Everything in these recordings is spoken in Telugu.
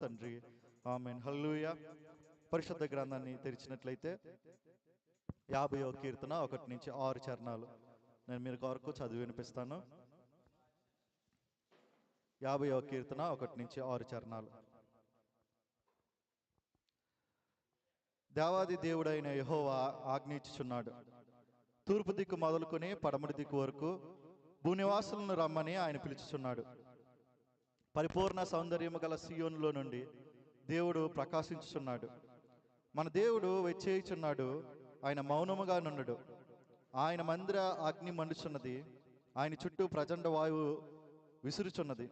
తండ్రి. ఆమేన్. హల్లెలూయా. పరిశుద్ధ గ్రంథాన్ని తెరిచినట్లయితే 50వ కీర్తన 1 నుంచి 6 చరణాలు నేను మీరు కొరకు చదివి వినిపిస్తాను. 50వ కీర్తన 1 నుంచి 6 చరణాలు. దేవాది దేవుడైన యెహోవా ఆజ్ఞించుచున్నాడు, తూర్పు దిక్కు మొదలుకొని పడమటి దిక్కు వరకు భూనివాసులను రమ్మని ఆయన పిలుచుచున్నాడు. పరిపూర్ణ సౌందర్యము గల సియోనులో నుండి దేవుడు ప్రకాశించుచున్నాడు. మన దేవుడు వెచ్చేయుచున్నాడు, ఆయన మౌనముగా నుండడు. ఆయన మందిర అగ్ని మండుచున్నది, ఆయన చుట్టూ ప్రచండ వాయువు విసురుచున్నది.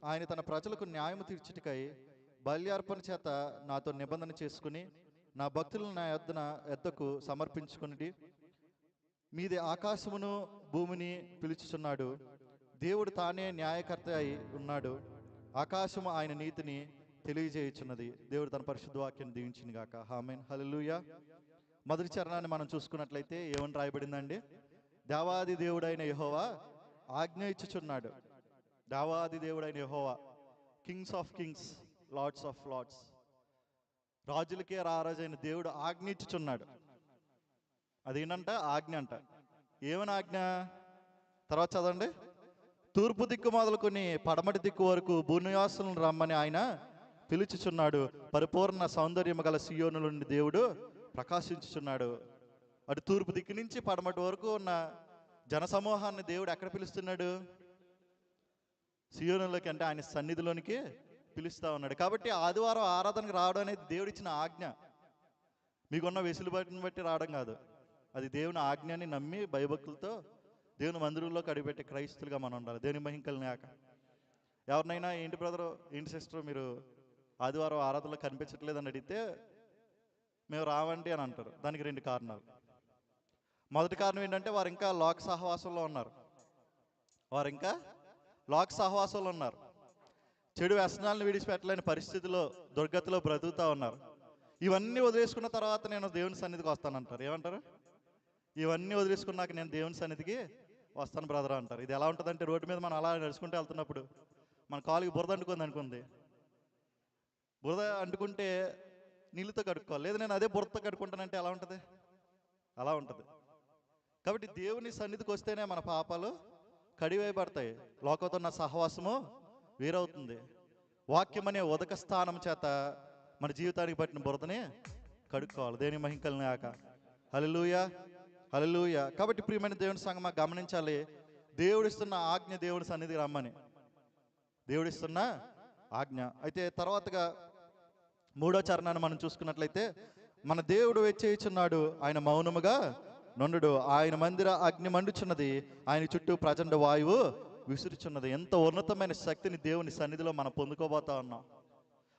ఆయన తన ప్రజలకు న్యాయము తీర్చుటకై బల్యార్పణ చేత నాతో నిబంధన చేసుకుని నా భక్తులను నా యొద్దకు సమర్పించుకుని మీది ఆకాశమును భూమిని పిలుచుచున్నాడు. దేవుడు తానే న్యాయకర్త అయి ఉన్నాడు. ఆకాశము ఆయన నీతిని తెలియజేయుచున్నది. దేవుడు తన పరిశుద్ధ వాక్యాన్ని దీవించును గాక. ఆమేన్. హల్లెలూయా. మొదటి చరణాన్ని మనం చూసుకున్నట్లయితే ఏమని రాయబడిందండి? దేవాది దేవుడైన యెహోవా ఆజ్ఞ ఇచ్చుచున్నాడు. దేవాది దేవుడైన యెహోవా, kings of kings, lords of lords, రాజులకే రారాజైన దేవుడు ఆజ్ఞ ఇచ్చుచున్నాడు. అదేంటంట? ఆజ్ఞ అంట. ఏమని ఆజ్ఞ? తర్వాత చదవండి. తూర్పు దిక్కు మొదలుకొని పడమటి దిక్కు వరకు భూనివాసులను రమ్మని ఆయన పిలుచుచున్నాడు. పరిపూర్ణ సౌందర్యము గల సియోను నుండి దేవుడు ప్రకాశించుచున్నాడు. అటు తూర్పు దిక్కు నుంచి పడమటి వరకు ఉన్న జనసమూహాన్ని దేవుడు ఎక్కడ పిలుస్తున్నాడు? సియోనులోకి, అంటే ఆయన సన్నిధిలోనికి పిలుస్తూ ఉన్నాడు. కాబట్టి ఆదివారం ఆరాధనకు రావడం అనేది దేవుడు ఇచ్చిన ఆజ్ఞ. మీకున్న వెసులుబాటుని బట్టి రావడం కాదు, అది దేవుని ఆజ్ఞని నమ్మి భయభక్తులతో దేవుని మందిరంలోకి అడుగుపెట్టే క్రైస్తులుగా మనం ఉండాలి. దేవుని మహిమ కలిగాక. ఎవరినైనా ఏంటి బ్రదర్, ఏంటి సిస్టర్, మీరు ఆదివారం ఆరాధనలో కనిపించట్లేదని అడిగితే మేము రావండి అని అంటారు. దానికి 2 కారణాలు. మొదటి కారణం ఏంటంటే వారు ఇంకా లోక సహవాసంలో ఉన్నారు. చెడు వ్యసనాలను విడిచిపెట్టలేని పరిస్థితిలో, దుర్గతిలో బ్రతుకుతూ ఉన్నారు. ఇవన్నీ వదిలేసుకున్న తర్వాత నేను దేవుని సన్నిధికి వస్తానంటారు. ఏమంటారు? ఇవన్నీ వదిలేసుకున్నాక నేను దేవుని సన్నిధికి వస్తాను బ్రదర్ అంటారు. ఇది ఎలా ఉంటుందంటే, రోడ్డు మీద మనం అలా నడుచుకుంటూ వెళ్తున్నప్పుడు మన కాలుకి బురద అనుకుంది. బురద అంటుకుంటే నీళ్ళతో కడుక్కోవాలి. లేదు నేను అదే బురదతో కడుక్కుంటానంటే ఎలా ఉంటుంది? అలా ఉంటుంది. కాబట్టి దేవుని సన్నిధికి వస్తేనే మన పాపాలు కడివేయబడతాయి, లోకంతో ఉన్న సహవాసము వేరవుతుంది. వాక్యం అనే ఉదక స్థానం చేత మన జీవితానికి పట్టిన బురదని కడుక్కోవాలి. దేవుని మహిమ కలుగుగాక. హల్లెలూయా, హల్లెలూయా. కాబట్టి ప్రియమైన దేవుని సంగమా గమనించాలి, దేవుడిస్తున్న ఆజ్ఞ దేవుడి సన్నిధికి రమ్మని, దేవుడిస్తున్న ఆజ్ఞ. అయితే తర్వాతగా 3వ చరణాన్ని మనం చూసుకున్నట్లయితే, మన దేవుడు వెచ్చేయుచున్నాడు, ఆయన మౌనముగా నుండుడు. ఆయన మందిర అగ్ని మండుచున్నది, ఆయన చుట్టూ ప్రచండ వాయువు విసురుచున్నది. ఎంత ఉన్నతమైన శక్తిని దేవుని సన్నిధిలో మనం పొందుకోబోతా ఉన్నాం.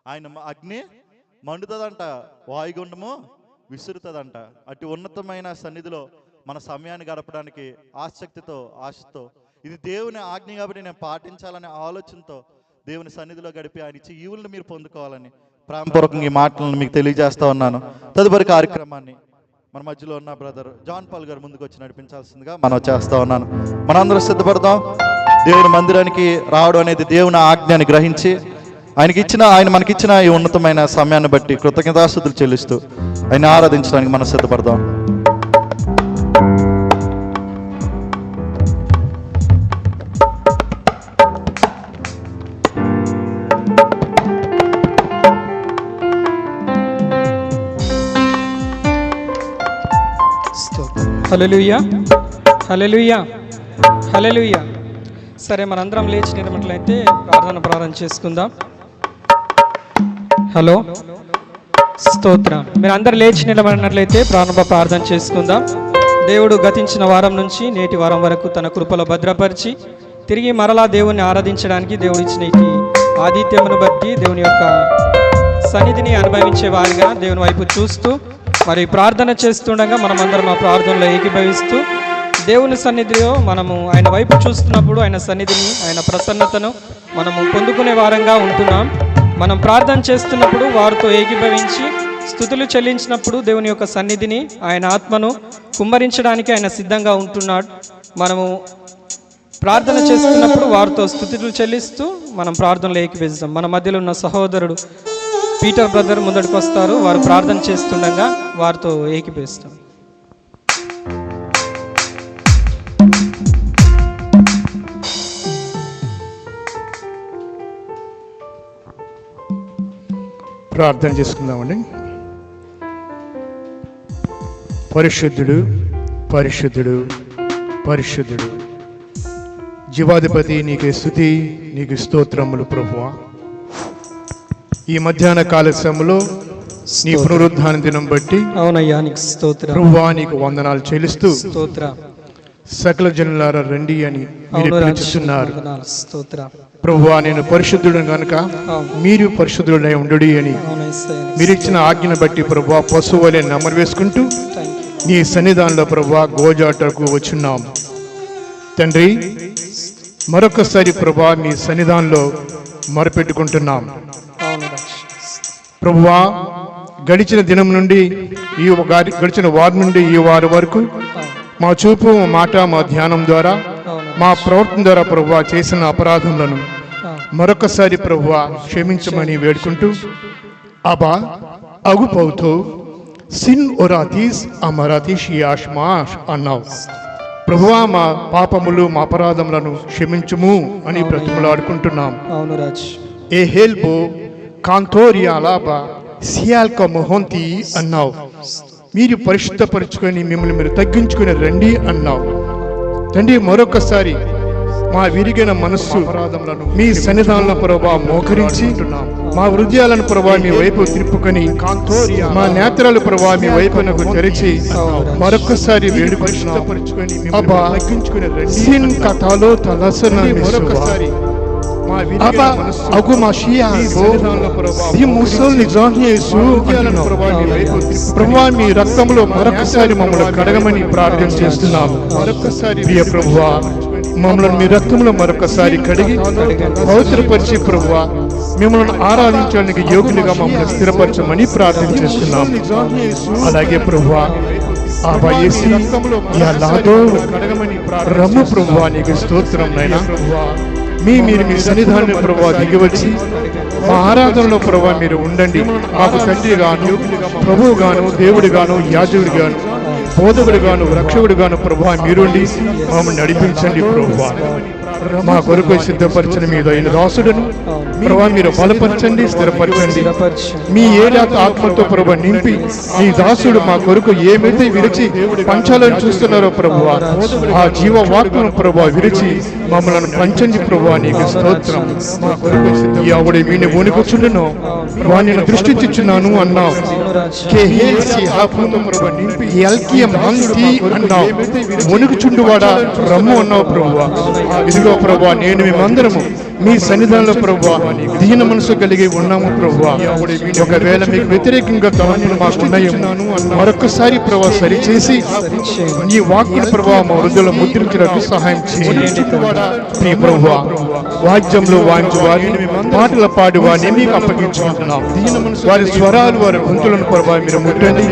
ఆయన అగ్ని మండుతుందంట, వాయుగుండము విసురుతుందంట. అటు ఉన్నతమైన సన్నిధిలో మన సమయాన్ని గడపడానికి ఆసక్తితో, ఆశతో, ఇది దేవుని ఆజ్ఞ కాబట్టి నేను పాటించాలనే ఆలోచనతో దేవుని సన్నిధిలో గడిపి ఆయన ఇచ్చి ఈవులను మీరు పొందుకోవాలని ప్రేమపూర్వకంగా ఈ మాటలను మీకు తెలియజేస్తా ఉన్నాను. తదుపరి కార్యక్రమాన్ని మన మధ్యలో ఉన్న బ్రదర్ జాన్ పాల్ గారు ముందుకు వచ్చి నడిపించాల్సిందిగా మనం చేస్తా ఉన్నాను. మనందరూ సిద్ధపడదాం. దేవుని మందిరానికి రావడం అనేది దేవుని ఆజ్ఞని గ్రహించి ఆయన మనకిచ్చిన ఈ ఉన్నతమైన సమయాన్ని బట్టి కృతజ్ఞతాస్తుతులు చెల్లిస్తూ ఆయన ఆరాధించడానికి మనం సిద్ధపడదాం. హల్లెలూయా, హల్లెలూయా, హల్లెలూయా. సరే, మనందరం లేచి నిలబడినట్లయితే ప్రార్థన చేసుకుందాం. హలో, స్తోత్రం. మీరు అందరు లేచి నిలబడినట్లయితే ప్రార్థన చేసుకుందాం. దేవుడు గతించిన వారం నుంచి నేటి వారం వరకు తన కృపలో భద్రపరిచి తిరిగి మరలా దేవుణ్ణి ఆరాధించడానికి దేవుడు ఇచ్చిన ఈ ఆతిథ్యమును బట్టి దేవుని యొక్క సన్నిధిని అనుభవించే వారిగా దేవుని వైపు చూస్తూ మరి ప్రార్థన చేస్తుండగా మనమందరం ఆ ప్రార్థనలో ఏకీభవిస్తూ దేవుని సన్నిధిలో మనము ఆయన వైపు చూస్తున్నప్పుడు ఆయన సన్నిధిని, ఆయన ప్రసన్నతను మనము పొందుకునే వారంగా ఉంటున్నాం. మనం ప్రార్థన చేస్తున్నప్పుడు వారితో ఏకీభవించి స్తుతులు చెల్లించినప్పుడు దేవుని యొక్క సన్నిధిని, ఆయన ఆత్మను కుమ్మరించడానికి ఆయన సిద్ధంగా ఉంటున్నాడు. మనము ప్రార్థన చేస్తున్నప్పుడు వారితో స్తుతులు చెల్లిస్తూ మనం ప్రార్థనలో ఏకీభవిస్తాం. మన మధ్యలో ఉన్న సహోదరుడు పీటర్ బ్రదర్ ముందడికి వస్తారు. వారు ప్రార్థన చేస్తుండగా వారితో ఏకీపిస్తారు. ప్రార్థన చేసుకుందామండి. పరిశుద్ధుడు, పరిశుద్ధుడు, పరిశుద్ధుడు, జీవాధిపతి, నీకు స్తుతి, నీకు స్తోత్రములు ప్రభువా. ఈ మధ్యాహ్న కాల సమయంలో నీ పునరుద్ధాన దినం బట్టి అవునయ్యా నీకు స్తోత్రం ప్రభువా, నీకు వందనాలు చెల్లిస్తూ స్తోత్రం. సకల జనులారా రండి అని మీరు పిలుస్తున్నారు స్తోత్రం ప్రభువా. నేను పరిశుద్ధుడు గనుక మీరు పరిశుద్ధుడై ఉండుడి అని మీరు ఇచ్చిన ఆజ్ఞను బట్టి ప్రభువా పశువు వలె నెమరు వేసుకుంటూ నీ సన్నిధానంలో ప్రభువా గోజాటకు వచ్చున్నాం తండ్రి. మరొకసారి ప్రభువా మీ సన్నిధానంలో మొరపెట్టుకుంటున్నాం ప్రభువా. గడిచిన దినం నుండి గడిచిన వారం నుండి ఈ వారం వరకు మా చూపు, మా మాట, మా ధ్యానం ద్వారా, మా ప్రవర్తన ద్వారా ప్రభువా చేసిన అపరాధములను మరొకసారి ప్రభువా క్షమించమని వేడుకుంటూ అబా అగుపౌతో సిన్ ఒరాతీస్ అమరాతీష్ యాష్మాష్ అన్నావు ప్రభువా. మా పాపములు, మా అపరాధములను క్షమించుము అని బ్రతిమలాడుకుంటున్నాం. ఏ హెల్బో కాంతోరియాలాబా సియాల్క మొహంతి అన్నావు. మీరు పరిశుద్ధపరుచుకొని మిమ్మల్ని మీరు తగ్గించుకుని రండి అన్నావు తండ్రి. మరొకసారి మా విరిగిన మనస్సు మీ సన్నిధానంలో ప్రభా మోకరించి మా హృదయాలను ప్రభా మీ వైపు తిప్పుకొని మా నేత్రాలు ప్రభా మీ వైపునకు తెరిచి మరొకసారి వేడుకొని అబ్బా సిన్ కథలో తలసన మరొకసారి ప్రభువా మీ రక్తంలో మరొకసారి మమ్మల్ని కడగమని ప్రార్థన చేస్తున్నాం. ప్రియ ప్రభువా, మమ్మల్ని మీ రక్తంలో మరొకసారి కడిగి పవిత్రపరిచి ప్రభువా మిమ్మల్ని ఆరాధించడానికి యోగ్యులుగా మమ్మల్ని స్థిరపరచమని ప్రార్థన చేస్తున్నాం. అలాగే ప్రభువా రమ్ము ప్రభువా నీకు స్తోత్రం నైనా. మీరు మీ సన్నిధానం ప్రభావ దిగివచ్చి మా ఆరాధనలో ప్రభావ మీరు ఉండండి. మాకు తండ్రి గాను, ప్రభువు గాను, దేవుడు గాను, యాజకుడు గాను, బోధకుడు గాను, రక్షకుడు గాను ప్రభావ మీరుండి మమ్మల్ని నడిపించండి ప్రభువా. మా కొరకు సిద్ధపరచని మీద అయిన దాసుడును ప్రభావ మీరు బలపరచండి, స్థిరపరచండి. మీ ఏడాది ఆత్మతో ప్రభావ నింపి మీ దాసుడు మా కొరకు ఏమైతే విరిచి పంచాలని చూస్తున్నారో ప్రభువా ఆ జీవ వాక్కును ప్రభావ విరిచి మమ్మల్ని పంచండి ప్రభువా నీకు స్తోత్రం. మా కొరకు ఎవడి వీడిని వణుకుచుండునో వాడిని దృష్టించుచున్నాను అన్నావు. వణుకుచుండువాడా రమ్ము అన్నావు ప్రభువా. ఇదిగో ప్రభువా నేను మేమందరము మీ సన్నిధానంలో ప్రభువా దీన మనసు కలిగి ఉన్నాము ప్రభువా. ఒకవేళ మీకు వ్యతిరేకంగా తలంపులు మాకున్నాయి మరొకసారి ప్రభావ సరిచేసి నీ వాక్కుని ప్రభావ మా హృదయంలో ముద్రించడానికి సహాయం చేయండి ప్రభువా. వాద్యంలో వాయించు వారిని, పాటల పాడి వారిని మీకు అప్పగించుకుంటున్నాం. వారి స్వరాలు, వారి గొంతులను ప్రభావ మీరు ముట్టండి.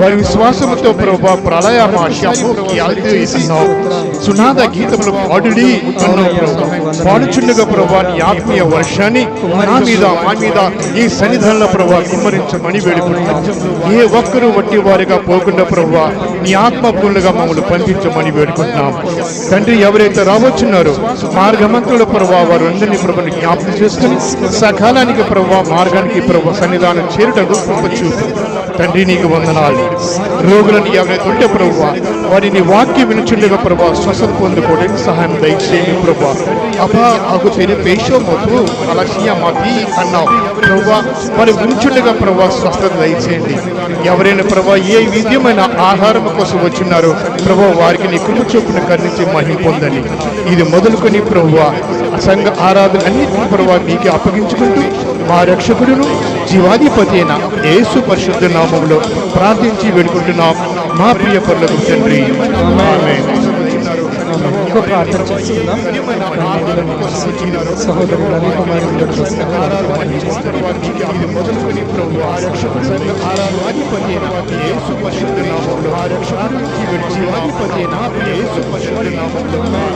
వారి విశ్వాసముతో ప్రభావ ప్రళయ సునాద గీతములు పాడుడి పాడుచుండగా ప్రభావ నీ ఆత్మీయ వర్షాన్ని నా మీద, మా మీద ఈ సన్నిధానంలో ప్రభావ కుమ్మరించమని వేడుకుంటున్నాం. ఏ ఒక్కరూ వట్టి వారిగా పోకుండా ప్రభావ నీ ఆత్మపూర్ణగా మమ్మల్ని పంపించమని వేడుకుంటున్నాం తండ్రి. ఎవరైతే రావచ్చున్నారో మార్గమంతుల ప్రభావ వారు అందరినీ ప్రభుని జ్ఞాపకం చేసుకుని సకాలానికి ప్రభావ మార్గానికి ప్రభావ సన్నిధానం చేరుటకు చూపు తండ్రి. నీకు వందనాలు. రోగులను ఎవరైతే ఉంటే ప్రభువా వారిని వాక్యం వినుచుండగా ప్రభావ స్వస్థత పొందుకోవడానికి సహాయం దయచేయండి ప్రభావ. అబ్బా ఆకు తెరి పేషో మొత్తు అలసియా మాది అన్నావు ప్రభువా. వారి వినుచుండగా ప్రభావ స్వస్థత దయచేయండి. ఎవరైనా ప్రభావ ఏ విధమైన ఆహారం కోసం వచ్చినారో ప్రభావ వారికి నీ కృప చొప్పున కర్ణించి మహిమ పొందండి. ఇది మొదలుకొని ప్రభువా సంఘ ఆరాధన అన్నింటినీ ప్రభావ మీకే అప్పగించుకుంటూ మా రక్షకుడును జీవాధిపతి అయిన యేసు పరిశుద్ధ నామములో ప్రార్థించి వేడుకుంటున్నాం మా ప్రియ పరలోక తండ్రి. ఆమేన్. ఇంకో ప్రార్థన చేస్తున్నాం. సహోదరు రవి కుమార్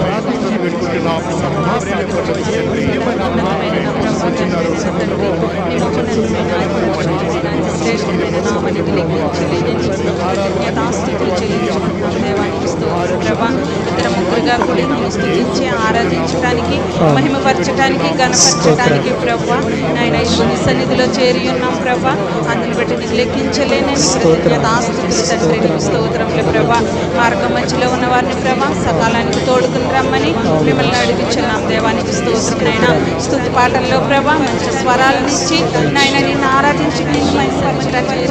ప్రార్థించి వేడుకుంటున్నాం. వచ్చినారు శ్రేష్టమైన నామనికి యథాస్థితులు చెల్లించుకుంటున్నాం దేవానికి స్తోత్రం ప్రభా. ఇద్దరు ముగ్గురుగా కూడి నిన్ను స్తుతించి ఆరాధించడానికి, మహిమపరచడానికి, గణపరచడానికి ప్రభా నాయన నీ సన్నిధిలో చేరి ఉన్నాం ప్రభా. అందుని బట్టి నీకు లెక్కించలేని యథాస్థితులు తండ్రి నీకు స్తోత్రములు ప్రభా. మార్గం మధ్యలో ఉన్న వారిని ప్రభా సకాలానికి తోడుకుని రమ్మని మిమ్మల్ని అడుగుచున్నాం దేవానికి స్తోత్రం. నాయన స్తుతి పాటల్లో ప్రభా మంచి స్వరాలనిచ్చి నాయన నిన్ను ఆరాధించి నిన్ను మహిమపరచడానికి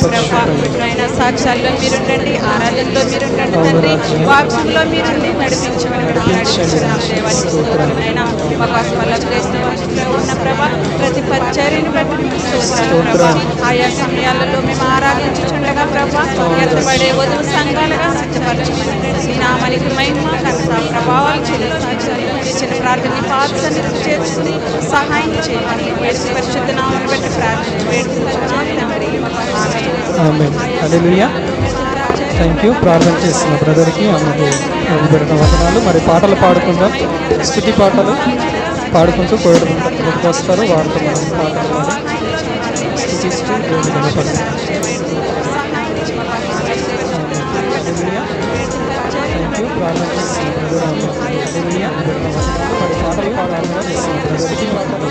ప్రభా. నాయన సాక్ష్యాల్లో మీరుండండి, ఆరాధనలో మీరుండండి తండ్రి, వాక్యంలో మీరుండి నడిపించమని నడిపించున్నాం దేవానికి స్తోత్రం. నాయన మగాస్పల్ల క్రైస్తవంలో ఉన్న ప్రభా ప్రతి పరిచర్యను బట్టి మీకు స్తోత్రాలు ప్రభా. ఆయా సమయాలలో మేము ఆరాధించుచుండగా ప్రభా ఎత్తబడే వధువు సంఘాలుగా సిద్ధపరచమని నీ నామానికి మహిమ కనస ప్రభావాలు ఇచ్చిన ప్రార్థన పాత్రని చేర్చుకుని సహాయం చేయమని పరిశుద్ధ నామని బట్టి ప్రార్థన వేడుకుంటున్నాం తండ్రి. ఆమేన్. హల్లెలూయా. Thank you. ప్రార్థన చేస్తున్న బ్రదర్కి అమ్మకు పెట్టిన వందనాలు. మరి పాటలు పాడుకుందాం, స్తుతి పాటలు పాడుకుంటూ కోయడానికి వస్తారు. వారితో మనం పాటలు పాడి స్తుతిస్తూ దేవుని గణపరుస్తాం. Thank you. ప్రార్థన చేస్తున్న బ్రదర్ అమ్మకు హల్లెలూయా. మరి పాటలు పాడాలని చేస్తున్న స్తుతి పాటలు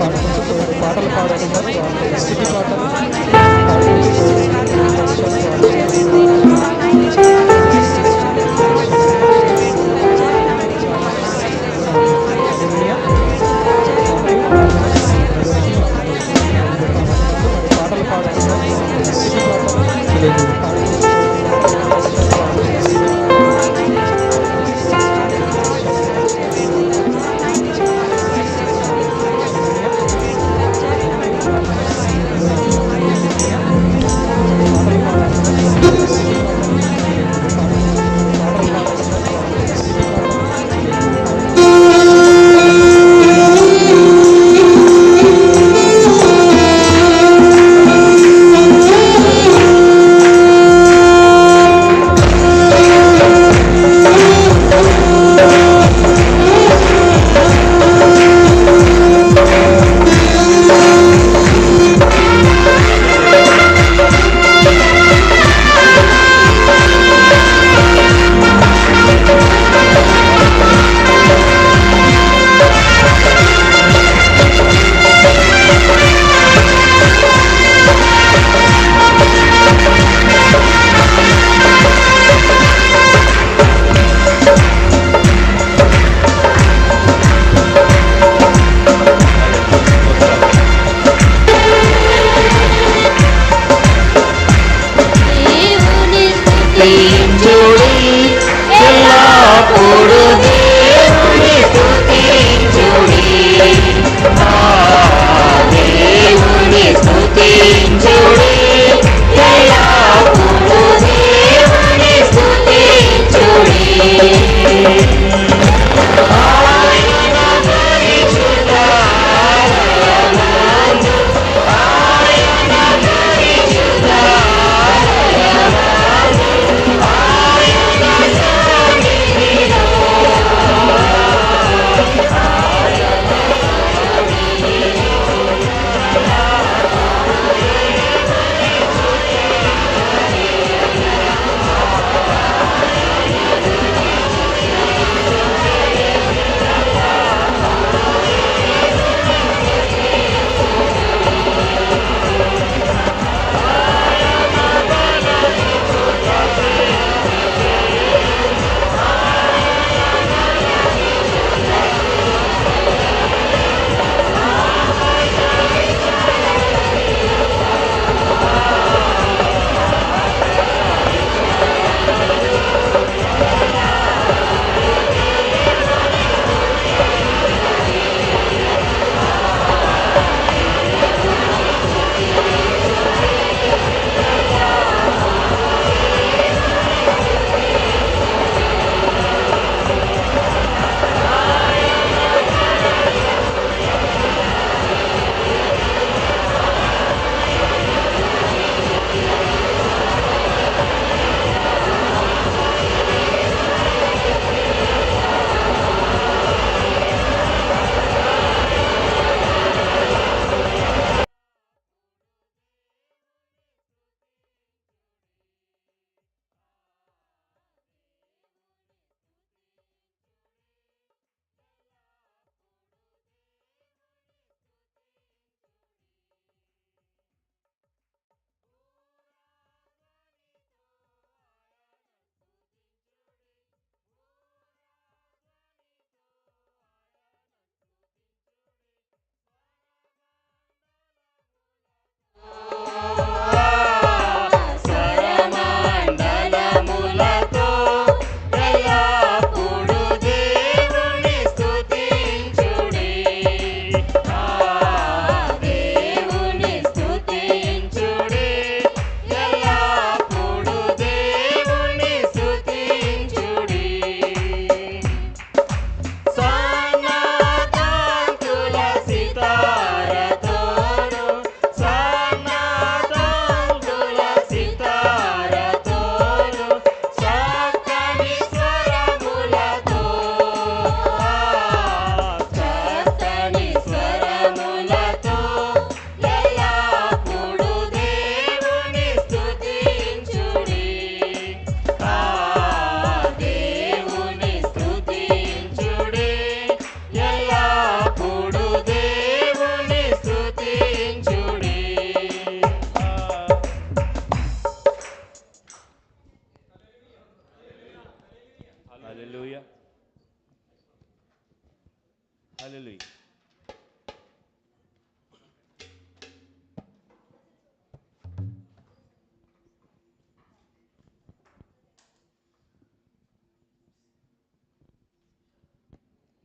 పాడుకుంటూ పాటలు పాడుకుంటారు. వారితో స్తుతి పాటలు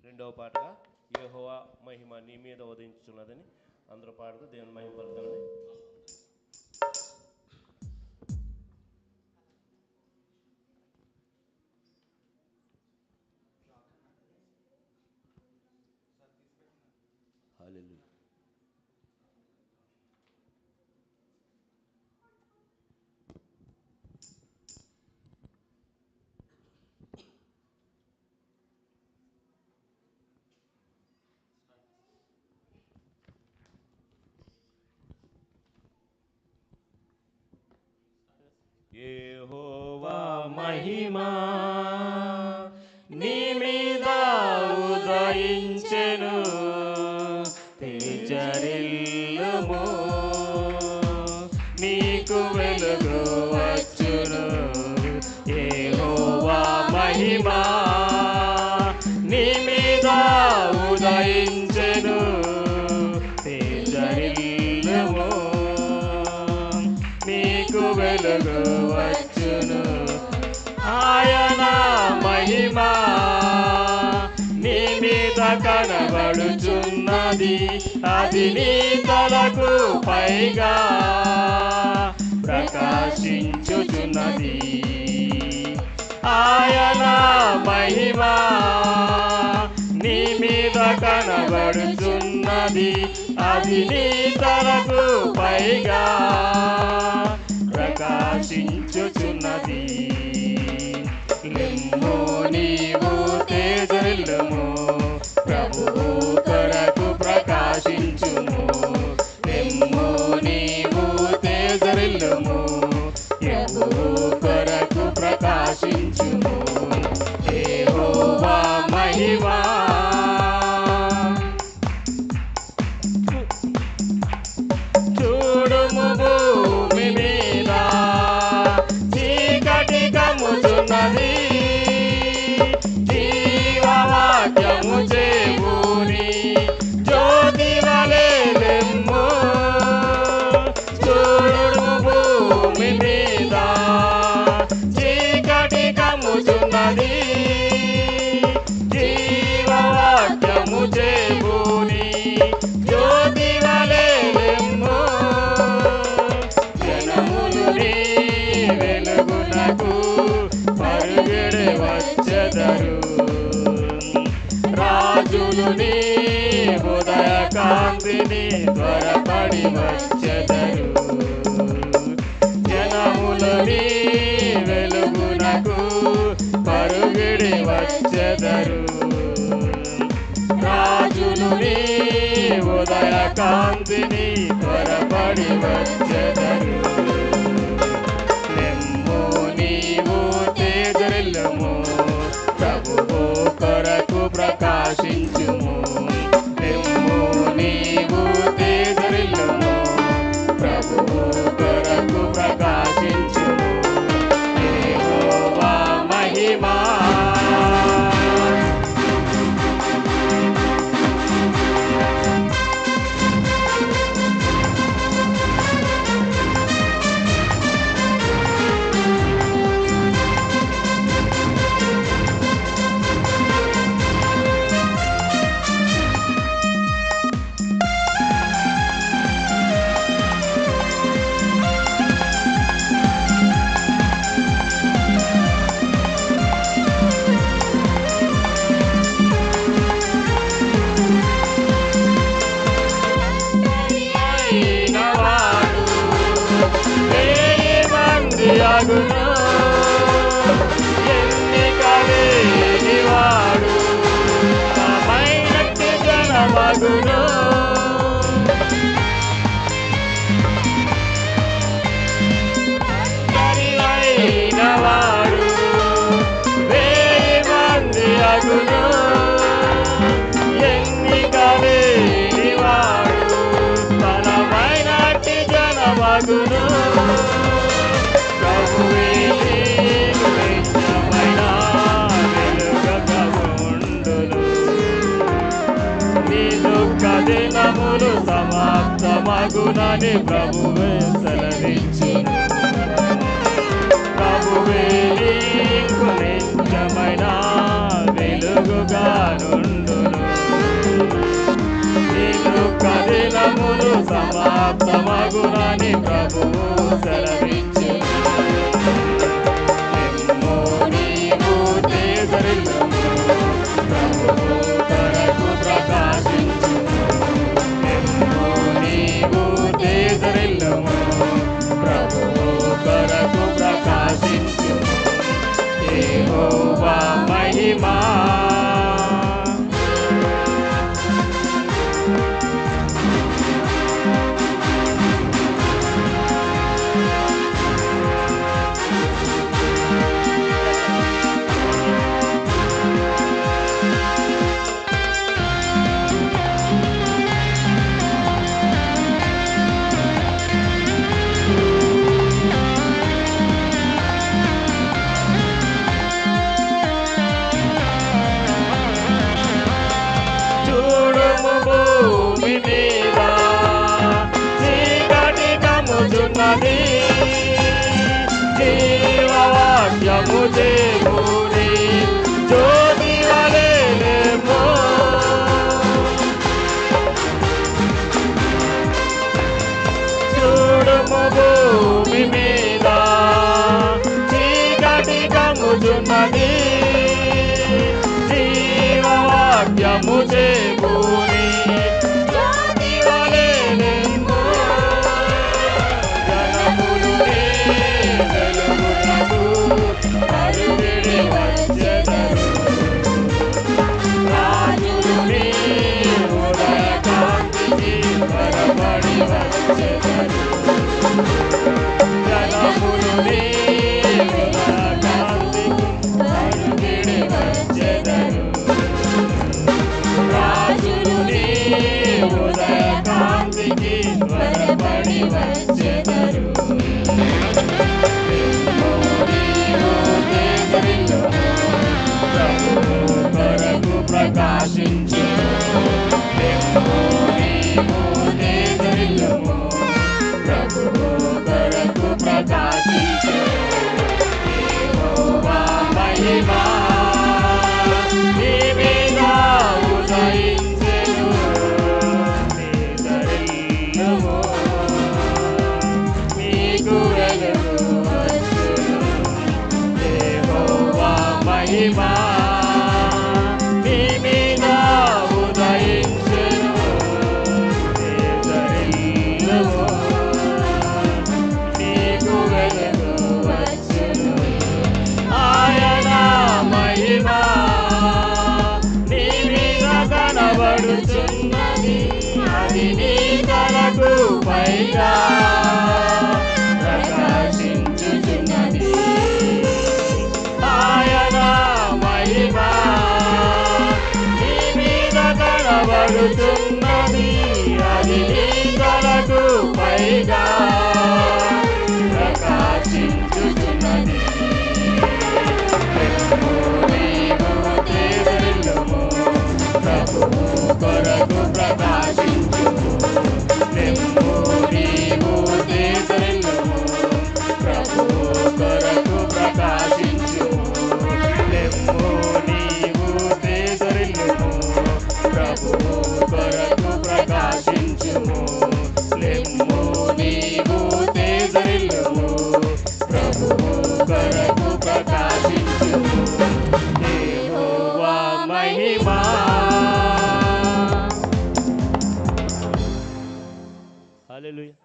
రెండవ పాటగా యెహోవా మహిమ నీ మీద ఉదయించున్నదని అందరూ పాడుతూ దేవుని మహిమ పలుకుతామండి. హల్లెలూయా. యెహోవా మహిమా నీ మీద ఉదయించెను, తేజరిల్లుము నీకు వెలుగు వచ్చును. యెహోవా మహిమా నీ మీద ఉదయించెను, తేజరిల్లుము నీకు వెలుగు వచ్చును. ఆయన మహిమ నీ మీద కనబడుచున్నది, అది నీ తలకు పైగా ప్రకాశించుచున్నది. ఆయన మహిమ నీ మీద కనబడుచున్నది, అది నీ తలకు పైగా ప్రకాశించుచున్నది. నిమ్ము నీవు తేజరిల్లుము, ప్రభువు కొరకు ప్రకాశించుము. నిమ్ము నీవు తేజరిల్లుము, ప్రభువు కొరకు ప్రకాశించుము. యెహోవా మహిమా చూడుము భూమి మీద చీకటి కమ్ముచున్నది, జీవవాక్యము చేబూని జ్యోతి వలె లెమ్ము. చూడుము భూమి మీద చీకటి కమ్ముచున్నది, జీవవాక్యము చేబూని జ్యోతి వలె లెమ్ము. జనములు నీ వెలుగునకు పరుగెడి వచ్చెదరు, రాజులు నీ ఉదయ కాంతిని త్వరపడి వచ్చెదరు. జనములు నీ వెలుగునకు పరుగెడి వచ్చెదరు, రాజులు నీ ఉదయ కాంతిని త్వరపడి వచ్చెదరు. నిమ్ము నీవు తేజరిల్లుము, ప్రభువు కొరకు ప్రకాశించుము. నిమ్ము నీవు తేజరిల్లుము, ప్రభువు కొరకు ప్రకాశించుము. యెహోవా మహిమా అయినవాడు వేయి మంది అగును, ఎన్నిక లేనివాడు మైనట్టి జనమగును. అయినవాడు వేయి మంది అగును, ఎన్నిక లేనివాడు బలమైనట్టి జనమగును. ప్రభువే నీకు నిత్యమైన వెలుగుగా ఉండును, నీ దుఃఖ దినములు సమాప్తమగునని ప్రభువే సెలవిచ్చును. ప్రభువే నీకు నిత్యమైన వెలుగుగా నుండును. ఈ దుఃఖ దినములు సమాప్తమగునని ప్రభువు సెలవిచ్చెను. నిమ్ము నీవు తేజరిల్లుము, ప్రభువు కొరకు ప్రకాశించుము. నిమ్ము నీవు తేజరిల్లుము, ప్రభువు కొరకు ప్రకాశించుము. యెహోవా మహిమా చూడుము భూమి మీద చీకటి కమ్ముచున్నది. జీవవాక్యము చేకూరి జ్యోతి వలె లేమో. చూడుము భూమి మీద చీకటి కమ్ముచున్నది. జీవవాక్యము చేకూరి జ్యోతి వలె లేమో. జనములు నీ వెలుగునకు అరుగిడి వచ్చెదరు. రాజులు నీ ఉదయ కాంతికి త్వరపడి వచ్చెదరు. జనములు నీ ఉదయ కాంతికి అరుగిడి వచ్చెదరు. రాజులు నీ ఉదయ కాంతికి త్వరపడి వచ్చెదరు. నీవు తేజరిల్లుము, ప్రభువు కొరకు ప్రకాశించుము. నీవు తేజరిల్లుము, ప్రభువు కొరకు ప్రకాశించుము. యెహోవా మహిమా నీ మీద ఉదయించెను. తేజరిల్లుము, నీకు వెలుగు వచ్చును. యెహోవా మహిమా నీ మీద ఉదయించెను. తేజరిల్లుము, నీకు వెలుగు వచ్చును. ఆయన మహిమా నీ మీద కనబడుచున్నది. అది నీ తలకు పైగా ప్రకాశించుచున్నది. ఆయన మహిమా నీ మీద కనబడుచున్నది. అది నీ తలకు పైగా ప్రకాశించుచున్నది. నీవు తేజరిల్లుము, ప్రభువు కొరకు ప్రకాశించుము. నిమ్ము నీవు తేజరిల్లుము, ప్రభువు కొరకు ప్రకాశించుము. నిమ్ము నీవు తేజరిల్లుము, ప్రభువు కొరకు ప్రకాశించుము. నిమ్ము నీవు తేజరిల్లుము, ప్రభువు కొరకు ప్రకాశించుము. యెహోవా మహిమా హల్లెలూయా.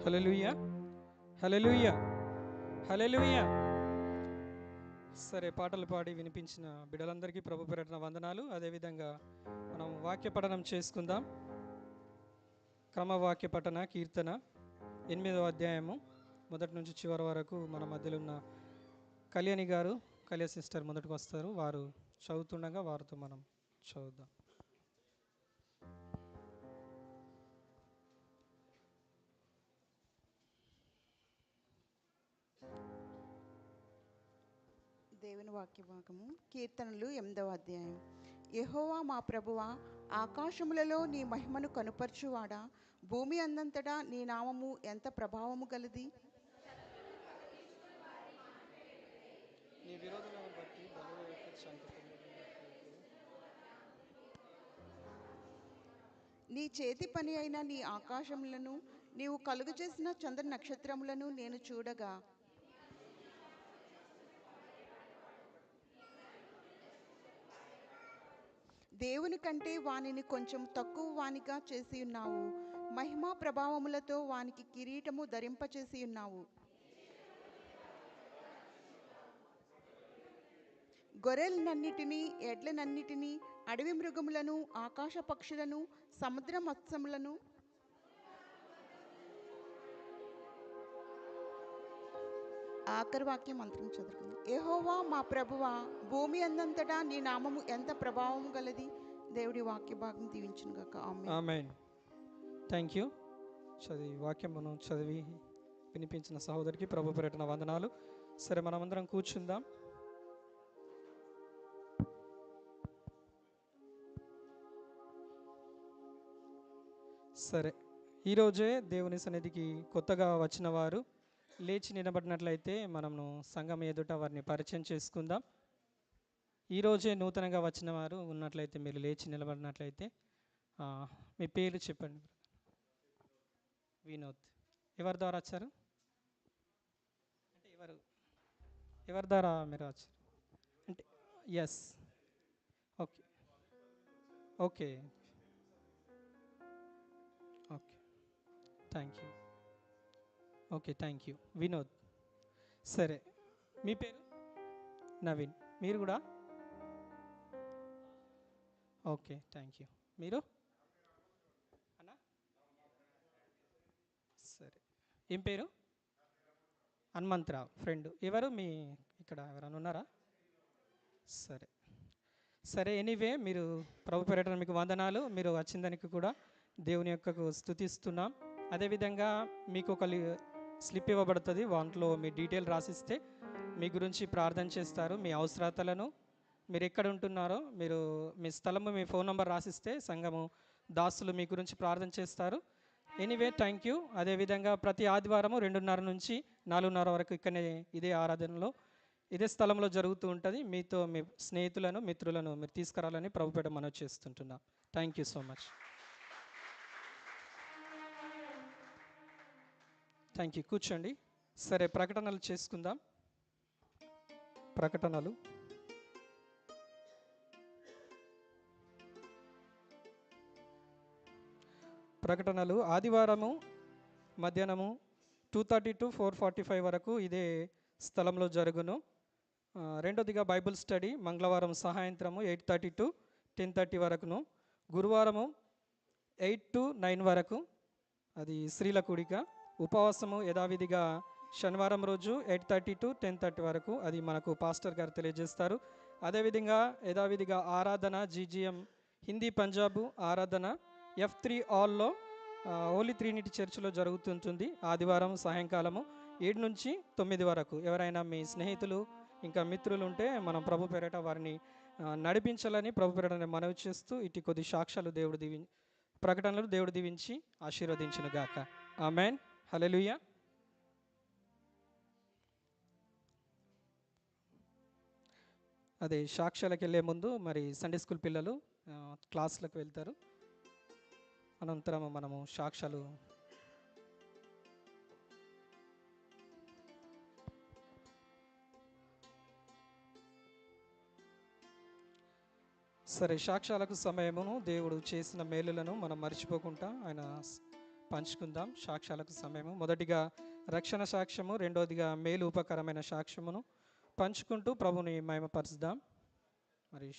హల్లెలూయా, హల్లెలూయా, హల్లెలూయా. సరే, పాటలు పాడి వినిపించిన బిడ్డలందరికీ ప్రభు పేరిట వందనాలు. అదేవిధంగా మనం వాక్య పఠనం చేసుకుందాం. క్రమవాక్య పఠన కీర్తన 8వ అధ్యాయము మొదటి నుంచి చివరి వరకు మన మధ్యలో ఉన్న కళ్యాణి గారు, కళ్యాణ్ సిస్టర్ మొదటికి వస్తారు. వారు చదువుతుండగా వారితో మనం చదువుదాం. దేవుని వాక్య భాగము కీర్తనలు 8వ అధ్యాయం. యెహోవా మా ప్రభువా, ఆకాశములలో నీ మహిమను కనుపరచువాడా, భూమి అందంతటా నీ నామము ఎంత ప్రభావము గలది. నీ చేతి పని అయిన నీ ఆకాశములను నీవు కలుగు చేసిన చంద్ర నక్షత్రములను నేను చూడగా దేవుని కంటే వానిని కొంచెం తక్కువ వానిగా చేసి ఉన్నావు. మహిమా ప్రభావములతో వానికి కిరీటము ధరింపచేసి ఉన్నావు. గొర్రెలనన్నిటినీ, ఎడ్లనన్నిటినీ, అడవి మృగములను, ఆకాశ పక్షులను, సముద్ర మత్స్యములను, ఆఖరి వాక్యం మంత్రం చదువుకుందాం. యెహోవా మా ప్రభువా, భూమి అందంతటా నీ నామము ఎంత ప్రభావము గలది. దేవుడి వాక్య భాగం దీవించును గాక. ఆమేన్. ఆమేన్. Thank you. వాక్యమును చదివి వినిపించిన సహోదరికి ప్రభు పేరిట వందనాలు. సరే, మనమందరం కూర్చుందాం. సరే, ఈరోజే దేవుని సన్నిధికి కొత్తగా వచ్చిన వారు లేచి నిలబడినట్లయితే మనము సంఘం ఎదుట వారిని పరిచయం చేసుకుందాం. ఈరోజే నూతనంగా వచ్చిన వారు ఉన్నట్లయితే మీరు లేచి నిలబడినట్లయితే మీ పేరు చెప్పండి. వినోద్. ఎవరి ద్వారా వచ్చారు? అంటే ఎవరి ద్వారా మీరు వచ్చారు? అంటే yes. Okay okay okay thank you. Okay, thank you Vinod. సరే, మీ పేరు? నవీన్. మీరు కూడా? Okay, thank you. మీరు అన్నా? సరే, ఏం పేరు? హనుమంతరావు. ఫ్రెండ్. ఎవరు మీ ఇక్కడ ఎవరైనా ఉన్నారా? సరే సరే, ఎనీవే, మీరు ప్రభు పేరిట మీకు వందనాలు. మీరు వచ్చిన దానికి కూడా దేవుని యొక్కకు స్తుతిస్తున్నాం. అదేవిధంగా మీకు ఒక స్లిప్ ఇవ్వబడుతుంది. వాటిలో మీ డీటెయిల్ రాసిస్తే మీ గురించి ప్రార్థన చేస్తారు. మీ అవసరతలను, మీరు ఎక్కడ ఉంటున్నారో, మీరు మీ స్థలము, మీ ఫోన్ నెంబర్ రాసిస్తే సంఘము దాసులు మీ గురించి ప్రార్థన చేస్తారు. Anyway, thank you. అదేవిధంగా ప్రతి ఆదివారము 2:30 నుంచి 4:30 వరకు ఇక్కడనే ఇదే ఆరాధనలో ఇదే స్థలంలో జరుగుతూ ఉంటుంది. మీతో మీ స్నేహితులను, మిత్రులను మీరు తీసుకురావాలని ప్రభుపేట మనవి చేస్తుంటున్నాం. Thank you so much. Thank you. కూర్చోండి. సరే, ప్రకటనలు చేసుకుందాం. ప్రకటనలు ఆదివారము మధ్యాహ్నము 2:30 to 4:45 వరకు ఇదే స్థలంలో జరుగును. రెండోదిగా బైబుల్ స్టడీ మంగళవారం సాయంత్రము 8:30 to 10:30 వరకును. గురువారము 8 to 9 వరకు అది స్త్రీల కూడిక. ఉపవాసము యథావిధిగా శనివారం రోజు 8:30 to 10:30 వరకు అది మనకు పాస్టర్ గారు తెలియజేస్తారు. అదేవిధంగా యథావిధిగా ఆరాధన జీజీఎం హిందీ పంజాబు ఆరాధన F3 ఆల్లో హోలీ ట్రినిటీ చర్చిలో జరుగుతుంటుంది. ఆదివారం సాయంకాలము 7 నుంచి 9 వరకు. ఎవరైనా మీ స్నేహితులు ఇంకా మిత్రులు ఉంటే మనం ప్రభు పేరిట వారిని నడిపించాలని ప్రభు పేరిట మనవి చేస్తూ ఇటు కొద్ది సాక్ష్యాలు ప్రకటనలు దేవుడు దీవించి ఆశీర్వదించును గాక. ఆమెన్. హల్లెలూయా. అదే సాక్ష్యాలకు వెళ్ళే ముందు మరి సండే స్కూల్ పిల్లలు క్లాసులకు వెళ్తారు. అనంతరం మనము సాక్ష్యాలు సరే, సాక్ష్యాలకు సమయమును దేవుడు చేసిన మేలులను మనం మర్చిపోకుండా ఆయన పంచుకుందాం. సాక్ష్యాలకు సమయము మొదటిగా రక్షణ సాక్ష్యము, రెండోదిగా మేలు ఉపకరమైన సాక్ష్యమును పంచుకుంటూ ప్రభుని మహిమపరుచుదాం. మరి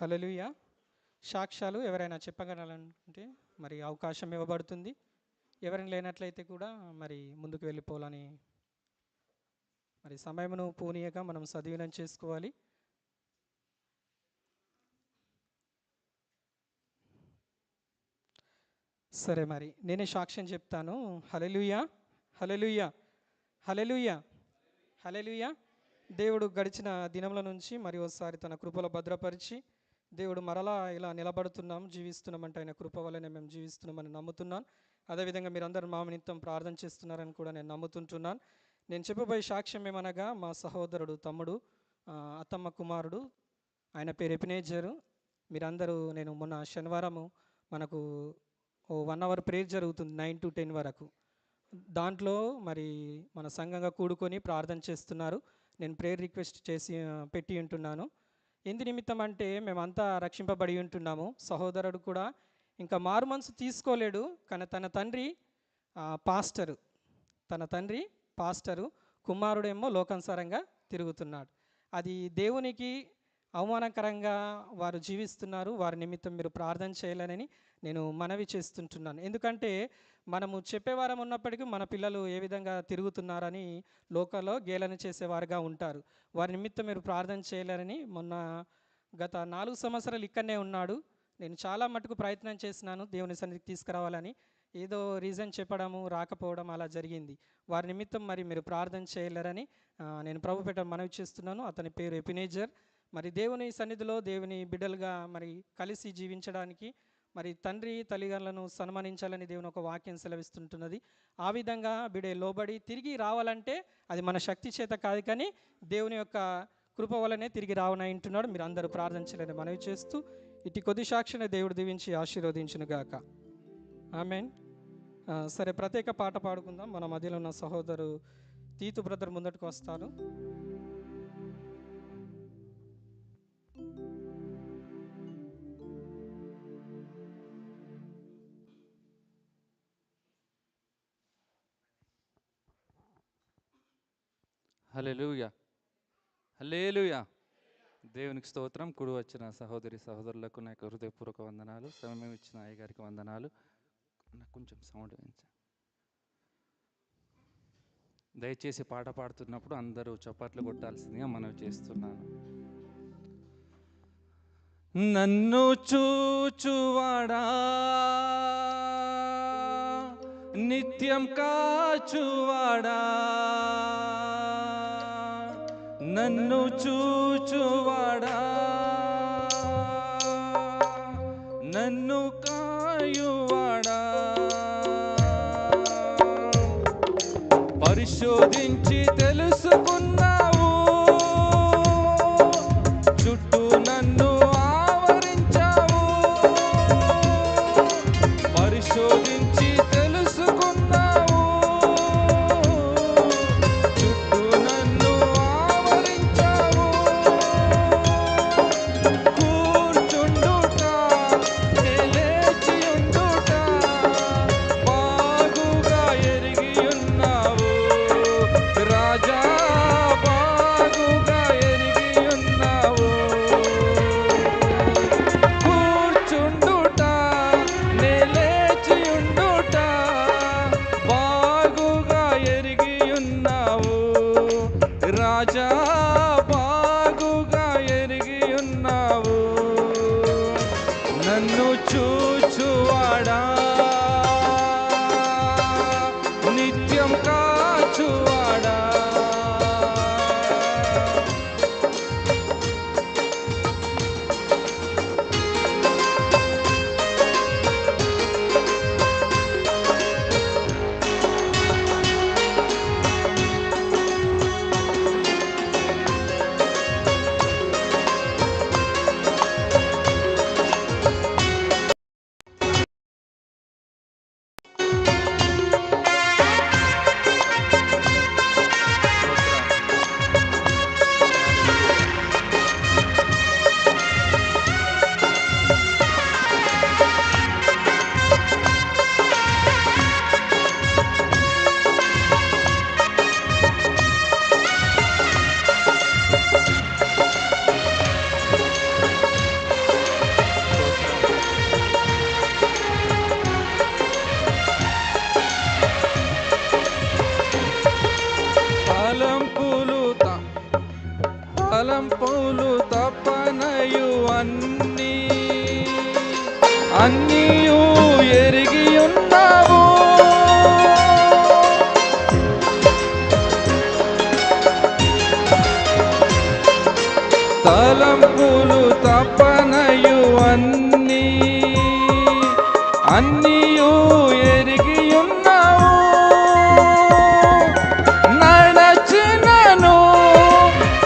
హల్లెలూయా. సాక్ష్యాలు ఎవరైనా చెప్పగలనుకుంటే మరి అవకాశం ఇవ్వబడుతుంది. ఎవరైనా లేనట్లయితే కూడా మరి ముందుకు వెళ్ళిపోవాలని మరి సమయమును పూనీయక మనం సద్వినియోగం చేసుకోవాలి. సరే, మరి నేనే సాక్ష్యం చెప్తాను. హల్లెలూయా, హల్లెలూయా, హల్లెలూయా, హల్లెలూయా. దేవుడు గడిచిన దినముల నుంచి మరి ఒకసారి తన కృపలో భద్రపరిచి దేవుడు మరలా ఇలా నిలబడుతున్నాం, జీవిస్తున్నామంటే ఆయన కృప వల్లనే మేము జీవిస్తున్నామని నమ్ముతున్నాను. అదేవిధంగా మీరందరూ మా నిమిత్తం ప్రార్థన చేస్తున్నారని కూడా నేను నమ్ముతుంటున్నాను. నేను చెప్పబోయే సాక్ష్యం ఏమనగా, మా సహోదరుడు తమ్ముడు అత్తమ్మ కుమారుడు, ఆయన పేరు ఎపినేజరు. మీరందరూ, నేను మొన్న శనివారము మనకు 1 అవర్ ప్రేయర్ జరుగుతుంది 9 to 10 వరకు. దాంట్లో మరి మన సంఘంగా కూడుకొని ప్రార్థన చేస్తున్నారు. నేను ప్రేయర్ రిక్వెస్ట్ చేసి పెట్టి ఉంటున్నాను. ఎందు నిమిత్తం అంటే మేమంతా రక్షింపబడి ఉంటున్నాము. సహోదరుడు కూడా ఇంకా మారు మనసు తీసుకోలేడు, కానీ తన తండ్రి పాస్టరు, కుమారుడేమో లోకానుసారంగా తిరుగుతున్నాడు. అది దేవునికి అవమానకరంగా వారు జీవిస్తున్నారు. వారి నిమిత్తం మీరు ప్రార్థన చేయాలని నేను మనవి చేస్తుంటున్నాను. ఎందుకంటే మనము చెప్పేవారం ఉన్నప్పటికీ మన పిల్లలు ఏ విధంగా తిరుగుతున్నారని లోకల్లో గేలన చేసేవారుగా ఉంటారు. వారి నిమిత్తం మీరు ప్రార్థన చేయాలని గత 4 సంవత్సరాలు ఇక్కడనే ఉన్నాడు. నేను చాలా మటుకు ప్రయత్నం చేసినాను దేవుని సన్నిధికి తీసుకురావాలని. ఏదో రీజన్ చెప్పడము, రాకపోవడం అలా జరిగింది. వారి నిమిత్తం మరి మీరు ప్రార్థన చేయలేరని నేను ప్రభు పెట్ట మనవి చేస్తున్నాను. అతని పేరు ఎపినేజర్. మరి దేవుని సన్నిధిలో దేవుని బిడ్డలుగా మరి కలిసి జీవించడానికి మరి తండ్రి తల్లిదండ్రులను సన్మానించాలని దేవుని ఒక వాక్యం సెలవిస్తుంటున్నది. ఆ విధంగా బిడ్డ లోబడి తిరిగి రావాలంటే అది మన శక్తి చేత కాదు, కానీ దేవుని యొక్క కృప వల్లనే తిరిగి రావనంటున్నాడు. మీరు అందరూ ప్రార్థన చేయాలని మనవి చేస్తూ ఇటు కొద్ది సాక్షిని దేవుడు దీవించి ఆశీర్వదించును గాక. ఆమేన్. సరే, ప్రత్యేక పాట పాడుకుందాం. మన మధ్యలో ఉన్న సహోదరు తీతు బ్రదర్ ముందటికి వస్తారు. హల్లెలూయా, హల్లెలూయా. దేవునికి స్తోత్రం. కూడి వచ్చిన సహోదరి సహోదరులకు నా యొక్క హృదయపూర్వక వందనాలు. సమయం ఇచ్చిన అయ్యగారికి వందనాలు. నాకు కొంచెం సౌండ్ పెంచా. దయచేసి పాట పాడుతున్నప్పుడు అందరూ చప్పట్లు కొట్టాల్సిందిగా మనవి చేస్తున్నాను. నన్ను చూచువాడా, నిత్యం కాచువాడా, నన్ను చూచువాడా, నన్ను కాయువాడా, పరిశోధించి తెలుసుకున్నావు, చుట్టూ నన్ను ఆవరించావు, పరిశోధించి తెలుసుకున్నావు, చుట్టూ నన్ను ఆవరించావు, కూర్చుండుట లేచియుండుట బాగుగా ఎరిగి ఉన్నావు రాజా, బాగుగా ఎరిగి ఉన్నావు, కూర్చుండుట లేచియుండుట బాగుగా ఎరిగి ఉన్నావు రాజా, బాగుగా ఎరిగి ఉన్నావు, నన్ను చూచువాడా, నిత్యం కాచువాడా, తలంపులు తపనయు అన్నీ అన్నీయు ఎరిగి ఉన్నావు. తలంపులు తపనయు అన్నీయు ఎరిగి ఉన్నావు. నడచినను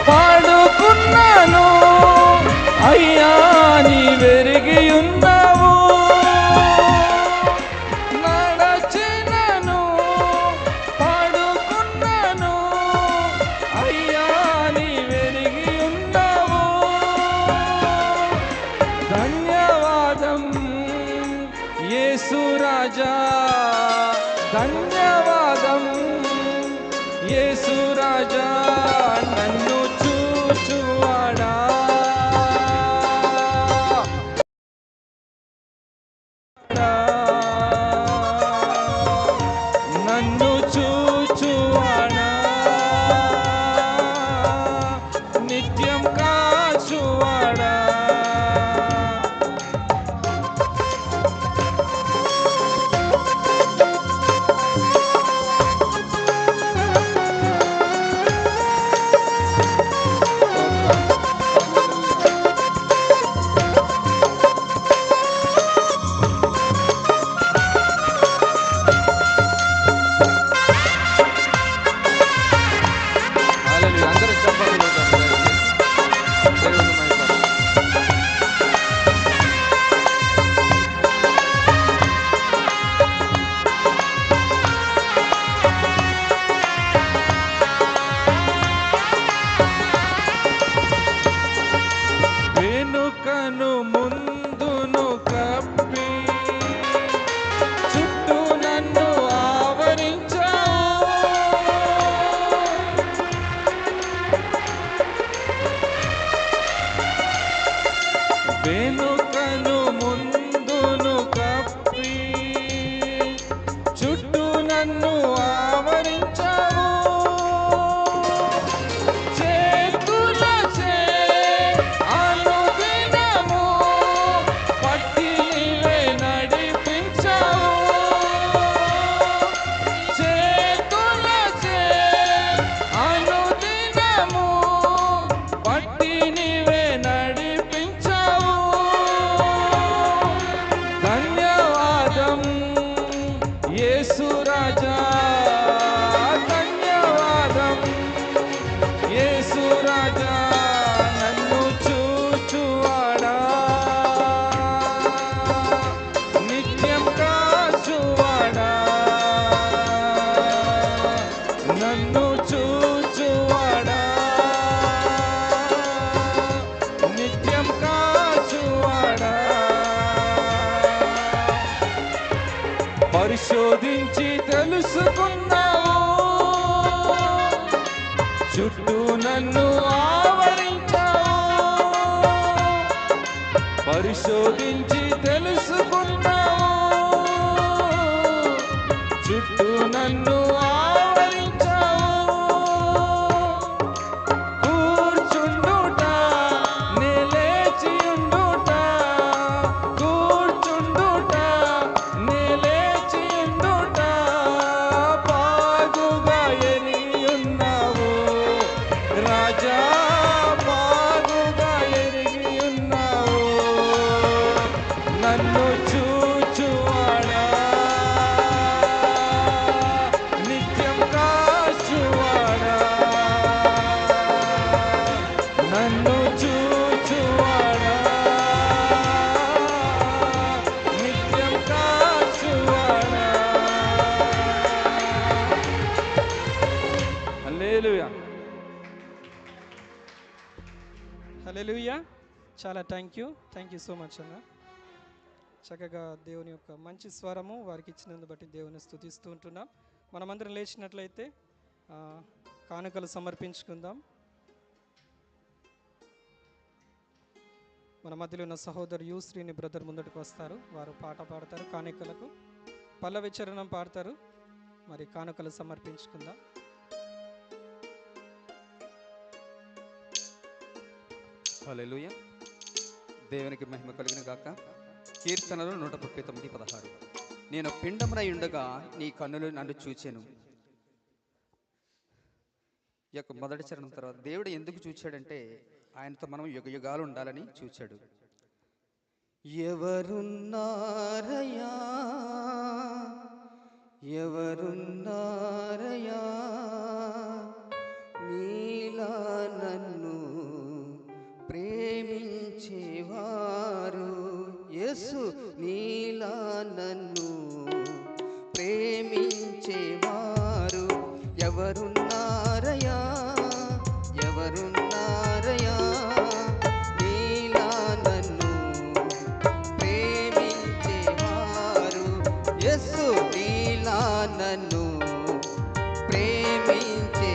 పాడుకున్నాను అయ్యా నీవెరిగి ఉన్నావు. నడచినను పాడుకున్నాను అయ్యా నీవెరిగి ఉన్నావు. ధన్యవాదం యేసు రాజా, ధన్యవాదం యేసు రాజా, నన్ను చూచువాడా. నన్ను చూచువాడా, నిత్యం కాచువాడా. హల్లెలూయా. అందరూ చప్పట్లు కొడదాం దయచేసి. దేవుని మహిమ. వెనుకను ముందును కప్పి చుట్టూ నన్ను ఆవరించావు. వెనుకను ముందును కప్పి చుట్టూ నన్ను ఆవరించావు. చేతులచే అనుదినము పట్టి నీవే నడిపించావు. చేతులచే అనుదినము పట్టి నీవే నడిపించావు. ధన్యవాదం యేసు రాజా, ధన్యవాదం యేసు రాజా, నన్ను చూచువాడా, నిత్యం కాచువాడా. నన్ను చూచువాడా, నిత్యం కాచువాడా. పరిశోధించి తెలుసుకున్నావు, చుట్టూ నన్ను ఆవరించావు. పరిశోధించి తెలుసుకున్నావు, చుట్టూ నన్ను ఆవరించావు. కూర్చుండుట నే లేచియుండుట, కూర్చుండుట నే లేచియుండుట బాగుగా ఎరిగియున్నావు రాజా, బాగుగా ఎరిగియున్నావు. నన్ను చూచువాడా, నిత్యం కాచువాడా. నన్ను చూచువాడా, నిత్యం కాచువాడా. హల్లెలూయా. హల్లెలూయా. చాలా థ్యాంక్ యూ సో మచ్ అన్న. చక్కగా దేవుని యొక్క మంచి స్వరము వారికి ఇచ్చినందుకు బట్టి దేవుని స్తుతిస్తూ ఉంటున్నాం. మనమందరం లేచినట్లయితే కానుకలు సమర్పించుకుందాం. మన మధ్యలో ఉన్న సహోదరు శ్రీని బ్రదర్ ముందటికి వస్తారు. వారు పాట పాడతారు, కానుకలకు పల్లవి చరణం పాడతారు. మరి కానుకలు సమర్పించుకుందాం. హల్లెలూయా. దేవునికి మహిమ కలిగిన గాక. కీర్తనలు 139:16. నేను పిండమునై ఉండగా నీ కన్నులు నన్ను చూచెను. ఈ యొక్క మొదటి చరణం తర్వాత దేవుడు ఎందుకు చూచాడంటే ఆయనతో మనం యుగ యుగాలు ఉండాలని చూచాడు. ఎవరున్నారయ్యా, ఎవరున్నారయ్యా నీలా నన్ను ప్రేమించేవారు, యేసు నీలా నన్ను ప్రేమించేవారు ఎవరున్నారయ్యా, ఎవరున్నారయ్యా నీలా నన్ను ప్రేమించేవారు, యేసు నీలా నన్ను ప్రేమించే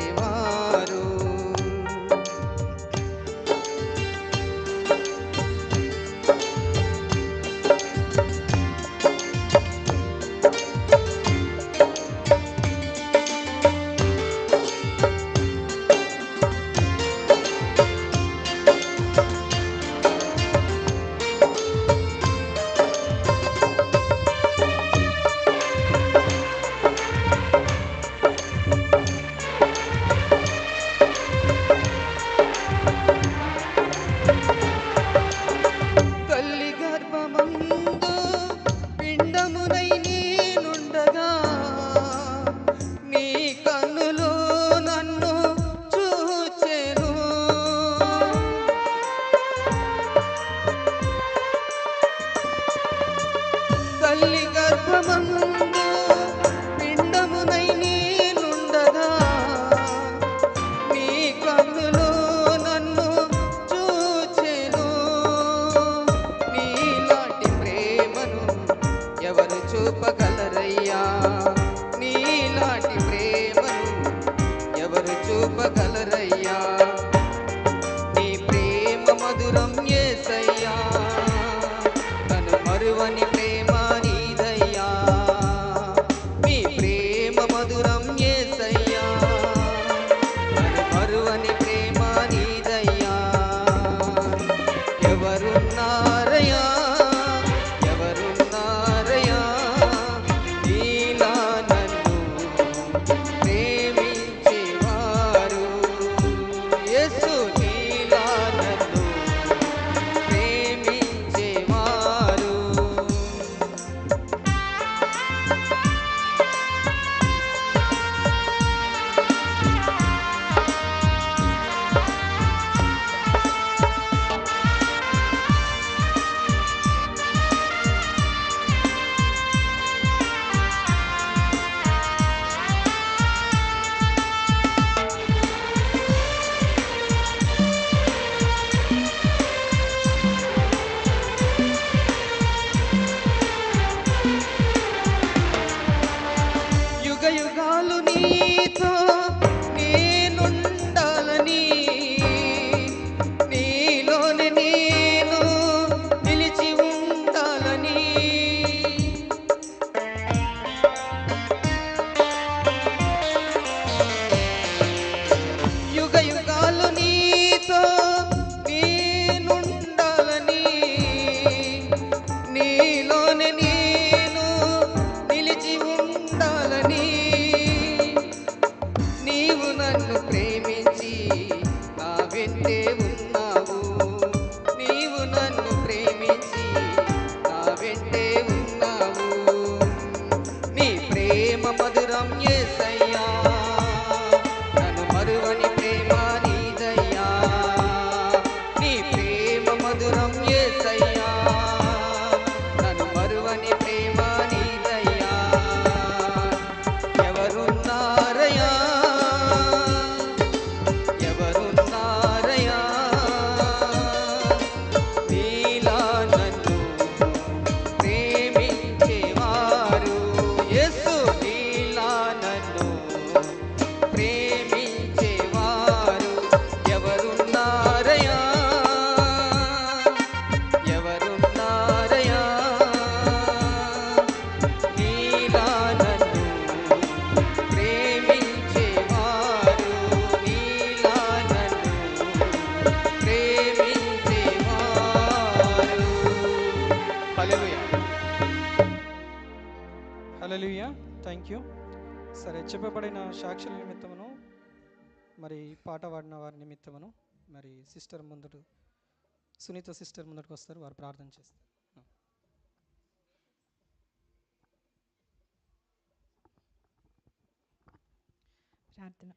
థ్యాంక్ యూ. సరే, చెప్పబడిన సాక్షుల నిమిత్తమును మరి పాట పాడిన వారి నిమిత్తమును మరి సిస్టర్ ముందట, సునీత సిస్టర్ ముందటకు వస్తారు, వారు ప్రార్థన చేస్తారు. ప్రార్థన.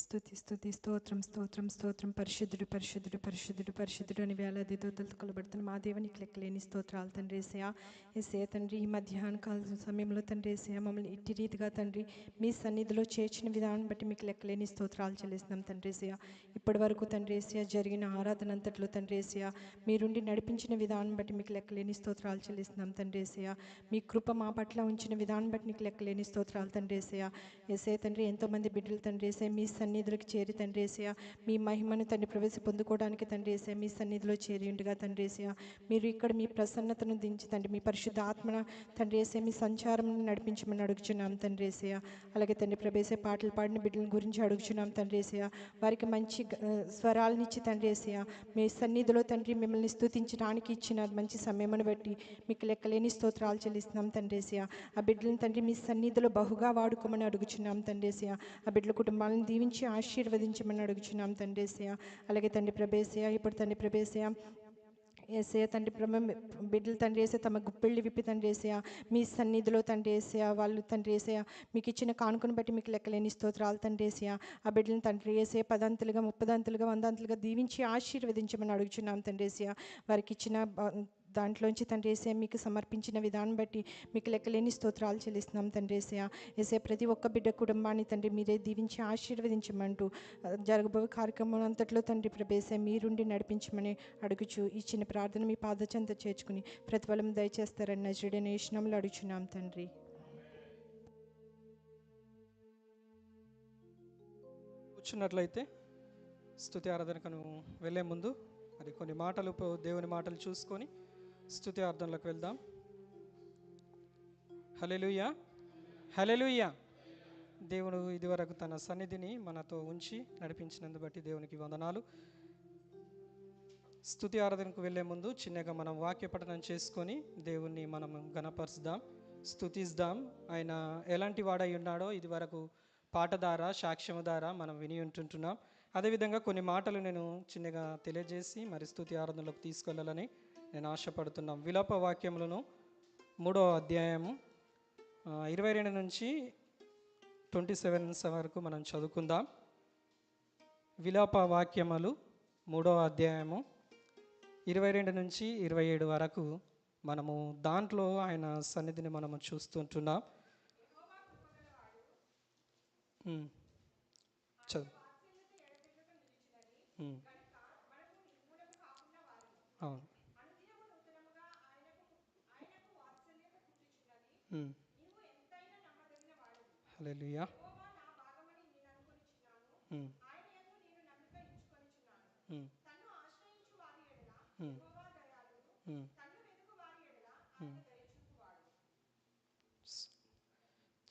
స్తుతి స్తుతి స్తోత్రం స్తోత్రం స్తోత్రం. పరిశుద్ధుడు పరిశుద్ధుడు పరిశుద్ధుడు పరిశుద్ధుడు అని వేలాది దూతలతో కొలబడుతున్న మా దేవునికి లెక్కలేని స్తోత్రాలు తండ్రి. ఏసయ్యా తండ్రి, ఈ మధ్యాహ్న కాల సమయంలో తండ్రి ఏసయ్యా మమ్మల్ని ఇట్టి రీతిగా తండ్రి మీ సన్నిధిలో చేర్చిన విధానం బట్టి మీకు లెక్కలేని స్తోత్రాలు చెల్లిస్తున్నాం తండ్రి ఏసయ్యా. ఇప్పటి వరకు తండ్రి ఏసయ్యా జరిగిన ఆరాధన అంతట్లో తండ్రి ఏసయ్యా మీరుండి నడిపించిన విధానం బట్టి మీకు లెక్కలేని స్తోత్రాలు చెల్లిస్తున్నాం తండ్రి ఏసయ్యా. మీ కృప మా పట్ల ఉంచిన విధానం బట్టి మీకు లెక్కలేని స్తోత్రాలు తండ్రి ఏసయ్యా. ఏసయ్య తండ్రి, ఎంతోమంది బిడ్డలు తండ్రి ఏసయ్య మీ సన్నిధిలోకి చేరి తండ్రి ఏసయ్య మీ మహిమను తండ్రి ప్రవేశ పొందుకోవడానికి తండ్రి ఏసయ్య మీ సన్నిధిలో చేరి ఉండగా తండ్రి ఏసయ్య మీరు ఇక్కడ మీ ప్రసన్నతను దించి తండ్రి మీ పరిశుద్ధ ఆత్మన తండ్రి ఏసయ్య మీ సంచారం నడిపించమని అడుగుచున్నాం తండ్రి ఏసయ్య. అలాగే తండ్రి ప్రభేసే పాటలు పాడిన బిడ్డల గురించి అడుగుచున్నాం తండ్రి ఏసయ్య. వారికి మంచి స్వరాలనిచ్చి తండ్రి ఏసయ్య మీ సన్నిధిలో తండ్రి మిమ్మల్ని స్తుతించడానికి ఇచ్చిన మంచి సమయమును బట్టి మీకు లెక్కలేని స్తోత్రాలు చెల్లిస్తున్నాం తండ్రి ఏసయ్య. ఆ బిడ్డలను తండ్రి మీ సన్నిధిలో బహుగా వాడుకోమని అడుగుచున్నాం తండ్రి ఏసయ్య. ఆ బిడ్డల కుటుంబాలను దీవించి ఆశీర్వదించమని అడుగుచున్నాం తండ్రి ఏసయ్య. అలాగే తండ్రి ప్రభేసయ్య, ఇప్పుడు తండ్రి ప్రభేసయ్య ఏసయ్య తండ్రి బిడ్డలు తండ్రి ఏసయ్య తమ గుప్పెళ్ళి విప్పి తండ్రి ఏసయ్య మీ సన్నిధిలో తండ్రి ఏసయ్య వాళ్ళు తండ్రి ఏసయ్య మీకు ఇచ్చిన కానుకను బట్టి మీకు లెక్కలేని స్తోత్రాలు తండ్రి ఏసయ్య. ఆ బిడ్డలను తండ్రి ఏసయ్య 10 అంతలుగా 30 అంతలుగా 100 అంతలుగా దీవించి ఆశీర్వదించమని అడుగుచున్నాం తండ్రి ఏసయ్య. వారికి ఇచ్చిన దాంట్లోంచి తండ్రి ఏసయ్య మీకు సమర్పించిన విధానం బట్టి మీకు లెక్కలేని స్తోత్రాలు చెల్లిస్తున్నాం తండ్రి ఏసయ్య. ఏసయ్య ప్రతి ఒక్క బిడ్డ కుటుంబాన్ని తండ్రి మీరే దీవించి ఆశీర్వదించమంటూ జరగబోయే కార్యక్రమం అంతట్లో తండ్రి ప్రభేసే మీరుండి నడిపించమని అడుగుచు ఇచ్చిన ప్రార్థన మీ పాదచెంత చేర్చుకుని ప్రతిఫలం దయచేస్తారని నజరుడైన యేసు నామములో అడుగుచున్నాం తండ్రి. కూర్చున్నట్లయితే స్తుతి ఆరాధనకు వెళ్ళే ముందు మరి కొన్ని మాటలు దేవుని మాటలు చూసుకొని స్తుతి ఆరాధనలోకి వెళ్దాం. హల్లెలూయా హల్లెలూయా. దేవుడు ఇదివరకు తన సన్నిధిని మనతో ఉంచి నడిపించినందు బట్టి దేవునికి వందనాలు. స్తుతి ఆరాధనకు వెళ్ళే ముందు చిన్నగా మనం వాక్య పఠనం చేసుకొని దేవుణ్ణి మనం గణపరుచుదాం, స్తుతిద్దాం. ఆయన ఎలాంటి వాడై ఉన్నాడో ఇదివరకు పాట ద్వారా సాక్ష్యము ద్వారా మనం విని ఉంటుంటున్నాం. అదేవిధంగా కొన్ని మాటలు నేను చిన్నగా తెలియజేసి మరి స్తుతి ఆరాధనలోకి తీసుకెళ్ళాలని నేను ఆశపడుతున్నాం. విలాప వాక్యములను 3వ అధ్యాయము 22 నుంచి 27 వరకు మనం చదువుకుందాం. విలాప వాక్యములు 3వ అధ్యాయము 22 నుంచి 27 వరకు మనము దాంట్లో ఆయన సన్నిధిని మనము చూస్తుంటున్నాం. చదువు. అవును. హల్లెలూయా.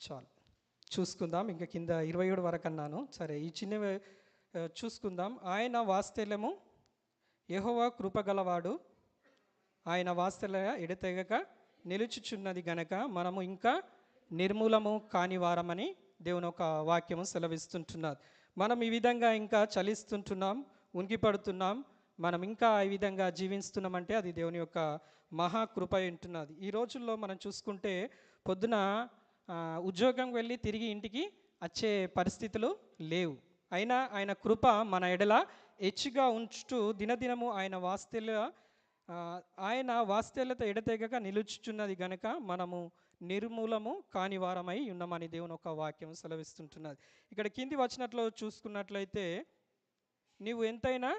చాలు చూసుకుందాం. ఇంకా కింద 27 వరకు అన్నాను. సరే, ఈ చిన్న చూసుకుందాం. ఆయన వాత్సల్యము యెహోవా కృపగలవాడు, ఆయన వాత్సల్య ఎడతెగక నిలుచుచున్నది గనక మనము ఇంకా నిర్మూలము కాని వారమని దేవుని ఒక వాక్యము సెలవిస్తుంటున్నారు. మనం ఈ విధంగా ఇంకా చలిస్తుంటున్నాం, ఉనికిపడుతున్నాం, మనం ఇంకా ఈ విధంగా జీవిస్తున్నామంటే అది దేవుని యొక్క మహాకృప ఉంటున్నది. ఈ రోజుల్లో మనం చూసుకుంటే పొద్దున ఉద్యోగం వెళ్ళి తిరిగి ఇంటికి వచ్చే పరిస్థితులు లేవు. అయినా ఆయన కృప మన ఎడల హెచ్చుగా ఉంచుతూ దినదినము ఆయన వాత్సల్యత ఎడతెగక నిలుచుచున్నది గనక మనము నిర్మూలము కాని వారమై ఉన్నామని దేవుని ఒక వాక్యం సెలవిస్తుంటున్నది. ఇక్కడ కింది వచనంలో చూసుకున్నట్లయితే, నీవు ఎంతైనా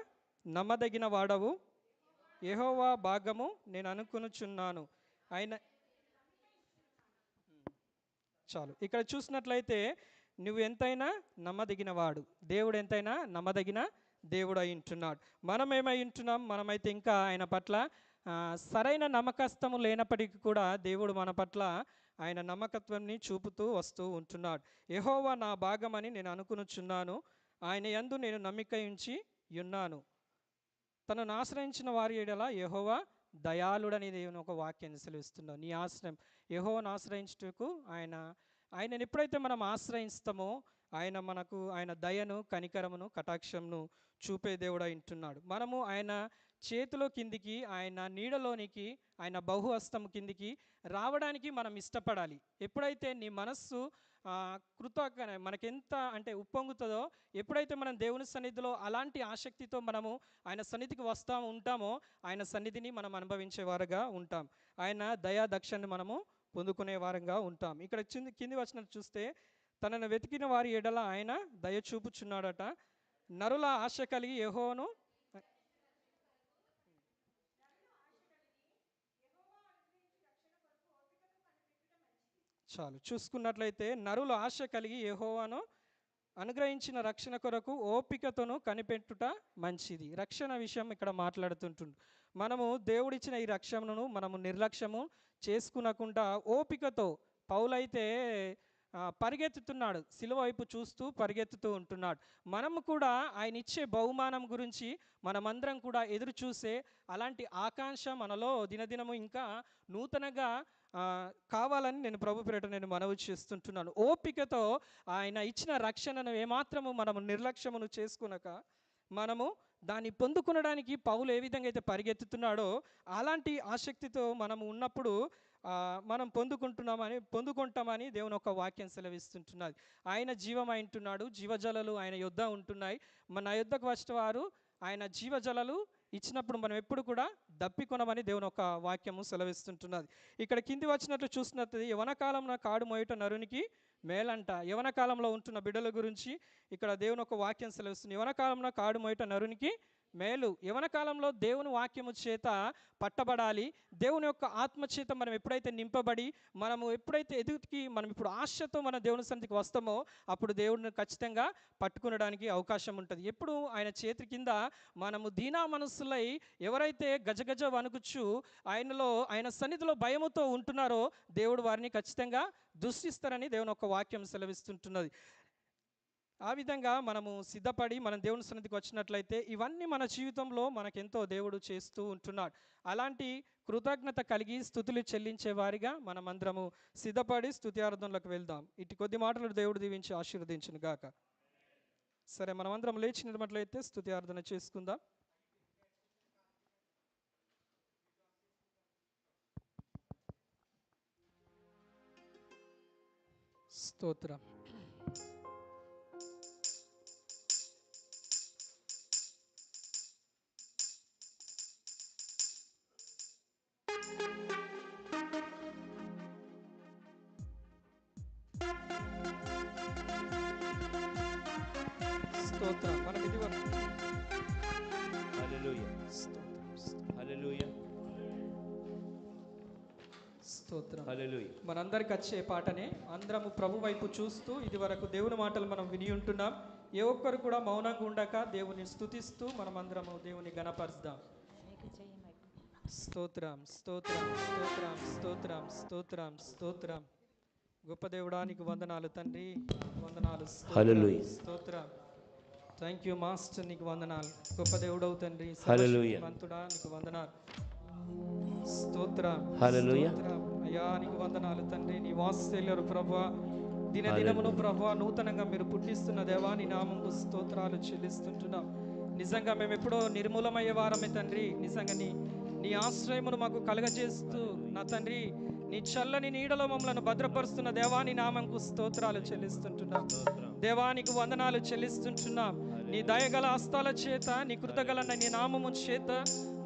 నమ్మదగిన వాడవు, యెహోవా భాగము నేను అనుకొనుచున్నాను. ఆయన చాలు. ఇక్కడ చూసినట్లయితే నువ్వు ఎంతైనా నమ్మదగిన వాడు, దేవుడు ఎంతైనా నమ్మదగిన దేవుడు అయి ఉంటున్నాడు. మనం ఏమై ఉంటున్నాం? మనమైతే ఇంకా ఆయన పట్ల సరైన నమ్మకస్తము లేనప్పటికీ కూడా దేవుడు మన పట్ల ఆయన నమ్మకత్వాన్ని చూపుతూ వస్తూ ఉంటున్నాడు. యెహోవా నా భాగమని నేను అనుకునుచున్నాను, ఆయన యందు నేను నమ్మిక ఉంచి ఉన్నాను. తనను ఆశ్రయించిన వారి ఎడల యెహోవా దయాళుడని దేవుని ఒక వాక్యాన్ని సెలవిస్తున్నాడు. నీ ఆశ్రయం యెహోవాను ఆశ్రయించుటకు ఆయన ఆయనను ఎప్పుడైతే మనం ఆశ్రయిస్తామో ఆయన దయను, కనికరమును, కటాక్షమును చూపే దేవుడు ఉంటున్నాడు. మనము ఆయన చేతిలో కిందికి, ఆయన నీడలోనికి, ఆయన బహుహస్తం కిందికి రావడానికి మనం ఇష్టపడాలి. ఎప్పుడైతే నీ మనస్సు మనకెంత అంటే ఉప్పొంగుతుందో, ఎప్పుడైతే మనం దేవుని సన్నిధిలో అలాంటి ఆసక్తితో మనము ఆయన సన్నిధికి ఉంటామో ఆయన సన్నిధిని మనం అనుభవించేవారుగా ఉంటాం. ఆయన దయా దక్షిణని మనము పొందుకునే వారంగా ఉంటాం. ఇక్కడ కింది వచనం చూస్తే, తనను వెతికిన వారి ఎడల ఆయన దయ చూపుచున్నాడట. నరుల ఆశ కలిగి యెహోవాను చూసుకున్నట్లయితే, నరుల ఆశ కలిగి యెహోవాను అనుగ్రహించిన రక్షణ కొరకు ఓపికతోను కనిపెట్టుట మంచిది. రక్షణ విషయం ఇక్కడ మాట్లాడుతుంటుండు. మనము దేవుడిచ్చిన ఈ రక్షణను మనము నిర్లక్ష్యము చేసుకునకుండా ఓపికతో, పౌలైతే పరిగెత్తుతున్నాడు, సిలువ వైపు చూస్తూ పరిగెత్తుతూ ఉంటున్నాడు. మనము కూడా ఆయన ఇచ్చే బహుమానం గురించి మనమందరం కూడా ఎదురు చూసే అలాంటి ఆకాంక్ష మనలో దినదినము ఇంకా నూతనంగా కావాలని నేను ప్రభు పేరిట నేను మనవి చేస్తుంటున్నాను. ఓపికతో ఆయన ఇచ్చిన రక్షణను ఏమాత్రము మనము నిర్లక్ష్యమును చేసుకునక మనము దాన్ని పొందుకునడానికి పౌలు ఏ విధంగా అయితే పరిగెత్తుతున్నాడో అలాంటి ఆసక్తితో మనము ఉన్నప్పుడు మనం పొందుకుంటామని దేవుని ఒక వాక్యం సెలవిస్తుంటున్నది. ఆయన జీవమైంటున్నాడు, జీవజలాలు ఆయన యొద్ద ఉంటున్నాయి. మన యొద్దకు వచ్చిన వారు ఆయన జీవజలాలు ఇచ్చినప్పుడు మనం ఎప్పుడు కూడా దప్పికొనమని దేవుని ఒక వాక్యము సెలవిస్తుంటున్నది. ఇక్కడ కింది వచ్చినట్లు చూసినట్టు, యవన కాలంలో కాడు మోయట నరునికి మేలంట. యవన కాలంలో ఉంటున్న బిడ్డల గురించి ఇక్కడ దేవుని ఒక వాక్యం సెలవిస్తుంది. యవన కాలంలో కాడు మోయట నరునికి మేలు. యవన కాలంలో దేవుని వాక్యము చేత పట్టబడాలి. దేవుని యొక్క ఆత్మ చేత మనం ఎప్పుడైతే నింపబడి మనము ఎప్పుడైతే ఎదుగుకి మనం ఇప్పుడు ఆశతో మన దేవుని సన్నిధికి వస్తామో అప్పుడు దేవుడిని ఖచ్చితంగా పట్టుకునడానికి అవకాశం ఉంటుంది. ఎప్పుడు ఆయన చేతి కింద మనము దీనా మనస్సులై ఎవరైతే గజగజ వణుకుచు ఆయన సన్నిధిలో భయముతో ఉంటున్నారో దేవుడు వారిని ఖచ్చితంగా దృష్టిస్తారని దేవుని ఒక వాక్యం సెలవిస్తుంటున్నది. ఆ విధంగా మనము సిద్ధపడి మనం దేవుని సన్నిధికి వచ్చినట్లయితే ఇవన్నీ మన జీవితంలో మనకెంతో దేవుడు చేస్తూ ఉంటున్నాడు. అలాంటి కృతజ్ఞత కలిగి స్తుతులు చెల్లించే వారిగా మనమందరము సిద్ధపడి స్తుతి ఆరాధనలోకి వెళ్దాం. ఇటు కొద్ది మాటలు దేవుడు దీవించి ఆశీర్వదించును గాక. సరే, మనమందరం లేచినట్లయితే స్తుతి ఆరాధన చేసుకుందాం. స్తోత్రం. స్తోత్రం. మనం ఇది స్తోత్రం. మనందరికి వచ్చే పాటనే అందరము ప్రభు వైపు చూస్తూ ఇది వరకు దేవుని మాటలు మనం విని ఉంటున్నాం. ఏ ఒక్కరు కూడా మౌనంగా ఉండక దేవుని స్తుతిస్తూ మనం అందరము దేవుని గణపరుద్దాం. స్తోత్రం, స్తోత్రం, స్తోత్రం, స్తోత్రం, స్తోత్రం, స్తోత్రం. గొప్ప దేవుడానికి వందనాలు తండ్రి, వందనాలు, స్తోత్రం. థ్యాంక్ యూ మాస్టర్, నీకు వందనాలు. గొప్ప దేవుడవు తండ్రి, మంతుడా నీకు వందనాలు. స్తోత్రం, అయ్యా నీకు వందనాలు తండ్రి. నీ వాత్సల్యరు ప్రభువా, దినదినమును ప్రభువా నూతనంగా మీరు పుట్టిస్తున్న దేవా నీ నామముకు స్తోత్రాలు చెల్లిస్తుంటున్నాం. నిజంగా మేము ఎప్పుడో నిర్మూలమయ్యే వారమే తండ్రి. నిజంగా నీ ఆశ్రయమును మాకు కలగజేస్తూ నా తండ్రి నీ చల్లని నీడలో మమ్మల్ని భద్రపరుస్తున్న దేవాని నామంకు స్తోత్రాలు చెల్లిస్తుంటున్నాం. దేవానికి వందనాలు చెల్లిస్తుంటున్నాం. నీ దయగల హస్తాల చేత, నీ కృతగల నీ నామము చేత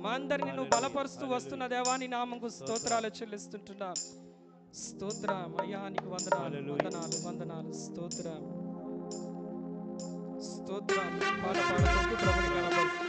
మా అందరిని నువ్వు బలపరుస్తూ వస్తున్న దేవాని నామంకు స్తోత్రాలు చెల్లిస్తుంటున్నాం. స్తోత్రం అయ్యా, నీకు వందనాలు, వందనాలు, వందనాలు. స్తోత్రం, స్తోత్రం. పాట పాడుతూ ప్రభుని కనపరుస్తూ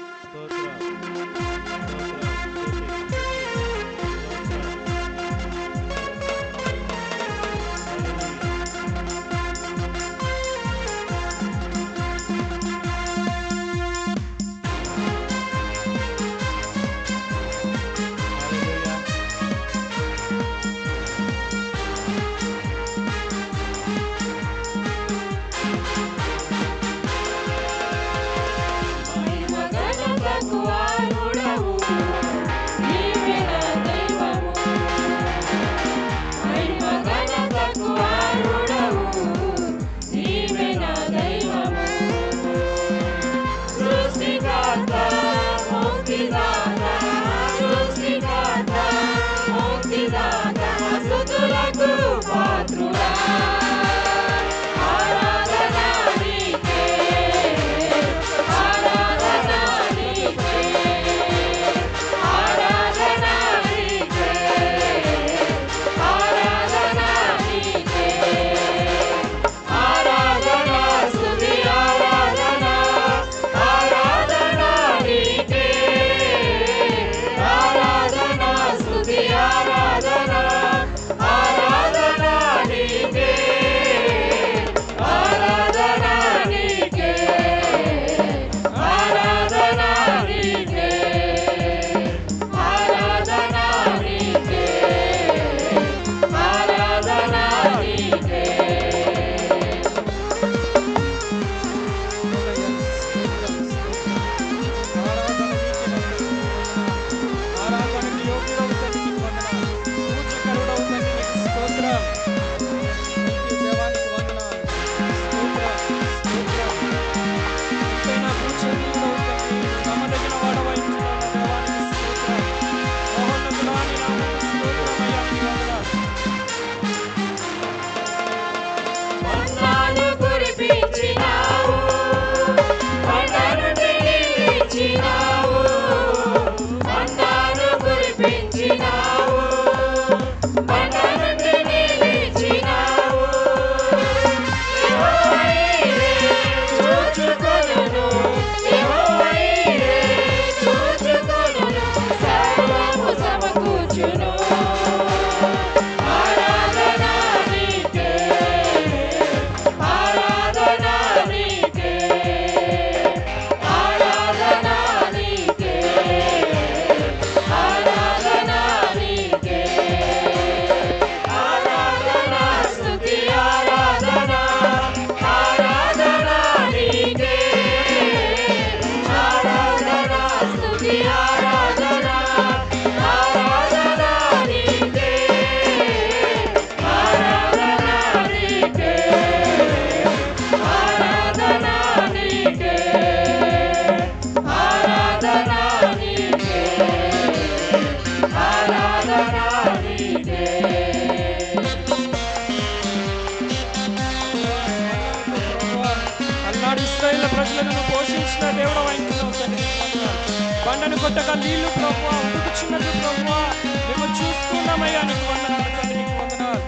బండను కొట్టగా నీళ్లు ప్రభువా ఉడుకుచున్నది ప్రభువా మేము చూస్తున్నామయ్యా. నీకు వందనాలు తండ్రి, నీకు వందనాలు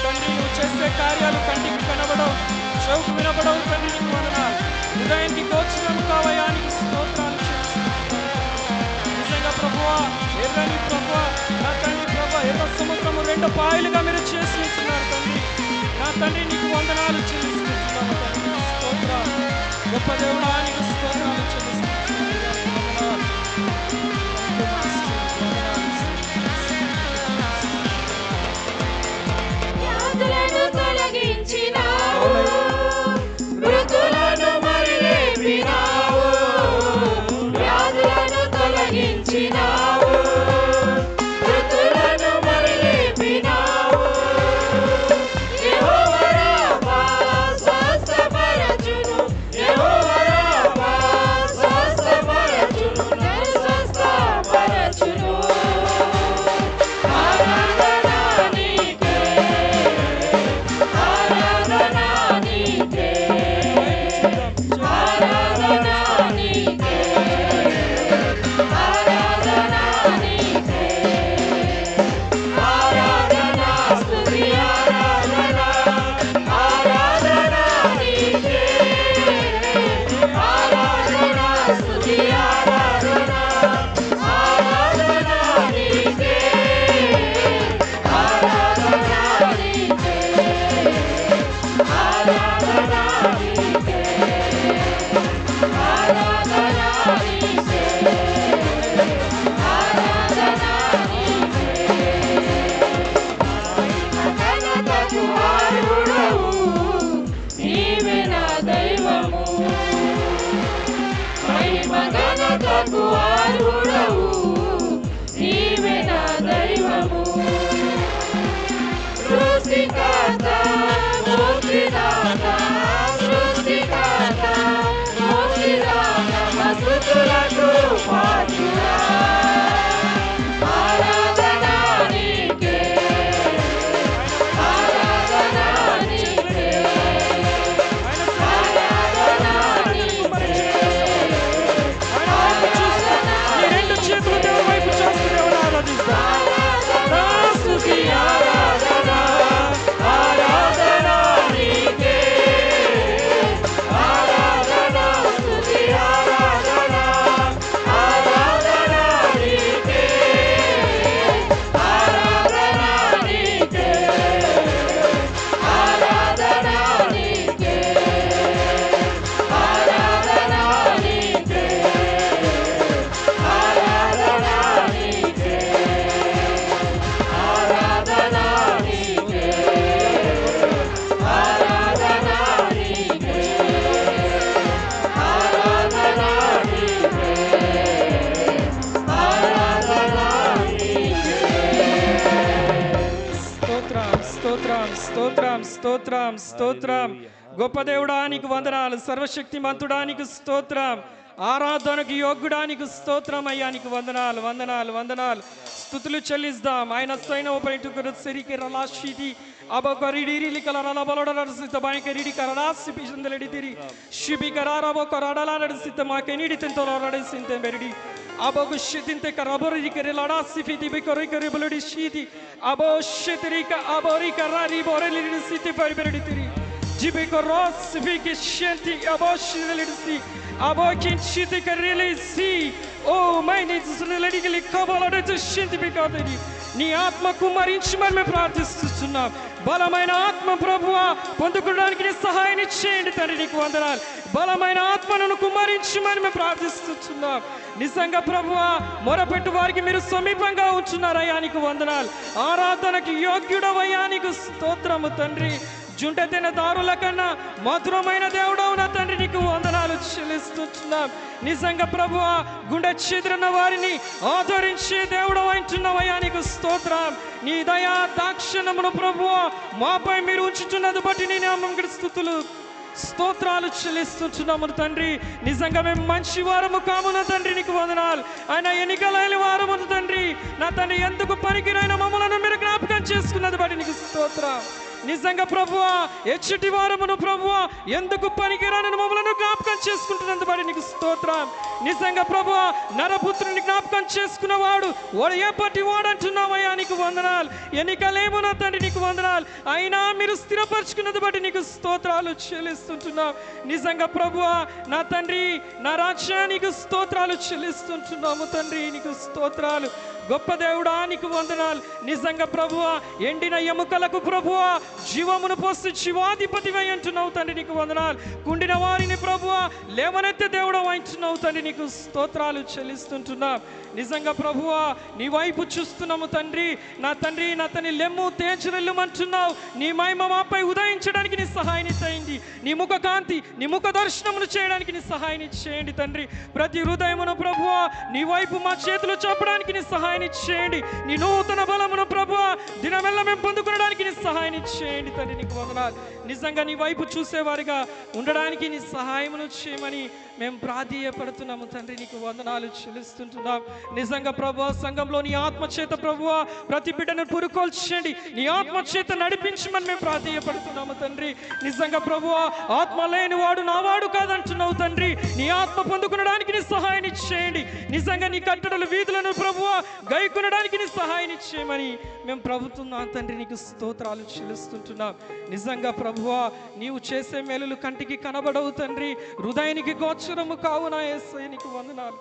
తండ్రి. నువ్వు చేసే కార్యాలు కంటికి కనబడవు, చెవుకు వినబడవు తండ్రి. నీకు వందనాలు. హృదయానికి గోచరం కావయ్యా. నీకు స్తోత్రాలు నిజంగా ప్రభువా. ఎర్రని ప్రభువా నా తండ్రి ప్రభువా, ఎర్ర సముద్రము 2 పాయలుగా మీరు చేసి ఉంటున్నారు తండ్రి. నా తండ్రి నీకు వందనాలు చెల్లిస్తున్నాము తండ్రి. నీకు స్తోత్రాలు గొప్ప దేవుడా, నీకు స్తోత్రాలు చెల్లిస్తున్నాము. వ్యాధులను తొలగించినావు, మృతులను మరి లేపినావు. వ్యాధులను తొలగించినావు, మృతులను మరి లేపినావు. యెహోవా రాఫా స్వస్థపరచును, యెహోవా రాఫా స్వస్థపరచును, నన్ను స్వస్థపరచును. ఆరాధన నీకే, ఆరాధన నీకే, ఆరాధన నీకే, ఆరాధన నీకే, ఆరాధన స్తుతి ఆరాధన, ఆరాధన నీకే, ఆరాధన స్తుతి ఆరాధన, ఆరాధన నీకే, ఆరాధన నీకే, ఆరాధన నీకే, ఆరాధన నీకే, ఆరాధన నీకే. ఘనతకు అర్హుడవు, నీవే నా దైవము. మహిమ ఘనతకు అర్హుడవు, నీవే నా దైవము. సృష్టికర్త, ముక్తిదాత, సృష్టికర్త, ముక్తిదాత, మస్తుతులకు పాత్రుడా. ఆరాధన నీకే, ఆరాధన నీకే, ఆరాధన నీకే, నీ 2 చేతులు దేవుని వైపు చేస్తూ దేవుని ఆరాధిస్తాం. ఆరాధన స్తుతి ఆరాధన, ఆరాధన నీకే, ఆరాధన స్తుతి ఆరాధన, ఆరాధన నీకే, ఆరాధన నీకే, ఆరాధన నీకే, ఆరాధన నీకే, ఆరాధన నీకే, ఆరాధన నీకే, ఆరాధన నీకే, ఆరాధన నీకే, ఆరాధన నీకే. స్తోత్రం స్తోత్రం స్తోత్రం స్తోత్రం స్తోత్రం. గొప్ప దేవుడానికి వందనాలు, సర్వశక్తిమంతుడానికి స్తోత్రం, ఆరాధనకు యోగ్యుడానికి స్తోత్రం అయ్యా. నీకు వందనాలు వందనాలు వందనాలు స్తుతులు చెల్లిస్తాం. ఆయన సైన ఉపరిటుకురు సిరికి రలాషిటి అబొకరిడిరి కలరల బలడరసిత బాయకరిడి కరడాసి పిషందలడితిరి షిబి కరారబో కరడలాడసిత మాకెనిడి తెంతోరడసింతే బెరిడి అబొకు షితింతే కరబొరి కరిలడా సిఫితి బికొరి కరిబులడి షితి అబో షితిరిక అబోరి కరారి బొరలిడి సితి పరిబెరిడితిరి జిబికొ రోస్ సిఫికి షంతి అబో షిరలిడిసి అబో కించితి కరిలిసి ఓ మైని సురలడిగిలి కబలడచు షింతి బికాదరి నీ ఆత్మ కుమ్మరించమని మేము ప్రార్థిస్తున్నాం. బలమైన ఆత్మ ప్రభువా పొందుకోవడానికి నీ సహాయాన్ని చేయండి తండ్రి. నీకు వందనాలు. బలమైన ఆత్మను కుమ్మరించమని మేము ప్రార్థిస్తున్నాం. నిజంగా ప్రభువా మొరపెట్టు వారికి మీరు సమీపంగా ఉంచున్నారయ్యా. నీకు వందనాలు. ఆరాధనకి యోగ్యుడవయ్యా. నీకు స్తోత్రము తండ్రి. జుంట తిన దారుల కన్నా మధురమైన దేవుడవున తండ్రి నీకు వందనాలు చెల్లిస్తున్నాం. నిజంగా ప్రభువా గుండె చెదిరిన వారిని ఆదరించే దేవుడు అంటున్నావయ్యా. నీకు స్తోత్రం. నీ దయా దాక్షిణమును ప్రభువా మాపై మీరు ఉంచుతున్నది బట్టి నీ నామమునకు స్తుతులు స్తోత్రాలు చెల్లిస్తున్నాము తండ్రి. నిజంగా మేము మంచి వారము కామున తండ్రి నీకు వందనాలు. ఆయన ఎన్నికలైన వారము తండ్రి. నా తండ్రి ఎందుకు పనికిరైన మమ్మలను మీరు జ్ఞాపకం చేసుకున్నది బట్టి నీకు స్తోత్రం. నిజంగా ప్రభువా ఎచ్చటి వారమును ప్రభువా ఎందుకు పనికిరాని మమ్మలను జ్ఞాపకం చేసుకుంటున్నందుకు బట్టి నీకు స్తోత్రం. నిజంగా ప్రభువా నరపుత్రుని జ్ఞాపకం చేసుకున్నవాడు వాడు ఎప్పటి వాడంటున్నావయ్యా, నీకు వందనాలు. ఎన్నికలేమో నా తండ్రి నీకు వందనాలు. అయినా మీరు స్థిరపరచుకున్నది బట్టి నీకు స్తోత్రాలు చెల్లిస్తుంటున్నాం. నిజంగా ప్రభువా నా తండ్రి నా రాజ్యా నీకు స్తోత్రాలు చెల్లిస్తుంటున్నాము తండ్రి, నీకు స్తోత్రాలు. గొప్ప దేవుడా నీకు వందనాలు. నిజంగా ప్రభువా ఎండిన ఎముకలకు ప్రభువా జీవమును పోస్తూ జీవాధిపతివై అంటున్నావు తండ్రి, నీకు వందనాలు. కుండిన వారిని ప్రభువా లేవనెత్తే దేవుడు అంటున్నావు తండ్రి, నీకు స్తోత్రాలు చెల్లిస్తుంటున్నాం. నిజంగా ప్రభువా నీ వైపు చూస్తున్నాము తండ్రి. నా తండ్రి నా తండ్రి లెమ్ము తేజరెల్లుమంటున్నావు. నీ మహిమ మాపై ఉదయించడానికి నీ సహాయాన్ని చేయండి. నీ ముఖ కాంతి నీ ముఖ దర్శనమును చేయడానికి నీ సహాయాన్ని చేయండి తండ్రి. ప్రతి హృదయమును ప్రభువా నీ వైపు మా చేతులు చెప్పడానికి నీ సహాయాన్ని చేయండి. నీ నూతన బలమును ప్రభువా దినమెల్ల మేము పొందుకోవడానికి నీ సహాయాన్ని చేయండి తండ్రి, నీకు వందనాలు. నిజంగా నీ వైపు చూసేవారిగా ఉండడానికి నీ సహాయమును చేయమని మేము ప్రాధేయపడుతున్నాము తండ్రి, నీకు వందనాలు చెల్లిస్తుంటున్నాం. నిజంగా ప్రభువా సంఘంలో నీ ఆత్మ చేత ప్రభువా ప్రతి బిడ్డను పురుకొల్చండి, నీ ఆత్మ చేత నడిపించమని మేము ప్రాధేయపడుతున్నాము తండ్రి. నిజంగా ప్రభువా ఆత్మ లేని వాడు నా వాడు కాదంటున్నావు తండ్రి. నీ ఆత్మ పొందుకునడానికి నీ సహాయాన్ని చేయండి. నిజంగా నీ కట్టడలు వీధులను ప్రభువా గైకొనడానికి నీ సహాయాన్ని చేయమని మేము ప్రభుత్వం తండ్రి, నీకు స్తోత్రాలు చెల్లిస్తుంటున్నాం. నిజంగా ప్రభువా నీవు చేసే మేలులు కంటికి కనబడవు తండ్రి, హృదయానికి గోచరము కావునా యేసయ్య, నీకు వందనాలు.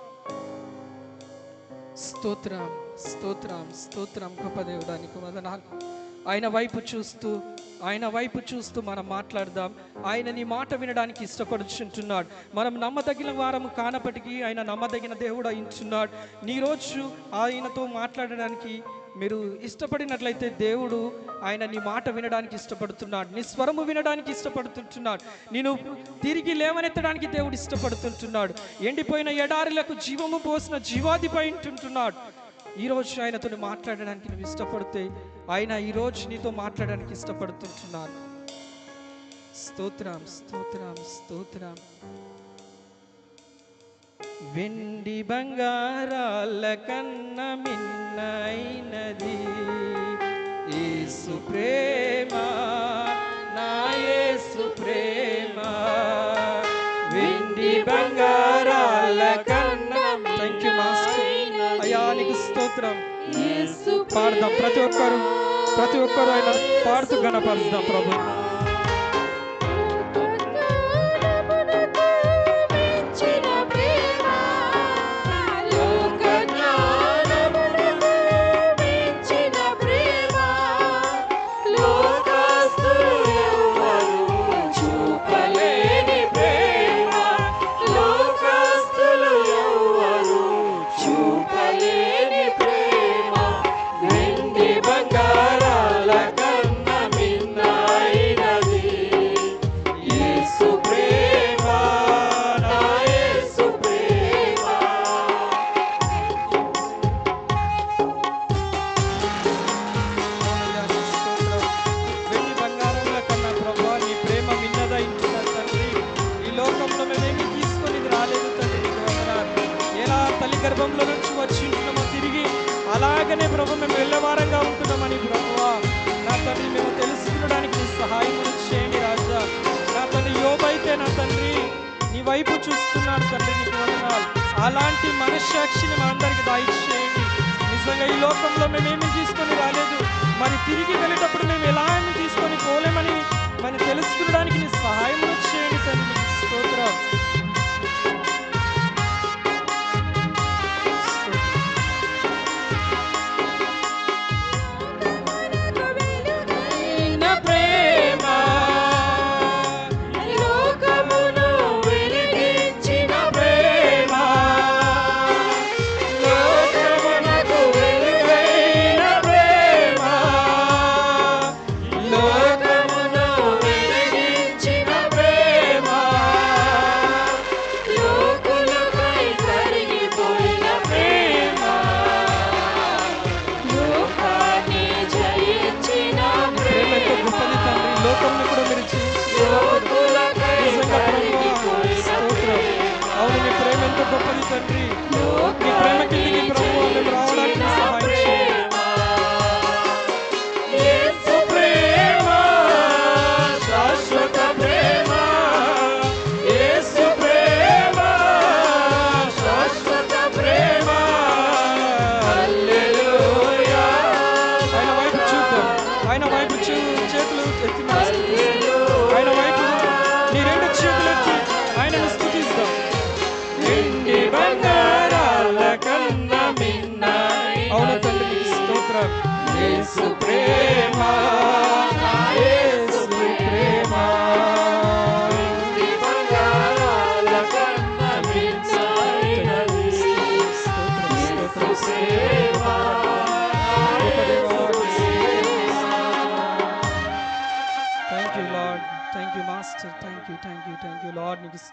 స్తోత్రం స్తోత్రం స్తోత్రం గొప్ప దేవుడా నీకు వందనాలు. ఆయన వైపు చూస్తూ మనం మాట్లాడదాం. ఆయన నీ మాట వినడానికి ఇష్టపడుచుంటున్నాడు. మనం నమ్మదగిన వారము కానప్పటికీ ఆయన నమ్మదగిన దేవుడు అయించున్నాడు. నీ రోజు ఆయనతో మాట్లాడడానికి మీరు ఇష్టపడినట్లయితే దేవుడు ఆయన నీ మాట వినడానికి ఇష్టపడుతున్నాడు, నీ స్వరము వినడానికి ఇష్టపడుతుంటున్నాడు, నేను తిరిగి లేవనెత్తడానికి దేవుడు ఇష్టపడుతుంటున్నాడు. ఎండిపోయిన ఎడారులకు జీవము పోసిన జీవాధిపై ఉంటుంటున్నాడు. ఈరోజు ఆయనతో మాట్లాడడానికి నువ్వు ఇష్టపడితే ఆయన ఈరోజు నీతో మాట్లాడడానికి ఇష్టపడుతుంటున్నాడు. స్తోత్రం స్తోత్రం స్తోత్రం. వెండి బంగారాల కన్న మిన్నైనది యేసు ప్రేమ, నా యేసు ప్రేమ. వెండి బంగారాల కన్న. Thank you master. అయ్యా నీకు స్తోత్రం. పాడదాం ప్రతి ఒక్కరు ఆయన పాడుతూ గణపరుస్తాం ప్రభు. గర్భంలో నుంచి వచ్చి ఉంటున్నామో తిరిగి అలాగనే ప్రభు మేము వెళ్ళవారంగా ఉంటున్నామని ప్రభువా నా తండ్రి మేము తెలుసుకునడానికి నీ సహాయం చేయండి రాజా. నా తండ్రి యోబు అయితే నా తండ్రి నీ వైపు చూస్తున్నాడు తండ్రి, నీకు వందనాలు. అలాంటి మనస్సాక్షిని మా అందరికి దయచేయండి. నిజంగా ఈ లోకంలో మేమేమి తీసుకొని రాలేదు, మరి తిరిగి వెళ్ళేటప్పుడు మేము ఎలా తీసుకొని పోలేమని మనం తెలుసుకునడానికి నీ సహాయం చేయండి తండ్రి, నీకు స్తోత్రం.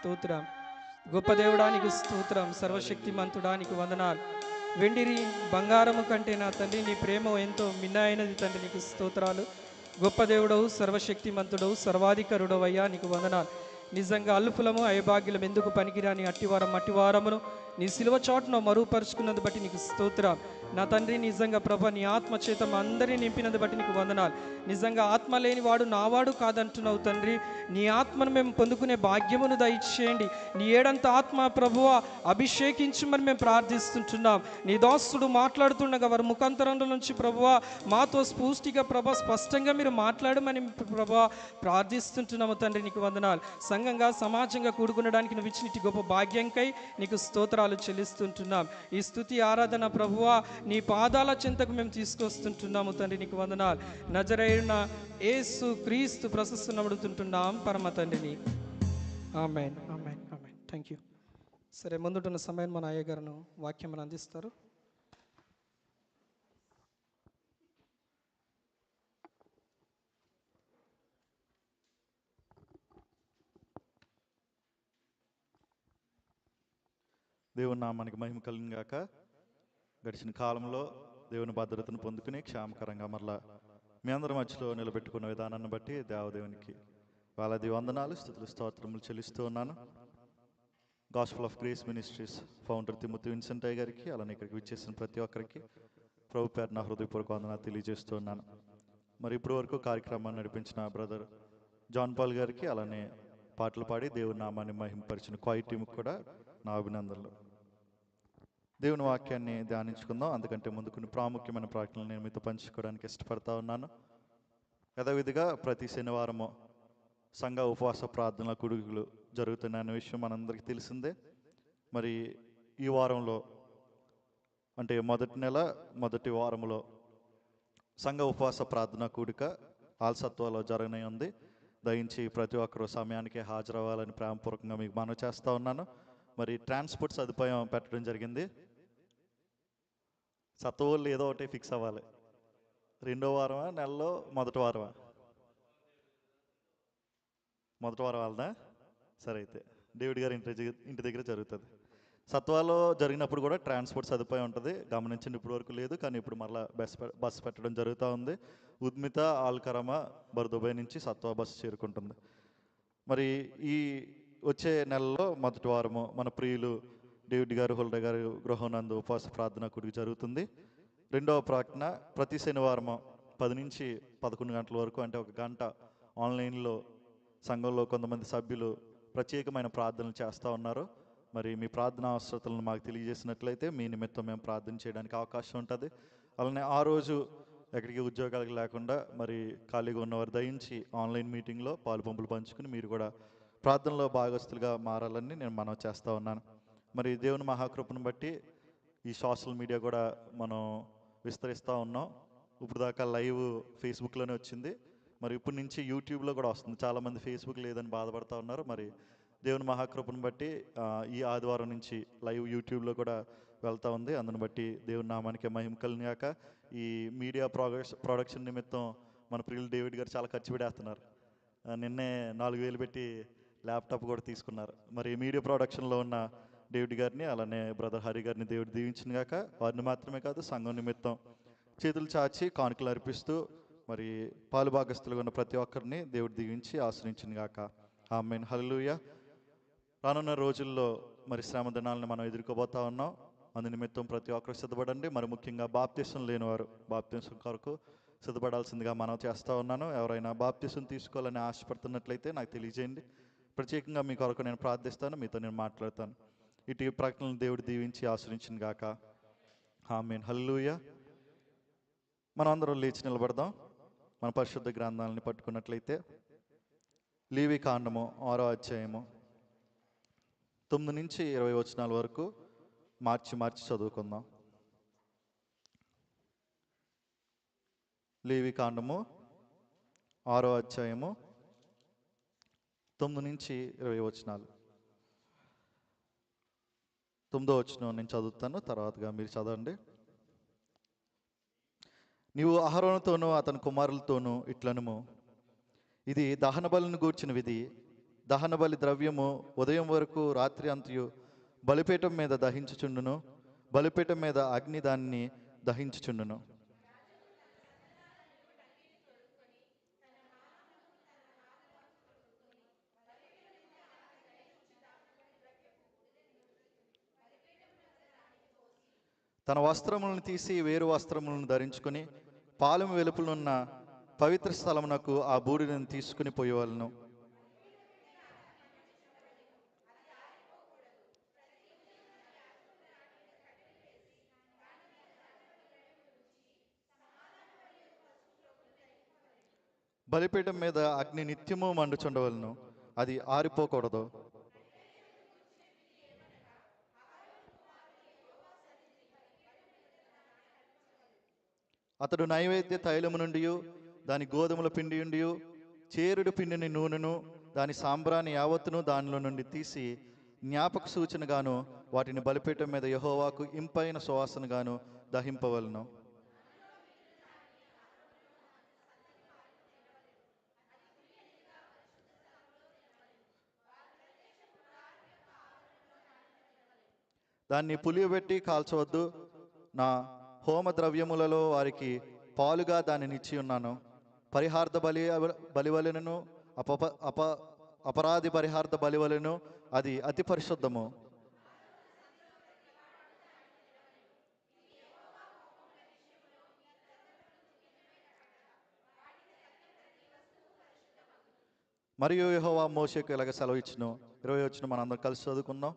స్తోత్రం. గొప్ప దేవుడానికి స్తోత్రం. సర్వశక్తిమంతుడానికి వందనాలు. వెండిరి బంగారము కంటే నా తండ్రి నీ ప్రేమ ఎంతో మిన్నైనది తండ్రి, నీకు స్తోత్రాలు. గొప్ప దేవుడవు, సర్వశక్తిమంతుడవు, సర్వాధికారుడవు అయ్యా, నీకు వందనాలు. నిజంగా అల్పులము అయభాగ్యులం ఎందుకు పనికిరాని అట్టివారం మట్టివారమును నీ సిలువ చాటును మరుపరుచుకున్నది బట్టి నీకు స్తోత్రం. నా తండ్రి నిజంగా ప్రభా నీ ఆత్మ చేత అందరినీ నింపినది బట్టి నీకు వందనాలు. నిజంగా ఆత్మ లేని వాడు నావాడు కాదంటున్నావు తండ్రి. నీ ఆత్మను మేము పొందుకునే భాగ్యమును దయచేయండి. నీ ఏడంత ఆత్మ ప్రభువా అభిషేకించమని మేము ప్రార్థిస్తుంటున్నాం. నీ దాసుడు మాట్లాడుతుండగా వారి ముఖాంతరంలో నుంచి ప్రభువా మాతో స్ఫూర్తిగా ప్రభా స్పష్టంగా మీరు మాట్లాడమని ప్రభా ప్రార్థిస్తుంటున్నాము తండ్రి, నీకు వందనాలు. సంఘంగా సమాజంగా కూడుకునడానికి నువ్వు ఇచ్చిన గొప్ప భాగ్యంకై నీకు స్తోత్రాలు చెల్లిస్తుంటున్నాం. ఈ స్తుతి ఆరాధన ప్రభువా నీ పాదాల చెంతకు మేము తీసుకొస్తుంటున్నాము తండ్రి, నీకు వందనాలు. నజరైన యేసు క్రీస్తు ప్రశస్తి నడుతుంటున్నాం పరమ తండ్రిని. ఆమేన్, ఆమేన్, ఆమేన్. Thank you. సరే, ముందుంటున్న సమయం మన అయ్య గారు వాక్యం అందిస్తారు. దేవుని నామానికి మహిమ కలిగిన గాక. గడిచిన కాలంలో దేవుని భద్రతను పొందుకుని క్షేమకరంగా మరలా మీ అందరి మధ్యలో నిలబెట్టుకున్న విధానాన్ని బట్టి దేవదేవునికి వేలాది వందనాలు, స్తుతులు, స్తోత్రములు చెల్లిస్తూ ఉన్నాను. Gospel of grace ministries founder Timothy Vincent అయ్య గారికి, అలానే ఇక్కడికి విచ్చేసిన ప్రతి ఒక్కరికి ప్రభు పేరు నా హృదయపూర్వక వందనాలు తెలియజేస్తూ ఉన్నాను. మరి ఇప్పటి వరకు కార్యక్రమాన్ని నడిపించిన బ్రదర్ జాన్ పాల్ గారికి, అలానే పాటలు పాడి దేవుని నామాన్ని మహిమపరిచిన క్వైర్ టీంకి కూడా నా అభినందనలు. దేవుని వాక్యాన్ని ధ్యానించుకుందాం. అందుకంటే ముందు కొన్ని ప్రాముఖ్యమైన ప్రకటనలు నేను మీతో పంచుకోవడానికి ఇష్టపడతా ఉన్నాను. యథావిధిగా ప్రతి శనివారము సంఘ ఉపవాస ప్రార్థనల కూడికలు జరుగుతున్నాయనే విషయం మనందరికీ తెలిసిందే. మరి ఈ వారంలో అంటే మొదటి నెల మొదటి వారంలో సంఘ ఉపవాస ప్రార్థన కూడిక ఆల్సత్వాలో జరగనే ఉంది. దయించి ప్రతి ఒక్కరూ సమయానికి హాజరవ్వాలని ప్రేమపూర్వకంగా మీకు మనవి చేస్తూ ఉన్నాను. మరి ట్రాన్స్పోర్ట్ సదుపాయం పెట్టడం జరిగింది. సత్వోళ్ళు ఏదో ఒకటి ఫిక్స్ అవ్వాలి. రెండో వారమా నెలలో మొదటి వారమా? మొదటి వారం వాళ్ళదా? సరే, అయితే డేవిడ్ గారి ఇంటి దగ్గర జరుగుతుంది. సత్వాలో జరిగినప్పుడు కూడా ట్రాన్స్పోర్ట్ సదుపాయం ఉంటుంది, గమనించండి. ఇప్పుడు వరకు లేదు, కానీ ఇప్పుడు మరలా బస్సు పెట్టడం జరుగుతూ ఉంది. ఉద్మిత ఆల్కరమా బర్దుబాయ్ నుంచి సత్వా బస్సు చేరుకుంటుంది. మరి ఈ వచ్చే నెలలో మొదటి వారము మన ప్రియులు డేవిడ్ గారు హోల్డే గారు గృహం నందు ఉపవాస ప్రార్థన కూడిక జరుగుతుంది. రెండవ ప్రకటన ప్రతి శనివారము 10 నుంచి 11 గంటల వరకు, అంటే 1 గంట ఆన్లైన్లో సంఘంలో కొంతమంది సభ్యులు ప్రత్యేకమైన ప్రార్థనలు చేస్తూ ఉన్నారు. మరి మీ ప్రార్థన అవసరతలను మాకు తెలియజేసినట్లయితే మీ నిమిత్తం మేము ప్రార్థన చేయడానికి అవకాశం ఉంటుంది. అలానే ఆ రోజు ఎక్కడికి ఉద్యోగాలకు లేకుండా మరి ఖాళీగా ఉన్నవారు దయించి ఆన్లైన్ మీటింగ్లో పాలు పంపులు పంచుకుని మీరు కూడా ప్రార్థనలో భాగస్తులుగా మారాలని నేను మనవి చేస్తూ ఉన్నాను. మరి దేవుని మహాకృపను బట్టి ఈ సోషల్ మీడియా కూడా మనం విస్తరిస్తూ ఉన్నాం. ఇప్పుడు దాకా లైవ్ ఫేస్బుక్లోనే వచ్చింది, మరి ఇప్పటి నుంచి యూట్యూబ్లో కూడా వస్తుంది. చాలామంది ఫేస్బుక్ లేదని బాధపడుతూ ఉన్నారు. మరి దేవుని మహాకృపను బట్టి ఈ ఆదివారం నుంచి లైవ్ యూట్యూబ్లో కూడా వెళ్తూ ఉంది. అందుని బట్టి దేవుని నామానికి మహిమ కలిగాక ఈ మీడియా ప్రొడక్షన్ నిమిత్తం మన ప్రియులు డేవిడ్ గారు చాలా ఖర్చు పెడేస్తున్నారు. నిన్నే 4,000 పెట్టి ల్యాప్టాప్ కూడా తీసుకున్నారు. మరి మీడియా ప్రొడక్షన్లో ఉన్న డేవిడ్ గారిని, అలానే బ్రదర్ హరి గారిని దేవుడు దీవించిన గాక. వారిని మాత్రమే కాదు, సంఘం నిమిత్తం చేతులు చాచి కానుకలు అర్పిస్తూ మరి పాలు భాగస్తులుగా ఉన్న ప్రతి ఒక్కరిని దేవుడు దీవించి ఆశ్రయించిన గాక. ఆమేన్, హల్లెలూయా. రానున్న రోజుల్లో మరి శ్రమ దినాలను మనం ఎదుర్కోబోతా ఉన్నాం. అందు నిమిత్తం ప్రతి ఒక్కరు సిద్ధపడండి. మరి ముఖ్యంగా బాప్తిసం లేనివారు బాప్తిసం కొరకు సిద్ధపడాల్సిందిగా మనం చేస్తూ ఉన్నాను. ఎవరైనా బాప్తిసం తీసుకోవాలని ఆశపడుతున్నట్లయితే నాకు తెలియజేయండి. ప్రత్యేకంగా మీ కొరకు నేను ప్రార్థిస్తాను, మీతో నేను మాట్లాడతాను. ఇటు ప్రకటనలు దేవుడు దీవించి ఆశ్రయించిన గాక. ఆమేన్, హల్లెలూయా. మనం అందరం లేచి నిలబడదాం. మన పరిశుద్ధ గ్రంథాలని పట్టుకున్నట్లయితే లేవి కాండము 6వ అధ్యాయము 9 నుంచి 20 వచనాల వరకు మార్చి చదువుకుందాం. లేవి కాండము 6వ అధ్యాయము 9 నుంచి 20 వచనాలు. 9వ వచనం నేను చదువుతాను, తర్వాతగా మీరు చదవండి. నీవు అహరోనుతోనూ అతని కుమారులతోనూ ఇట్లనుము, ఇది దహన బలులను గూర్చిన విధి. దహన బలి ద్రవ్యము ఉదయం వరకు రాత్రి అంతయు బలిపీఠం మీద దహించుచుండును, బలిపీఠం మీద అగ్ని దాన్ని దహించుచుండును. తన వస్త్రములను తీసి వేరు వస్త్రములను ధరించుకుని పాలెము వెలుపులున్న పవిత్ర స్థలమునకు ఆ బూడిదను తీసుకుని పోయేవాళ్ళను. బలిపీఠం మీద అగ్ని నిత్యము మండుచుండవలను, అది ఆరిపోకూడదు. అతడు నైవేద్య తైలము నుండి దాని గోధుమల పిండి ఉండి చేరుడు పిండిని నూనెను దాని సాంబ్రాన్ని యావత్తును దానిలో నుండి తీసి జ్ఞాపక సూచనగాను వాటిని బలిపీఠం మీద యెహోవాకు ఇంపైన సువాసనగాను దహింపవలను. దాన్ని పులియబెట్టి కాల్చవద్దు. నా హోమ ద్రవ్యములలో వారికి పాలుగా దానిని ఇచ్చి ఉన్నాను. పరిహార్థ బలివలెను అపరాధి పరిహార్థ బలివలెను అది అతి పరిశుద్ధము. మరియు యెహోవా మోషేకు ఇలాగ సెలవు ఇచ్చును. 20 వచ్చిన మనందరం కలిసి చదువుకుందాం.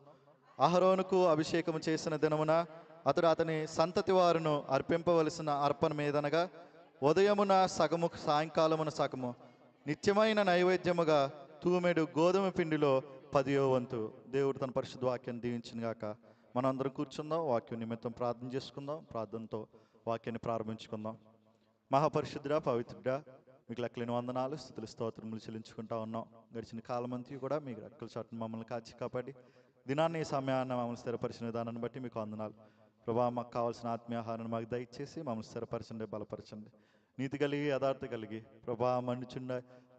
అహరోనుకు అభిషేకము చేసిన దినమున అతడు అతని సంతతి వారును అర్పింపవలసిన అర్పణ మీదనగా ఉదయమున సగము సాయంకాలమున సగము నిత్యమైన నైవేద్యముగా తూమెడు గోధుమ పిండిలో 10వ వంతు. దేవుడు తన పరిశుద్ధ వాక్యాన్ని దీవించిన గాక. మనం అందరం కూర్చుందాం, వాక్యం నిమిత్తం ప్రార్థన చేసుకుందాం. ప్రార్థనతో వాక్యాన్ని ప్రారంభించుకుందాం. మహాపరిశుద్ధుడా, పవిత్రుడా, మీకు లెక్కలేని వందనాలు, స్తుతులు, స్తోత్రములు చెల్లించుకుంటా ఉన్నాం. గడిచిన కాలమంతా కూడా మీకు రెక్కల చాటును మమ్మల్ని కాచి కాపాడి దినాన్ని ఈ సమయాన్ని మమ్మల్ని స్థిరపరిచిన విధానాన్ని బట్టి మీకు వందనాలు. ప్రభా, మాకు కావాల్సిన ఆత్మీయ ఆహారాన్ని మాకు దయచేసి మమ్మల్ని స్థిరపరచండి, బలపరచండి. నీతి కలిగి యథార్థ కలిగి ప్రభా మండుచుండ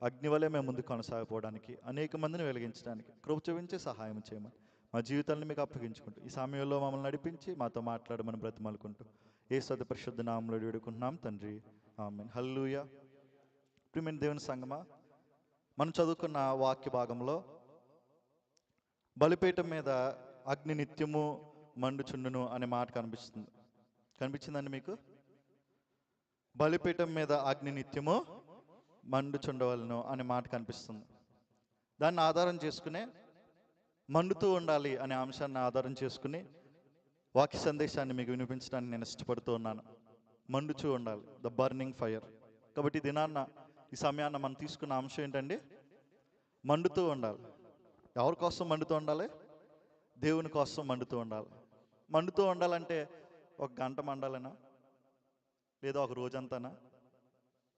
అగ్ని వలె మేము ముందు కొనసాగిపోవడానికి, అనేక మందిని వెలిగించడానికి కృప చూపించి సహాయం చేయమని మా జీవితాలను మీకు అప్పగించుకుంటూ ఈ సమయంలో మమ్మల్ని నడిపించి మాతో మాట్లాడమని బ్రతిమలుకుంటూ యేసు పరిశుద్ధ నామములో వేడుకుంటున్నాం తండ్రి, ఆమేన్. హల్లెలూయా. ప్రియమైన దేవుని సంగమా, మనం చదువుకున్న వాక్య భాగంలో బలిపీఠం మీద అగ్ని నిత్యము మండుచుండును అనే మాట కనిపించిందండి మీకు? బలిపీఠం మీద అగ్ని నిత్యము మండుచుండవలను అనే మాట కనిపిస్తుంది. దాన్ని ఆధారం చేసుకునే మండుతూ ఉండాలి అనే అంశాన్ని ఆధారం చేసుకుని వాక్య సందేశాన్ని మీకు వినిపించడానికి నేను ఇష్టపడుతూ ఉన్నాను. మండుచూ ఉండాలి, ద బర్నింగ్ ఫైర్. కాబట్టి ఈ సమయాన్ని మనం తీసుకున్న అంశం ఏంటండి? మండుతూ ఉండాలి. ఎవరి కోసం మండుతూ ఉండాలి? దేవుని కోసం మండుతూ ఉండాలి. మండుతూ ఉండాలంటే ఒక గంట మండాలనా, లేదా ఒక రోజంతానా?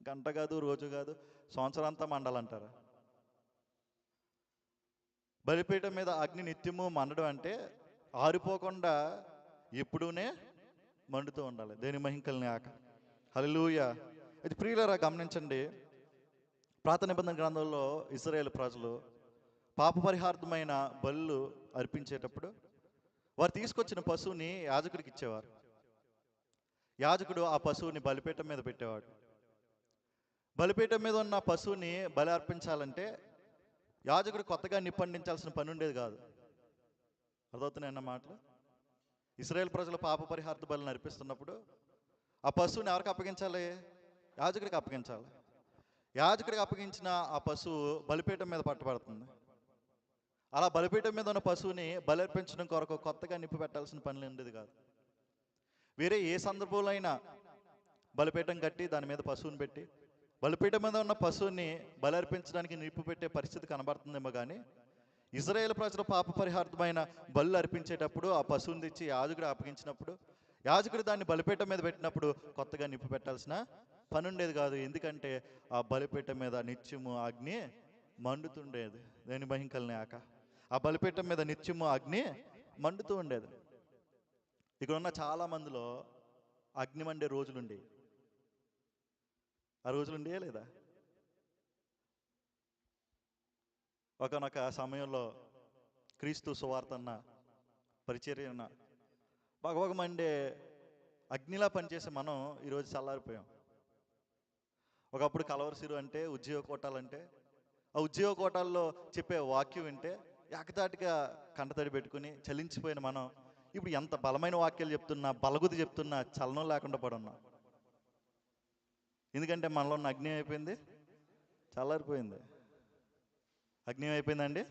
గంట కాదు, రోజు కాదు, సంవత్సరం అంతా మండాలంటారా? బలిపీఠం మీద అగ్ని నిత్యము మండడం అంటే ఆరిపోకుండా ఎప్పుడూనే మండుతూ ఉండాలి. దేని మహింకల్ని ఆక. హల్లెలూయా. ఇది ప్రియులారా గమనించండి, పాత నిబంధన గ్రంథంలో ఇశ్రాయేలు ప్రజలు పాప పరిహార్థమైన బలులు అర్పించేటప్పుడు వారు తీసుకొచ్చిన పశువుని యాజకుడికి ఇచ్చేవారు. యాజకుడు ఆ పశువుని బలిపీఠం మీద పెట్టేవాడు. బలిపీఠం మీద ఉన్న పశువుని బలి అర్పించాలంటే యాజకుడు కొత్తగా నిప్పండించాల్సిన పని ఉండేది కాదు. అర్థవుతున్నాయన్న మాటలు? ఇశ్రాయేలు ప్రజలు పాప పరిహార్థ బలిని అర్పిస్తున్నప్పుడు ఆ పశువుని ఎవరికి అప్పగించాలి? యాజకుడికి అప్పగించాలి. యాజకుడికి అప్పగించిన ఆ పశువు బలిపీఠం మీద పట్టబడుతుంది. అలా బలిపీఠం మీద ఉన్న పశువుని బలి అర్పించడం కొరకు కొత్తగా నిప్పు పెట్టాల్సిన పని ఉండేది కాదు. వేరే ఏ సందర్భంలో అయినా బలిపీఠం కట్టి దాని మీద పశువుని పెట్టి బలిపీఠం మీద ఉన్న పశువుని బలి అర్పించడానికి నిప్పు పెట్టే పరిస్థితి కనబడుతుందేమో కానీ ఇశ్రాయేలు ప్రజలు పాప పరిహార్థమైన బలు అర్పించేటప్పుడు ఆ పశువుని తెచ్చి యాజకుడు అప్పగించినప్పుడు యాజకుడు దాన్ని బలిపీఠం మీద పెట్టినప్పుడు కొత్తగా నిప్పు పెట్టాల్సిన పని ఉండేది కాదు. ఎందుకంటే ఆ బలిపీఠం మీద నిత్యము అగ్ని మండుతుండేది. దేని మహింకల్ని ఆక. ఆ బలిపీఠం మీద నిత్యము అగ్ని మండుతూ ఉండేది. ఇక్కడ ఉన్న చాలా మందిలో అగ్ని మండే రోజులుండే. ఆ రోజులు ఉండేయా లేదా? ఒకనొక సమయంలో క్రీస్తు సువార్త అన్న పరిచర్య అన్న భగభగమండే అగ్నిలా పనిచేసే మనం ఈరోజు చల్లారిపోయాం. ఒకప్పుడు కలవరసిరు అంటే ఉద్యోగ కోటాలంటే ఆ ఉద్యోగ కోటాల్లో చెప్పే వాక్యం వింటే ఏకతాటిగా కంటతడి పెట్టుకుని చలించిపోయిన మనం ఇప్పుడు ఎంత బలమైన వాక్యాలు చెప్తున్నా, బలగుది చెప్తున్నా చలనం లేకుండా పడున్నాం. ఎందుకంటే మనలో ఉన్న అగ్ని అయిపోయింది, చల్లారిపోయింది. అగ్ని అయిపోయిందండి,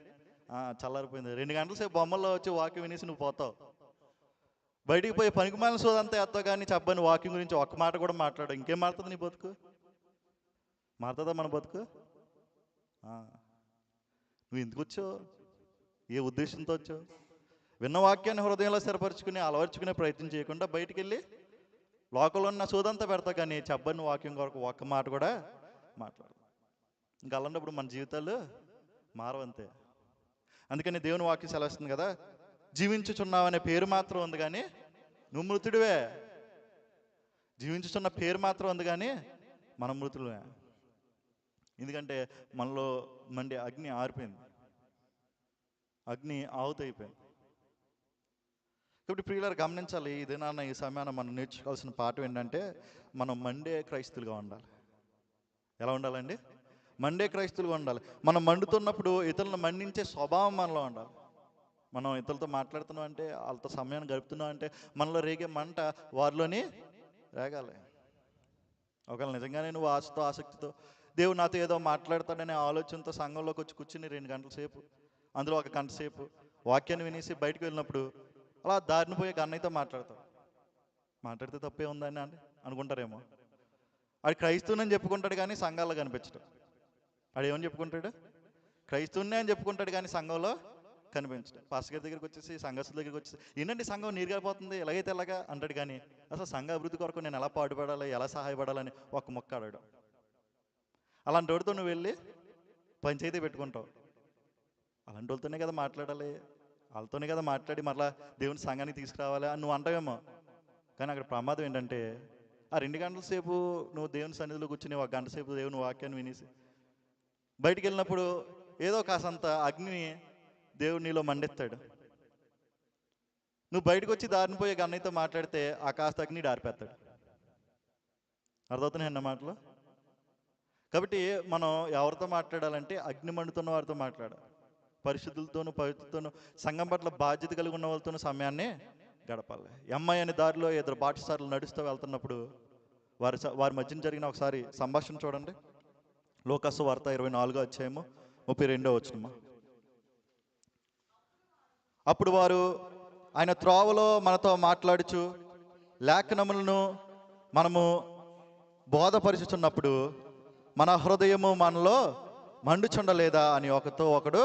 చల్లారిపోయింది. 2 గంటల సేపు బొమ్మల్లో వచ్చి వాక్యం వినేసి నువ్వు పోతావు. బయటికి పోయి పనికిమాలిన సోదంతా ఎత్తావు, కానీ చెప్పని వాక్యం గురించి ఒక్క మాట కూడా మాట్లాడు. ఇంకేం మారుతుంది నీ బతుకు? మారుతుందా మన బతుకు? నువ్వు ఎందుకు వచ్చావు? ఏ ఉద్దేశంతో వచ్చావు? విన్న వాక్యాన్ని హృదయంలో స్థిరపరచుకుని అలవర్చుకునే ప్రయత్నం చేయకుండా బయటికి వెళ్ళి లోకంలో ఉన్న సోదంతా పెడతావు, కానీ చెప్పని వాక్యం కొరకు ఒక్క మాట కూడా మాట్లాడు. ఇంకా అలాంటప్పుడు మన జీవితాలు మారవంతే. అందుకని దేవుని వాక్యం సెలవుస్తుంది కదా, జీవించుచున్నావనే పేరు మాత్రం ఉంది కానీ నువ్వు మృతుడివే. జీవించుచున్న పేరు మాత్రం ఉంది కానీ మనం మృతులే. ఎందుకంటే మనలో మండే అగ్ని ఆరిపోయింది, అగ్ని ఆహుతైపోయింది. కాబట్టి ప్రియులారు గమనించాలి, ఈ దినాన ఈ సమయాన మనం నేర్చుకోవాల్సిన పాఠం ఏంటంటే మనం మండే క్రైస్తులుగా ఉండాలి. ఎలా ఉండాలండి? మండే క్రైస్తులుగా ఉండాలి. మనం మండుతున్నప్పుడు ఇతరులను మండించే స్వభావం మనలో ఉండాలి. మనం ఇతరులతో మాట్లాడుతున్నాం అంటే, వాళ్ళతో సమయాన్ని గడుపుతున్నాం అంటే మనలో రేగే మంట వారిలోని రేగాలి. ఒకవేళ నిజంగానే నువ్వు ఆశతో ఆసక్తితో దేవుడు నాతో ఏదో మాట్లాడతాడనే ఆలోచనతో సంఘంలోకి వచ్చి కూర్చుని 2 గంటల సేపు, అందులో 1 గంట సేపు వాక్యాన్ని వినేసి బయటకు వెళ్ళినప్పుడు అలా దారిని పోయే అన్నయ్యతో మాట్లాడితే తప్పే ఉందని అనుకుంటారేమో. ఆడు క్రైస్తవునని చెప్పుకుంటాడు కానీ సంఘాల్లో కనిపించడు. ఆడు ఏమని చెప్పుకుంటాడు? క్రైస్తవునే అని చెప్పుకుంటాడు కానీ సంఘంలో కనిపించడు. పాస్టర్ గారి దగ్గరికి వచ్చేసి, సంఘస్థుల దగ్గరికి వచ్చేసి, ఏంటంటే సంఘం నీరుగారిపోతుంది, ఎలాగైతే ఎలాగా అంటాడు, కానీ అసలు సంఘ అభివృద్ధి కొరకు నేను ఎలా పాటుపడాలి, ఎలా సహాయపడాలని ఒక మొక్క ఆడాడు. అలాంటి వాడితో నువ్వు వెళ్ళి పంచాయతీ పెట్టుకుంటావు. అలాంటి వాళ్ళతోనే కదా మాట్లాడాలి, వాళ్ళతోనే కదా మాట్లాడి మరలా దేవుని సంఘానికి తీసుకురావాలి అని నువ్వు అంటావేమో. కానీ అక్కడ ప్రమాదం ఏంటంటే ఆ 2 గంటల సేపు నువ్వు దేవుని సన్నిధిలో కూర్చుని 1 గంట సేపు దేవుని వాక్యాన్ని వినేసి బయటికి వెళ్ళినప్పుడు ఏదో కాసంత అగ్ని దేవుడు నీలో మండెత్తాడు. నువ్వు బయటకు వచ్చి దారిని పోయే అన్నయ్యతో మాట్లాడితే ఆ కాస్త అగ్ని ఆరిపేస్తాడు. అర్థమవుతున్నాయి అన్న మాటలు? కాబట్టి మనం ఎవరితో మాట్లాడాలంటే అగ్ని మండుతున్న వారితో మాట్లాడాలి. పరిశుద్ధులతోనూ పవిత్రతోనూ సంఘం పట్ల బాధ్యత కలిగి ఉన్న వాళ్ళతోనూ సమయాన్ని గడపాలి. అమ్మాయి అనే దారిలో 2 బాటసారులు నడుస్తూ వెళ్తున్నప్పుడు వారి మధ్యన జరిగిన ఒకసారి సంభాషణ చూడండి. లూకాసు వార్త 24వ అధ్యాయము 32వ వచనము. అప్పుడు వారు ఆయన త్రోవలో మనతో మాట్లాడుచు లేఖనములను మనము బోధపరుచుచున్నప్పుడు మన హృదయము మనలో మండుచుండలేదా అని ఒకడు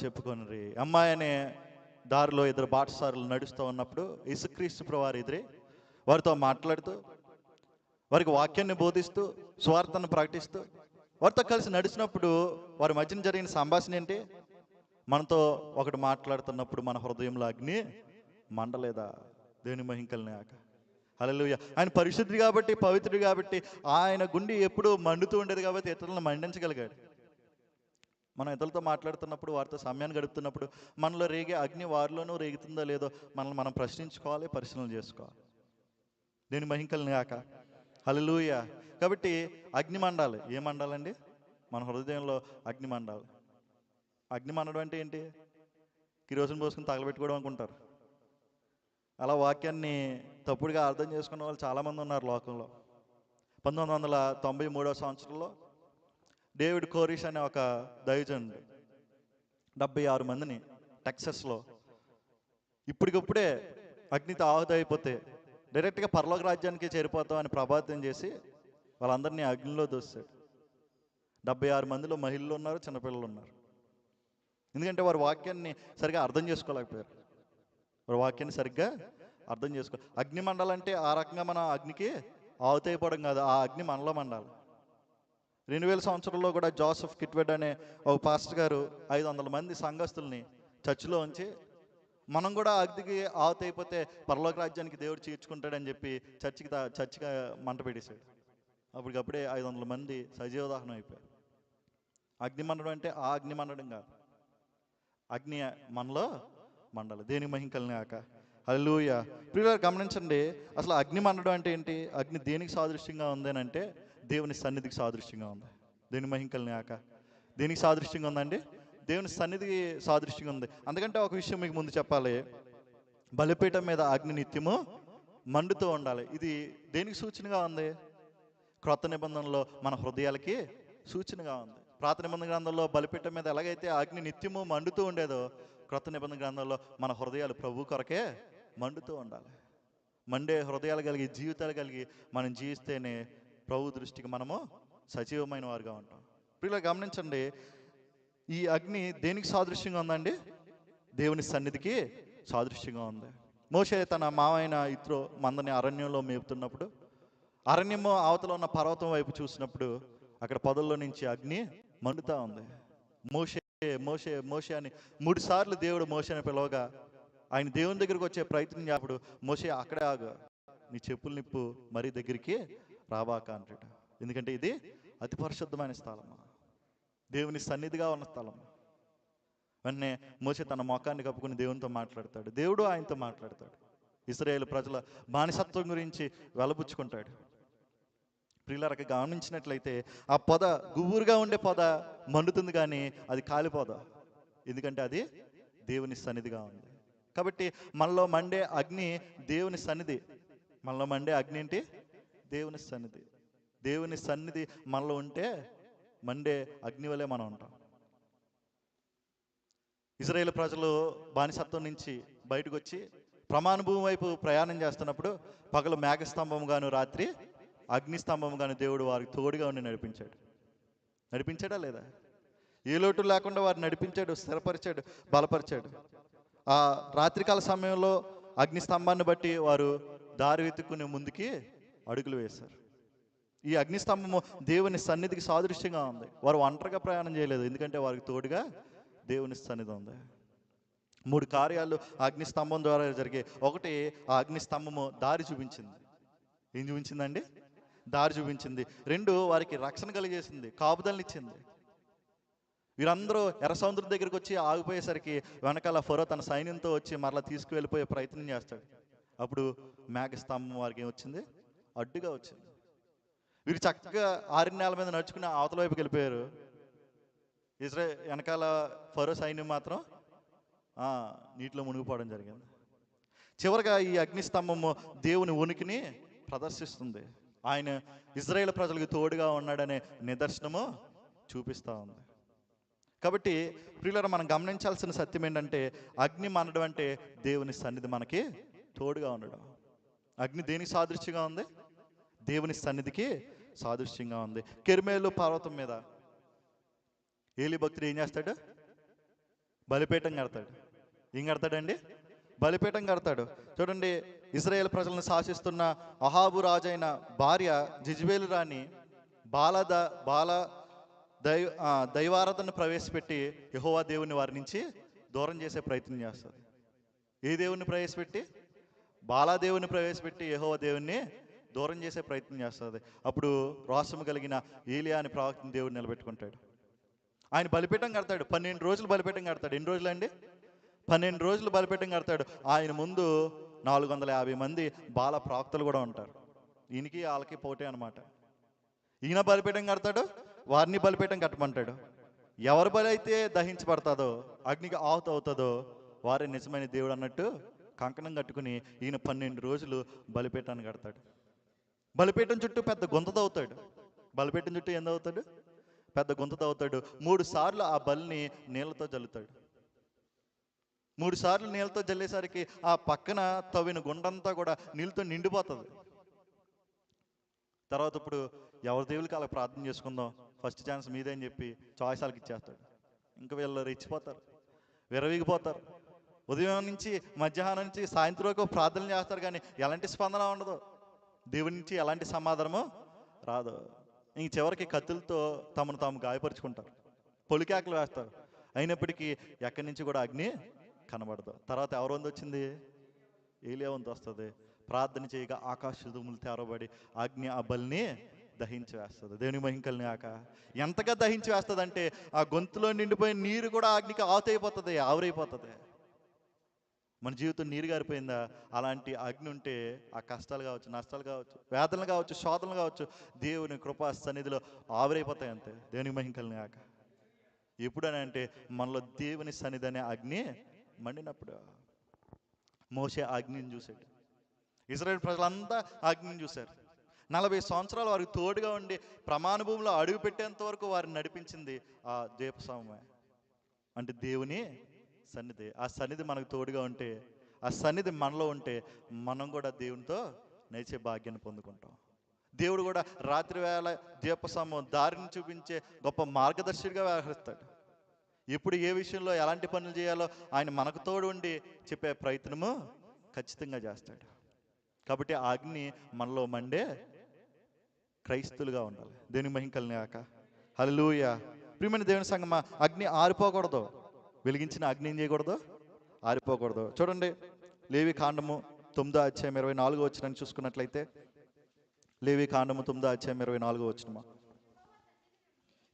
చెప్పుకొనిరి. అమ్మాయి అనే దారిలో 2 బాటసారులు నడుస్తూ ఉన్నప్పుడు యేసుక్రీస్తు ప్రభువారు ఎదురే వారితో మాట్లాడుతూ వారికి వాక్యాన్ని బోధిస్తూ సువార్తను ప్రకటిస్తూ వారితో కలిసి నడిచినప్పుడు వారి మధ్యన జరిగిన సంభాషణ ఏంటి? మనతో ఒకడు మాట్లాడుతున్నప్పుడు మన హృదయంలో అగ్ని మండలేదా? దేవుని మహిమ కలుగుగాక. హల్లెలూయా. ఆయన పరిశుద్ధుడు కాబట్టి, పవిత్రుడు కాబట్టి, ఆయన గుండె ఎప్పుడూ మండుతూ ఉండేది కాబట్టి ఇతరులను మండించగలిగాడు. మనం ఇతరులతో మాట్లాడుతున్నప్పుడు, వారితో సమయాన్ని గడుపుతున్నప్పుడు మనలో రేగే అగ్ని వారిలోనూ రేగుతుందో లేదో మనల్ని మనం ప్రశ్నించుకోవాలి, పరిశీలన చేసుకోవాలి. దేవుని మహిమ కలుగుగాక. హల్లెలూయా. కాబట్టి అగ్ని మండాలి. ఏం మండాలండి? మన హృదయంలో అగ్ని మండాలి. అగ్ని మండడం అంటే ఏంటి? కిరోసిన్ పోసుకుని తగలబెట్టుకోవడం అనుకుంటారు. అలా వాక్యాన్ని తప్పుడుగా అర్థం చేసుకున్న వాళ్ళు చాలామంది ఉన్నారు లోకంలో. 1993వ సంవత్సరంలో డేవిడ్ కోరిష్ అనే ఒక దైవజనుడు 76 మందిని టెక్సస్లో ఇప్పటికప్పుడే అగ్నితో ఆహుతి అయిపోతే డైరెక్ట్గా పరలోక రాజ్యానికి చేరిపోతాం అని ప్రభావితం చేసి వాళ్ళందరినీ అగ్నిలో దోశాడు. 76 మందిలో మహిళలు ఉన్నారు, చిన్నపిల్లలు ఉన్నారు. ఎందుకంటే వారు వాక్యాన్ని సరిగ్గా అర్థం చేసుకోలేకపోయారు. వారి వాక్యాన్ని సరిగ్గా అర్థం చేసుకో. అగ్ని మండాలంటే ఆ రకంగా మనం అగ్నికి ఆహుతి అయిపోవడం కాదు, ఆ అగ్ని మనలో మండాలి. 2000 సంవత్సరంలో కూడా జోసెఫ్ కిట్వెడ్ అనే ఒక పాస్టర్ గారు 500 మంది సంఘస్థుల్ని చర్చిలో ఉంచి మనం కూడా అగ్నికి ఆహుతి అయిపోతే పరలోక రాజ్యానికి దేవుడు చేర్చుకుంటాడని చెప్పి చర్చిగా మంట పెట్టేశాడు. అప్పటికప్పుడే 500 మంది సజీవ దహనం అయిపోయారు. అగ్ని మండడం అంటే ఆ అగ్ని మండడం కాదు. అగ్ని మనలో మండాలి. దేనికి మహిమ కలిగాక. హల్లెలూయా. ప్రియులారా గమనించండి, అసలు అగ్ని మండడం అంటే ఏంటి? అగ్ని దేనికి సాదృశ్యంగా ఉంది అని అంటే దేవుని సన్నిధికి సాదృశ్యంగా ఉంది. దేని మహిమ కలిగాక. దేనికి సాదృశ్యంగా ఉందండి? దేవుని సన్నిధికి సాదృశ్యంగా ఉంది. అందుకంటే ఒక విషయం మీకు ముందు చెప్పాలి. బలిపీఠం మీద అగ్ని నిత్యము మండుతూ ఉండాలి. ఇది దేనికి సూచనగా ఉంది? క్రొత్త నిబంధనలో మన హృదయాలకి సూచనగా ఉంది. పాత నిబంధన గ్రంథంలో బలిపీఠం మీద ఎలాగైతే అగ్ని నిత్యము మండుతూ ఉండేదో, క్రొత్త నిబంధన గ్రంథంలో మన హృదయాలు ప్రభు కొరకే మండుతూ ఉండాలి. మండే హృదయాలు కలిగి జీవితాలు కలిగి మనం జీవిస్తేనే ప్రభు దృష్టికి మనము సజీవమైన వారుగా ఉంటాం. ప్రియులారా గమనించండి, ఈ అగ్ని దేనికి సాదృశ్యంగా ఉందండి? దేవుని సన్నిధికి సాదృశ్యంగా ఉంది. మోషే తన మావైన ఇత్రో మందని అరణ్యంలో మేపుతున్నప్పుడు, అరణ్యము అవతల ఉన్న పర్వతం వైపు చూసినప్పుడు అక్కడ పొదల్లో నుంచి అగ్ని మండుతూ ఉంది. మోషే మోషే మోషే అని 3 సార్లు దేవుడు మోషేని పిలవగా ఆయన దేవుని దగ్గరికి వచ్చే ప్రయత్నం చేప్పుడు, మోషే అక్కడే ఆగు, నీ చెప్పులు నిప్పు, మరీ దగ్గరికి రాబాక అంటాడు. ఎందుకంటే ఇది అతి పరిశుద్ధమైన స్థలము, దేవుని సన్నిధిగా ఉన్న స్థలం. వెంటనే మోషే తన మొఖాన్ని కప్పుకుని దేవునితో మాట్లాడతాడు. దేవుడు ఆయనతో మాట్లాడతాడు. ఇశ్రాయేలు ప్రజల బానిసత్వం గురించి వెలబుచ్చుకుంటాడు. ప్రియులారా గమనించినట్లయితే ఆ పొద గుబురుగా ఉండే పొద మండుతుంది, కానీ అది కాలిపోద. ఎందుకంటే అది దేవుని సన్నిధిగా ఉంది. కాబట్టి మనలో మండే అగ్ని దేవుని సన్నిధి. మనలో మండే అగ్ని ఏంటి? దేవుని సన్నిధి. దేవుని సన్నిధి మనలో ఉంటే మండే అగ్ని వలె మనం ఉంటాం. ఇశ్రాయేలు ప్రజలు బానిసత్వం నుంచి బయటకు వచ్చి ప్రమాణ భూమి వైపు ప్రయాణం చేస్తున్నప్పుడు పగలు మేఘస్తంభం గాను రాత్రి అగ్నిస్తంభం గాను దేవుడు వారికి తోడుగా ఉండి నడిపించాడు. నడిపించాడా లేదా? ఏ లోటు లేకుండా వారిని నడిపించాడు, స్థిరపరిచాడు, బలపరిచాడు. ఆ రాత్రికాల సమయంలో అగ్నిస్తంభాన్ని బట్టి వారు దారి వెతుక్కుని ముందుకి అడుగులు వేశారు. ఈ అగ్నిస్తంభము దేవుని సన్నిధికి సాదృశ్యంగా ఉంది. వారు ఒంటరిగా ప్రయాణం చేయలేదు, ఎందుకంటే వారికి తోడుగా దేవుని సన్నిధి ఉంది. 3 కార్యాలు అగ్నిస్తంభం ద్వారా జరిగే. ఒకటి, ఆ అగ్నిస్తంభము దారి చూపించింది. ఏం చూపించిందండి? దారి చూపించింది. 2, వారికి రక్షణ కలిగేసింది, కాపుదలనిచ్చింది. వీరందరూ ఎర్ర సముద్రం దగ్గరికి వచ్చి ఆగిపోయేసరికి వెనకాల ఫరో తన సైన్యంతో వచ్చి మరలా తీసుకువెళ్ళిపోయే ప్రయత్నం చేస్తాడు. అప్పుడు మేఘస్తంభం వారికి ఏమొచ్చింది? అడ్డుగా వచ్చింది. వీరు చక్కగా ఆరిన నేల మీద నడుచుకుని అవతల వైపుకి వెళ్ళిపోయారు. వెనకాల ఫరో సైన్యం మాత్రం నీటిలో మునిగిపోవడం జరిగింది. చివరిగా ఈ అగ్నిస్తంభము దేవుని ఉనికిని ప్రదర్శిస్తుంది. ఆయన ఇజ్రాయేల్ ప్రజలకు తోడుగా ఉన్నాడనే నిదర్శనము చూపిస్తూ ఉంది. కాబట్టి ప్రియులారా మనం గమనించాల్సిన సత్యం ఏంటంటే, అగ్ని మండడం అంటే దేవుని సన్నిధి మనకి తోడుగా ఉండడం. అగ్ని దేనికి సాదృశ్యంగా ఉంది? దేవుని సన్నిధికి సాదృశ్యంగా ఉంది. కెర్మేలు పర్వతం మీద ఏలి భక్తుడు ఏం చేస్తాడు? బలిపీఠం కడతాడు. ఏం కడతాడండి? బలిపీఠం కడతాడు. చూడండి, ఇశ్రాయేల్ ప్రజలను శాసిస్తున్న అహాబు రాజైన భార్య జెజబేలు రాణి దైవారాధనను ప్రవేశపెట్టి యెహోవా దేవుని వారి నుంచి దూరం చేసే ప్రయత్నం చేస్తుంది. ఏ దేవుని ప్రవేశపెట్టి? బాలాదేవుని ప్రవేశపెట్టి యెహోవా దేవుణ్ణి దూరం చేసే ప్రయత్నం చేస్తుంది. అప్పుడు రోషము కలిగిన ఏలియా అని ప్రవక్తని దేవుడు నిలబెట్టుకుంటాడు. ఆయన బలిపీఠం కడతాడు. 12 రోజులు బలిపీఠం కడతాడు. ఎన్ని రోజులు అండి? 12 రోజులు బలిపీఠం కడతాడు. ఆయన ముందు 450 మంది బాల ప్రవక్తలు కూడా ఉంటారు. ఈయనకి వాళ్ళకి పోటీ అనమాట. ఈయన బలిపీఠం కడతాడు, వారిని బలిపీఠం కట్టమంటాడు. ఎవరి బలి అయితే దహించబడతాదో, అగ్నికి ఆహుతి అవుతుందో, వారే నిజమైన దేవుడు అన్నట్టు కంకణం కట్టుకుని ఈయన 12 రోజులు బలిపీఠాన్ని కడతాడు. బలిపీఠం చుట్టూ పెద్ద గుంత తవ్వుతాడు. బలిపీఠం చుట్టూ ఏం తవ్వుతాడు? పెద్ద గుంత తవ్వుతాడు. 3 సార్లు ఆ బలిని నీళ్ళతో జల్లుతాడు. 3 సార్లు నీళ్ళతో జల్లేసరికి ఆ పక్కన తవ్విన గుండంతా కూడా నీళ్ళతో నిండిపోతుంది. తర్వాత ఇప్పుడు ఎవరి దేవులకి అలా ప్రార్థన చేసుకుందాం, ఫస్ట్ ఛాన్స్ మీదే అని చెప్పి చాయిస్ వాళ్ళకి ఇచ్చేస్తాడు. ఇంకా వీళ్ళు రెచ్చిపోతారు, విరవిగిపోతారు. ఉదయం నుంచి మధ్యాహ్నం నుంచి సాయంత్రం వరకు ప్రార్థనలు చేస్తారు, కానీ ఎలాంటి స్పందన ఉండదు. దేవుడి నుంచి ఎలాంటి సమాధానమో రాదు. ఇంక చివరికి కత్తులతో తమను తాము గాయపరుచుకుంటారు, పొలికేకలు వేస్తారు. అయినప్పటికీ ఎక్కడి నుంచి కూడా అగ్ని కనబడదు. తర్వాత ఎవరు వంతు వచ్చింది? ఏలియా వంతు వస్తుంది. ప్రార్థన చేయగా ఆకాశ దుమ్ములు తెరబడి అగ్ని ఆ బలిని దహించి వేస్తుంది. దేవుని మహిమ కలిగాక ఎంతగా దహించి వేస్తుంది అంటే ఆ గొంతులో నిండిపోయిన నీరు కూడా అగ్నికి ఆవుతైపోతుంది, ఆవిరైపోతుంది. మన జీవితం నీరు గారిపోయిందా? అలాంటి అగ్ని ఉంటే ఆ కష్టాలు కావచ్చు, నష్టాలు కావచ్చు, వేదనలు కావచ్చు, శోధనలు కావచ్చు, దేవుని కృపా సన్నిధిలో ఆవిరైపోతాయి అంతే. దేవుని మహిమ కలిగాక ఎప్పుడని అంటే మనలో దేవుని సన్నిధి అనే అగ్ని మండినప్పుడు. మోషే అగ్నిని చూశాడు, ఇశ్రాయేలు ప్రజలంతా అగ్నిని చూశారు. 40 సంవత్సరాలు వారికి తోడుగా ఉండి ప్రమాణ భూమిలో అడుగు పెట్టేంత వరకు వారిని నడిపించింది ఆ దీపస్తంభమే, అంటే దేవుని సన్నిధి. ఆ సన్నిధి మనకు తోడుగా ఉంటే, ఆ సన్నిధి మనలో ఉంటే మనం కూడా దేవునితో నడిచే భాగ్యాన్ని పొందుకుంటాం. దేవుడు కూడా రాత్రి వేళ దీపస్తంభం దారిని చూపించే గొప్ప మార్గదర్శిగా వ్యవహరిస్తాడు. ఎప్పుడు ఏ విషయంలో ఎలాంటి పనులు చేయాలో ఆయన మనకు తోడు ఉండి చెప్పే ప్రయత్నము ఖచ్చితంగా చేస్తాడు. కాబట్టి ఆ అగ్ని మనలో మండే క్రైస్తులుగా ఉండాలి. దేవుని మహిమ కలిగాక హల్లెలూయా. ప్రియమైన దేవుని సంగమా, అగ్ని ఆరిపోకూడదు. వెలిగించిన అగ్ని ఏం చేయకూడదు? ఆరిపోకూడదు. చూడండి, లేవి కాండము 9వ అధ్యాయం 24వ వచనాన్ని చూసుకున్నట్లయితే, లేవి కాండము 9వ అధ్యాయం 24వ వచనము,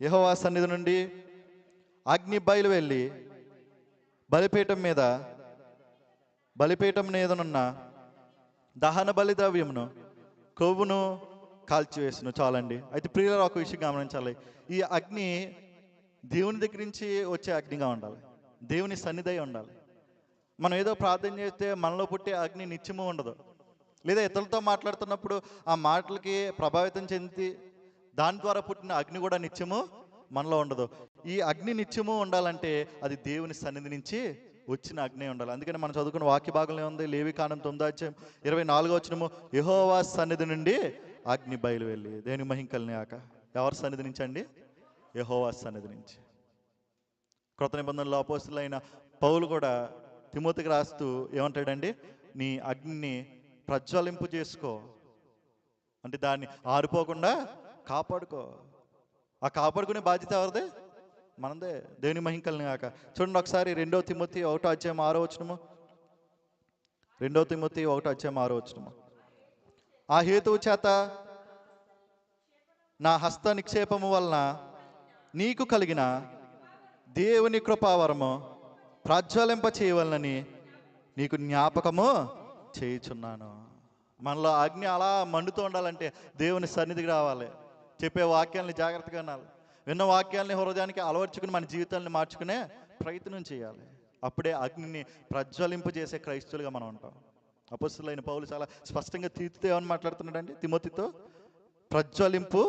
యెహోవా సన్నిధి నుండి అగ్ని బయలు వెళ్ళి బలిపీఠం మీదనున్న దహన బలి ద్రవ్యమును కొవ్వును కాల్చివేసును. చాలండి. అయితే ప్రియుల ఒక విషయం గమనించాలి, ఈ అగ్ని దేవుని దగ్గర నుంచి వచ్చే అగ్నిగా ఉండాలి, దేవుని సన్నిధి ఉండాలి. మనం ఏదో ప్రార్థన చేస్తే మనలో పుట్టే అగ్ని నిత్యము ఉండదు. లేదా ఇతరులతో మాట్లాడుతున్నప్పుడు ఆ మాటలకి ప్రభావితం చెంది దాని ద్వారా పుట్టిన అగ్ని కూడా నిత్యము మనలో ఉండదు. ఈ అగ్ని నిత్యము ఉండాలంటే అది దేవుని సన్నిధి నుంచి వచ్చిన అగ్ని ఉండాలి. అందుకని మనం చదువుకున్న వాక్య భాగంలో ఉంది, లేవి కాండం 9వ అధ్యాయం 24వ వచనము, యెహోవా సన్నిధి నుండి అగ్ని బయలు వెళ్ళి. దేని మహిమ కలిగాక ఎవరి సన్నిధి నుంచి అండి? యెహోవా సన్నిధి నుంచి. క్రొత్త నిబంధనలో అపోస్తలుడైన పౌలు కూడా తిమోతికి రాస్తూ ఏమంటాడండి? నీ అగ్నిని ప్రజ్వలింపు చేసుకో, అంటే దాన్ని ఆరిపోకుండా కాపాడుకో. ఆ కాపాడుకునే బాధ్యత ఎవరిదే? మనదే. దేవుని మహిమ కలిగాక చూడండి ఒకసారి 2వ తిమోతి 1వ అధ్యాయం 6వ వచనము, 2వ తిమోతి 1వ అధ్యాయం 6వ వచనము, ఆ హేతువు చేత నా హస్త నిక్షేపము వలన నీకు కలిగిన దేవుని కృపావరము ప్రజ్వలింప చేయవలనని నీకు జ్ఞాపకము చేయుచున్నాను. మనలో అగ్ని అలా మండుతూ ఉండాలంటే దేవుని సన్నిధికి రావాలి, చెప్పే వాక్యాలని జాగ్రత్తగా వినాలి, విన్న వాక్యాలని హృదయానికి అలవర్చుకుని మన జీవితాన్ని మార్చుకునే ప్రయత్నం చేయాలి. అప్పుడే అగ్నిని ప్రజ్వలింపజేసే క్రైస్తులుగా మనం ఉంటాం. అపోస్తలుడైన పౌలు చాలా స్పష్టంగా తీతుతో ఏమని మాట్లాడుతున్నాడండి తిమోతితో? ప్రజ్వలింపు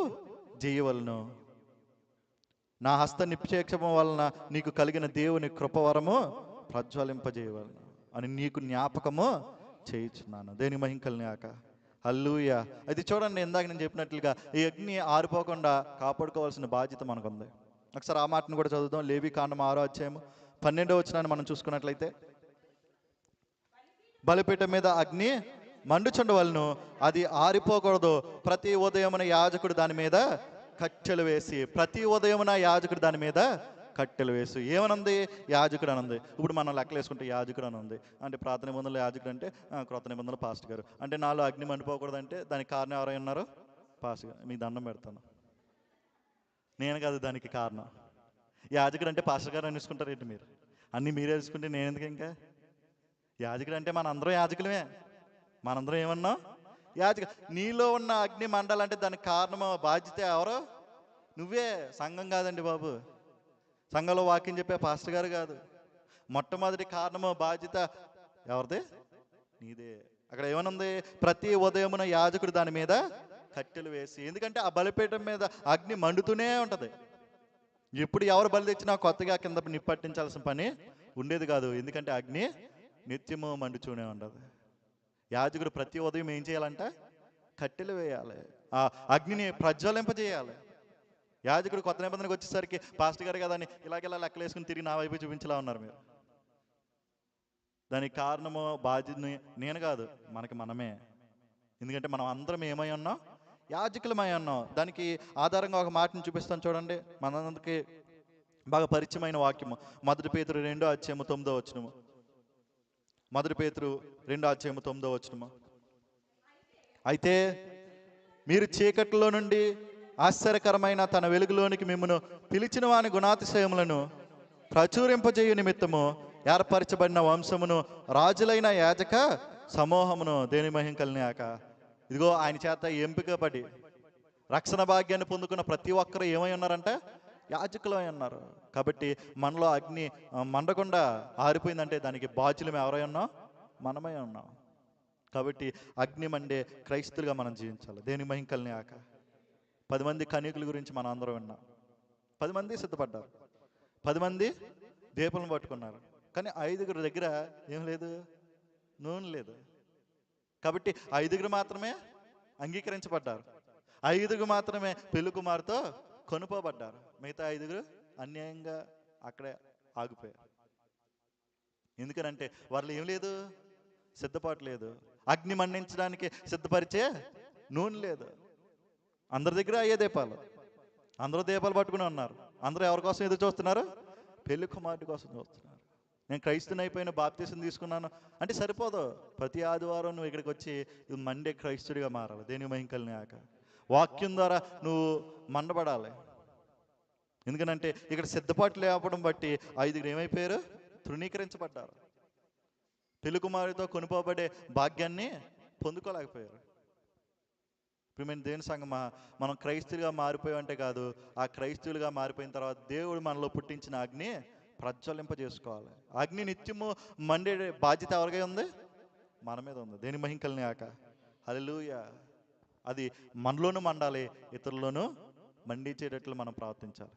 చేయవలను, నా హస్త నిక్షేపం వలన నీకు కలిగిన దేవుని కృపవరము ప్రజ్వలింపజేయవలను అని నీకు జ్ఞాపకము చేయుచున్నాను. దేని మహిమ కలిగాక హల్లెలూయా. అయితే చూడండి, ఇందాక నేను చెప్పినట్లుగా ఈ అగ్ని ఆరిపోకుండా కాపాడుకోవాల్సిన బాధ్యత మనకుంది. ఒకసారి ఆ మాటను కూడా చదువుదాం. లేవి కాండం 6వ అధ్యాయము 12వ వచనాన్ని మనం చూసుకున్నట్లయితే, బలిపీఠం మీద అగ్ని మండుచుండవలను, అది ఆరిపోకూడదు. ప్రతి ఉదయమున యాజకుడు దాని మీద కట్టెలు వేసి, ప్రతి ఉదయమున యాజకుడు దాని మీద కట్టెలు వేసి. ఏమనుంది? యాజకుడు అనుంది. ఇప్పుడు మనం లెక్కలు వేసుకుంటే యాజకుడు అని ఉంది. అంటే ప్రార్థన నిబంధనలు యాజకుడు అంటే క్రొత్త నిబంధనలు పాస్టర్ గారు. అంటే నాలో అగ్ని మండిపోకూడదు అంటే దానికి కారణం ఎవరై ఉన్నారు? పాస్టర్ గారు. మీకు దండం పెడతాను, నేను కాదు దానికి కారణం. యాజకుడు అంటే పాస్టర్ గారు అని చూసుకుంటారు ఏంటి మీరు? అన్నీ మీరే చూసుకుంటే నేను ఎందుకు? ఇంకా యాజకుడు అంటే మనందరం యాజకులమే. మనందరం ఏమన్నాం? యాజక. నీలో ఉన్న అగ్ని మండాలంటే దానికి కారణం బాధ్యత ఎవరో? నువ్వే. సంఘం కాదండి బాబు, సంఘంలో వాక్యం చెప్పే పాస్టర్ గారు కాదు. మొట్టమొదటి కారణము బాధ్యత ఎవరిదే? నీదే. అక్కడ ఏమనుంది? ప్రతి ఉదయమున యాజకుడు దాని మీద కట్టెలు వేసి. ఎందుకంటే ఆ బలిపీఠం మీద అగ్ని మండుతూనే ఉంటుంది. ఎప్పుడు ఎవరు బలి తెచ్చినా కొత్తగా కింద నిప్పట్టించాల్సిన పని ఉండేది కాదు. ఎందుకంటే అగ్ని నిత్యము మండుతూనే ఉండదు. యాజకుడు ప్రతి ఉదయం ఏం చేయాలంట? కట్టెలు వేయాలి, ఆ అగ్నిని ప్రజ్వలింపజేయాలి. యాజకుడు కొత్త నిబంధనకు వచ్చేసరికి పాస్టర్ గారు కదా అని ఇలాగెలా లెక్కలు వేసుకుని తిరిగి నా వైపు చూపించలా ఉన్నారు మీరు. దానికి కారణము బాధ్యతని నేను కాదు, మనమే. ఎందుకంటే మనం అందరం ఏమై ఉన్నాం? యాజకులమై ఉన్నాం. దానికి ఆధారంగా ఒక మాటను చూపిస్తాను చూడండి, మనందరికి బాగా పరిచయమైన వాక్యము. 1 పేతురు 2వ అధ్యాయము 9వ వచనము. 1 పేతురు 2వ అధ్యాయము 9వ వచనము. అయితే మీరు చీకట్లో నుండి ఆశ్చర్యకరమైన తన వెలుగులోనికి మిమ్మను పిలిచిన వాని గుణాతిశయములను ప్రచురింపజేయు నిమిత్తము ఏర్పరచబడిన వంశమును రాజులైన యాజక సమూహమును దేని మహిమ కలిగాక. ఇదిగో ఆయన చేత ఎంపిక పడి రక్షణ భాగ్యాన్ని పొందుకున్న ప్రతి ఒక్కరు ఏమై ఉన్నారంటే యాజకులై ఉన్నారు. కాబట్టి మనలో అగ్ని మండకుండా ఆరిపోయిందంటే దానికి బాధ్యులం ఎవరై ఉన్నాం? మనమై ఉన్నాం. కాబట్టి అగ్ని మండే క్రైస్తులుగా మనం జీవించాలి. దేని మహిమ కలిగాక. 10 మంది కన్యకుల గురించి మనం అందరం విన్నాం. 10 మంది సిద్ధపడ్డారు, 10 మంది దీపాలను పట్టుకున్నారు. కానీ 5గురు దగ్గర ఏం లేదు, నూనె లేదు. కాబట్టి 5గురు మాత్రమే అంగీకరించబడ్డారు, 5గురు మాత్రమే పెళ్లి కుమారుతో కొనుపోబడ్డారు. మిగతా 5గురు అన్యాయంగా అక్కడే ఆగిపోయారు. ఎందుకనంటే వాళ్ళు ఏం లేదు, సిద్ధపాటు లేదు. అగ్ని మండించడానికి సిద్ధపరిచే నూనె లేదు. అందరి దగ్గర అయ్యే దీపాలు, అందరూ దీపాలు పట్టుకుని ఉన్నారు. అందరూ ఎవరి కోసం ఎదురు చూస్తున్నారు? పెళ్లి కుమారుడి కోసం చూస్తున్నారు. నేను క్రైస్తుని అయిపోయిన బాప్తీసం తీసుకున్నాను అంటే సరిపోదు. ప్రతి ఆదివారం నువ్వు ఇక్కడికి వచ్చి ఇది మండే క్రైస్తుడిగా మారాలి. దేని మహిమ కలిగాక. వాక్యం ద్వారా నువ్వు మండబడాలి. ఎందుకనంటే ఇక్కడ సిద్ధపాటు లేపడం బట్టి 5గురు ఏమైపోయారు? తృణీకరించబడ్డారు. పెళ్లి కుమారుడితో కొనుపోబడే భాగ్యాన్ని పొందుకోలేకపోయారు. ప్రియమైన దేవుని సంగమా, మనం క్రైస్తులుగా మారిపోయామంటే కాదు, ఆ క్రైస్తులుగా మారిపోయిన తర్వాత దేవుడు మనలో పుట్టించిన అగ్ని ప్రజ్వలింపజేసుకోవాలి. అగ్ని నిత్యము మండే బాధ్యత ఎవరికై ఉంది? మన మీద ఉంది. దేని మహిమ కలిగాక. హల్లెలూయా. అది మనలోనూ మండాలి, ఇతరుల్లోనూ మండించేటట్లు మనం ప్రవర్తించాలి.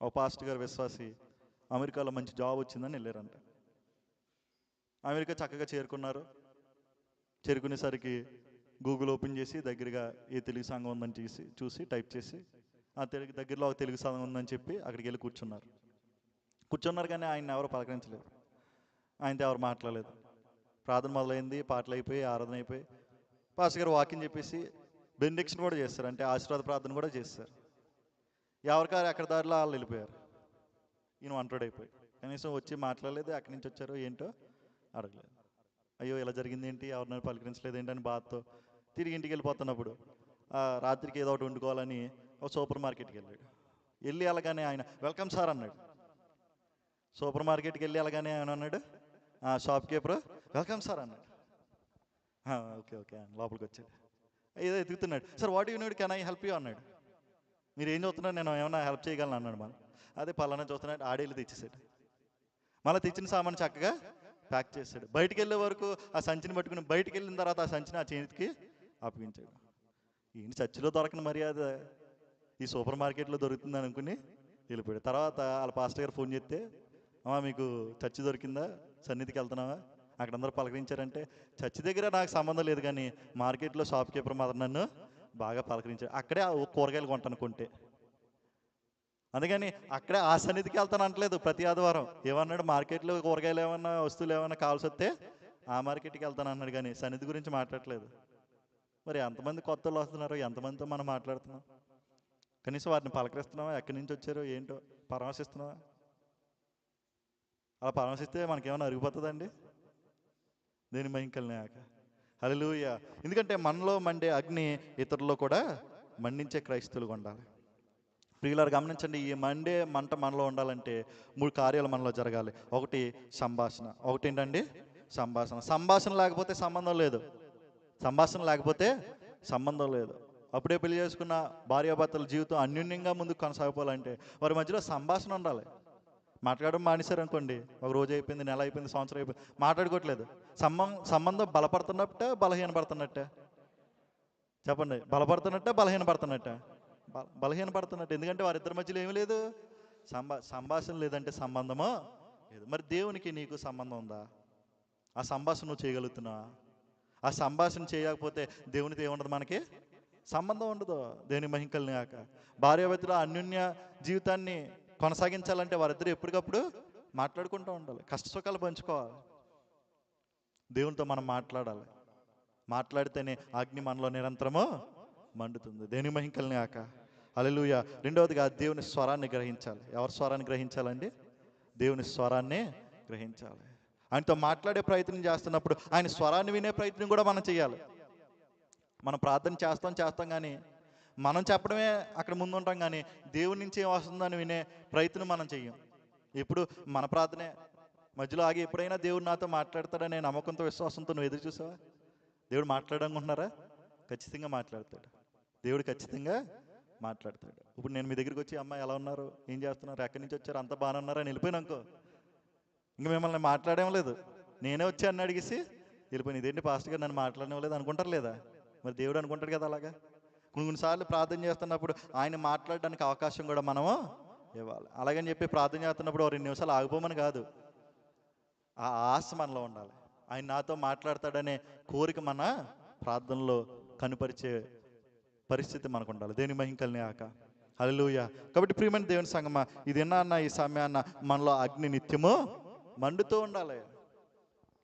ఓ పాస్టర్ గారు విశ్వాసి అమెరికాలో మంచి జాబ్ వచ్చిందని వెళ్ళారంట. అమెరికా చక్కగా చేరుకున్నారు. చేరుకునేసరికి గూగుల్ ఓపెన్ చేసి దగ్గరగా ఏ తెలుగు సంఘం ఉందని చూసి టైప్ చేసి ఆ దగ్గరలో ఒక తెలుగు సంఘం ఉందని చెప్పి అక్కడికి వెళ్ళి కూర్చున్నారు. కానీ ఆయన ఎవరు పలకరించలేదు, ఆయనతో ఎవరు మాట్లాడలేదు. ప్రార్థన మొదలైంది, పాటలు అయిపోయి, ఆరాధన అయిపోయి, పాస్టర్ గారు వాకింగ్ చెప్పేసి బెనిడిక్షన్ కూడా చేస్తారు, అంటే ఆశీర్వాద ప్రార్థన కూడా చేస్తారు. ఎవరికారు ఎక్కడ దారిలో వాళ్ళు వెళ్ళిపోయారు. ఈయన వంటోడైపోయి కనీసం వచ్చి మాట్లాడలేదు, ఎక్కడి నుంచి వచ్చారో ఏంటో అడగలేదు. అయ్యో ఇలా జరిగింది ఏంటి, ఎవరినైనా పలకరించలేదు ఏంటని బాధతో తిరిగి ఇంటికి వెళ్ళిపోతున్నప్పుడు రాత్రికి ఏదో ఒకటి వండుకోవాలని ఒక సూపర్ మార్కెట్కి వెళ్ళాడు. వెళ్ళి అలాగానే ఆయన వెల్కమ్ సార్ అన్నాడు. సూపర్ మార్కెట్కి వెళ్ళి అలాగానే ఆయన అన్నాడు, షాప్ కీపర్ వెల్కమ్ సార్ అన్నాడు. ఓకే ఓకే లోపలికి వచ్చాడు. ఏదో ఎదుగుతున్నాడు. Sir what you need, can I help you అన్నాడు. మీరు ఏం చూస్తున్నారు, నేను ఏమైనా హెల్ప్ చేయగలను అన్నాడు. మళ్ళీ అదే పలానా చూస్తున్నాడు. ఆడేళ్ళు తెచ్చేసాడు. మళ్ళీ తెచ్చిన సామాను చక్కగా ప్యాక్ చేశాడు. బయటికి వెళ్ళే వరకు ఆ సంచిని పట్టుకుని బయటికి వెళ్ళిన తర్వాత ఆ సంచిని ఆ చేతికి అప్పగించాడు. ఈయన చర్చిలో దొరకని మర్యాద ఈ సూపర్ మార్కెట్లో దొరుకుతుంది అనుకుని వెళ్ళిపోయాడు. తర్వాత వాళ్ళ పాస్టర్ గారు ఫోన్ చేస్తే, అమ్మా మీకు చర్చి దొరికిందా, సన్నిధికి వెళ్తున్నావా? అక్కడ అందరూ పలకరించారంటే, చర్చి దగ్గర నాకు సంబంధం లేదు కానీ మార్కెట్లో షాప్ కీపర్ మాత్రం నన్ను బాగా పలకరించాడు. అక్కడే కూరగాయలు కొంటాను కొంటే, అందుకని అక్కడే ఆ సన్నిధికి వెళ్తాను అంటలేదు. ప్రతి ఆదివారం ఏమన్నాడు, మార్కెట్లో కూరగాయలు ఏమన్నా వస్తువులు ఏమన్నా కావాల్సి వస్తే ఆ మార్కెట్కి వెళ్తాను అన్నాడు. కానీ సన్నిధి గురించి మాట్లాడలేదు. మరి ఎంతమంది కొత్త వాళ్ళు వస్తున్నారు, ఎంతమందితో మనం మాట్లాడుతున్నాం? కనీసం వారిని పలకరిస్తున్నావా? ఎక్కడి నుంచి వచ్చారో ఏంటో పరామర్శిస్తున్నావా? అలా పరామర్శిస్తే మనకేమైనా అరిగిపోతుందండి? దేని మహిమ కలిగాక. హల్లెలూయా. ఎందుకంటే మనలో మండే అగ్ని ఇతరుల్లో కూడా మండించే క్రైస్తవులుగా ఉండాలి. ప్రియులారు గమనించండి, ఈ మండే మంట మనలో ఉండాలంటే 3 కార్యాలు మనలో జరగాలి. ఒకటి సంభాషణ. ఒకటి ఏంటండి? సంభాషణ. సంభాషణ లేకపోతే సంబంధం లేదు. సంభాషణ లేకపోతే సంబంధం లేదు. అప్పుడే పెళ్లి చేసుకున్న భార్యాభర్తల జీవితం అన్యోన్యంగా ముందుకు కొనసాగిపోవాలంటే వారి మధ్యలో సంభాషణ ఉండాలి. మాట్లాడడం మానేశారు అనుకోండి, ఒక రోజు అయిపోయింది, నెల అయిపోయింది, సంవత్సరం అయిపోయింది, మాట్లాడుకోవట్లేదు. సంబంధం బలపడుతున్నట్టే బలహీనపడుతున్నట్టే? చెప్పండి, బలపడుతున్నట్టే బలహీనపడుతున్నట్టే? బలహీనపడుతున్నట్టు. ఎందుకంటే వారిద్దరి మధ్యలో ఏమీ లేదు, సంభాషణ లేదంటే సంబంధమో లేదు. మరి దేవునికి నీకు సంబంధం ఉందా? ఆ సంభాషణ నువ్వు చేయగలుగుతున్నావా? ఆ సంభాషణ చేయకపోతే దేవునితో ఏముండదు, మనకి సంబంధం ఉండదు. దేవుని మహిమ కలిగాక. భార్యాభర్తల అన్యోన్య జీవితాన్ని కొనసాగించాలంటే వారిద్దరూ ఎప్పటికప్పుడు మాట్లాడుకుంటూ ఉండాలి, కష్ట సుఖాలు పంచుకోవాలి. దేవునితో మనం మాట్లాడాలి. మాట్లాడితేనే అగ్ని మనలో నిరంతరము మండుతుంది. దేవుని మహిమ కలిగాక. హల్లెలూయా. రెండవదిగా దేవుని స్వరాన్ని గ్రహించాలి. ఎవరి స్వరాన్ని గ్రహించాలండి? దేవుని స్వరాన్ని గ్రహించాలి. ఆయనతో మాట్లాడే ప్రయత్నం చేస్తున్నప్పుడు ఆయన స్వరాన్ని వినే ప్రయత్నం కూడా మనం చేయాలి. మనం ప్రార్థన చేస్తాం కానీ మనం చెప్పడమే అక్కడ ముందు ఉంటాం, కానీ దేవుడి నుంచి ఏం వస్తుందని వినే ప్రయత్నం మనం చెయ్యం. ఇప్పుడు మన ప్రార్థనే మధ్యలో ఆగి ఎప్పుడైనా దేవుడు నాతో మాట్లాడతాడనే నమ్మకంతో విశ్వాసంతో నువ్వు ఎదురు చూసావా? దేవుడు మాట్లాడాలనుకుంటున్నారా? ఖచ్చితంగా మాట్లాడతాడు. దేవుడు ఖచ్చితంగా మాట్లాడతాడు. ఇప్పుడు నేను మీ దగ్గరికి వచ్చి, అమ్మ ఎలా ఉన్నారు, ఏం చేస్తున్నారు, ఎక్కడి నుంచి వచ్చారు, అంత బాగానే ఉన్నారా అని వెళ్ళిపోయినానుకో, ఇంక మిమ్మల్ని మాట్లాడేం లేదు. నేనే వచ్చి అన్న అడిగేసి వెళ్ళిపోయిన, ఇదేంటి పాస్టర్ గారు నన్ను మాట్లాడడం అనుకుంటారు లేదా? మరి దేవుడు అనుకుంటాడు కదా అలాగా. కొన్నిసార్లు ప్రార్థన చేస్తున్నప్పుడు ఆయన మాట్లాడడానికి అవకాశం కూడా మనము ఇవ్వాలి. అలాగని చెప్పి ప్రార్థన చేస్తున్నప్పుడు 2 నిమిషాలు ఆగిపోమని కాదు, ఆ ఆశ మనలో ఉండాలి. ఆయన నాతో మాట్లాడతాడనే కోరిక మన ప్రార్థనలో కనుపరిచే పరిస్థితి మనకు ఉండాలి. దేని మహిమ కలిగాక. హల్లెలూయా. కాబట్టి ప్రియమైన దేవుని సంగమా, ఇది అన్న ఈ సమయాన్న మనలో అగ్ని నిత్యము మండుతూ ఉండాలి.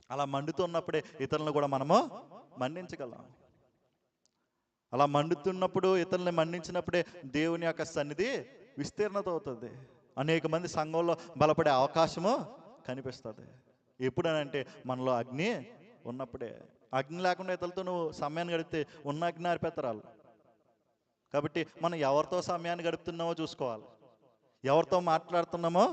అలా మండుతూ ఉన్నప్పుడే ఇతరులను కూడా మనము మండించగలం. అలా మండుతున్నప్పుడు, ఇతరులని మండించినప్పుడే దేవుని యొక్క సన్నిధి విస్తీర్ణత అవుతుంది. అనేక మంది సంఘంలో బలపడే అవకాశము కనిపిస్తుంది. ఎప్పుడనంటే మనలో అగ్ని ఉన్నప్పుడే. అగ్ని లేకుండా ఇతరులతో నువ్వు సమయాన్ని గడిపితే ఉన్న అగ్ని ఆరిపెత్తరాలు. కాబట్టి మనం ఎవరితో సమయాన్ని గడుపుతున్నామో చూసుకోవాలి, ఎవరితో మాట్లాడుతున్నామో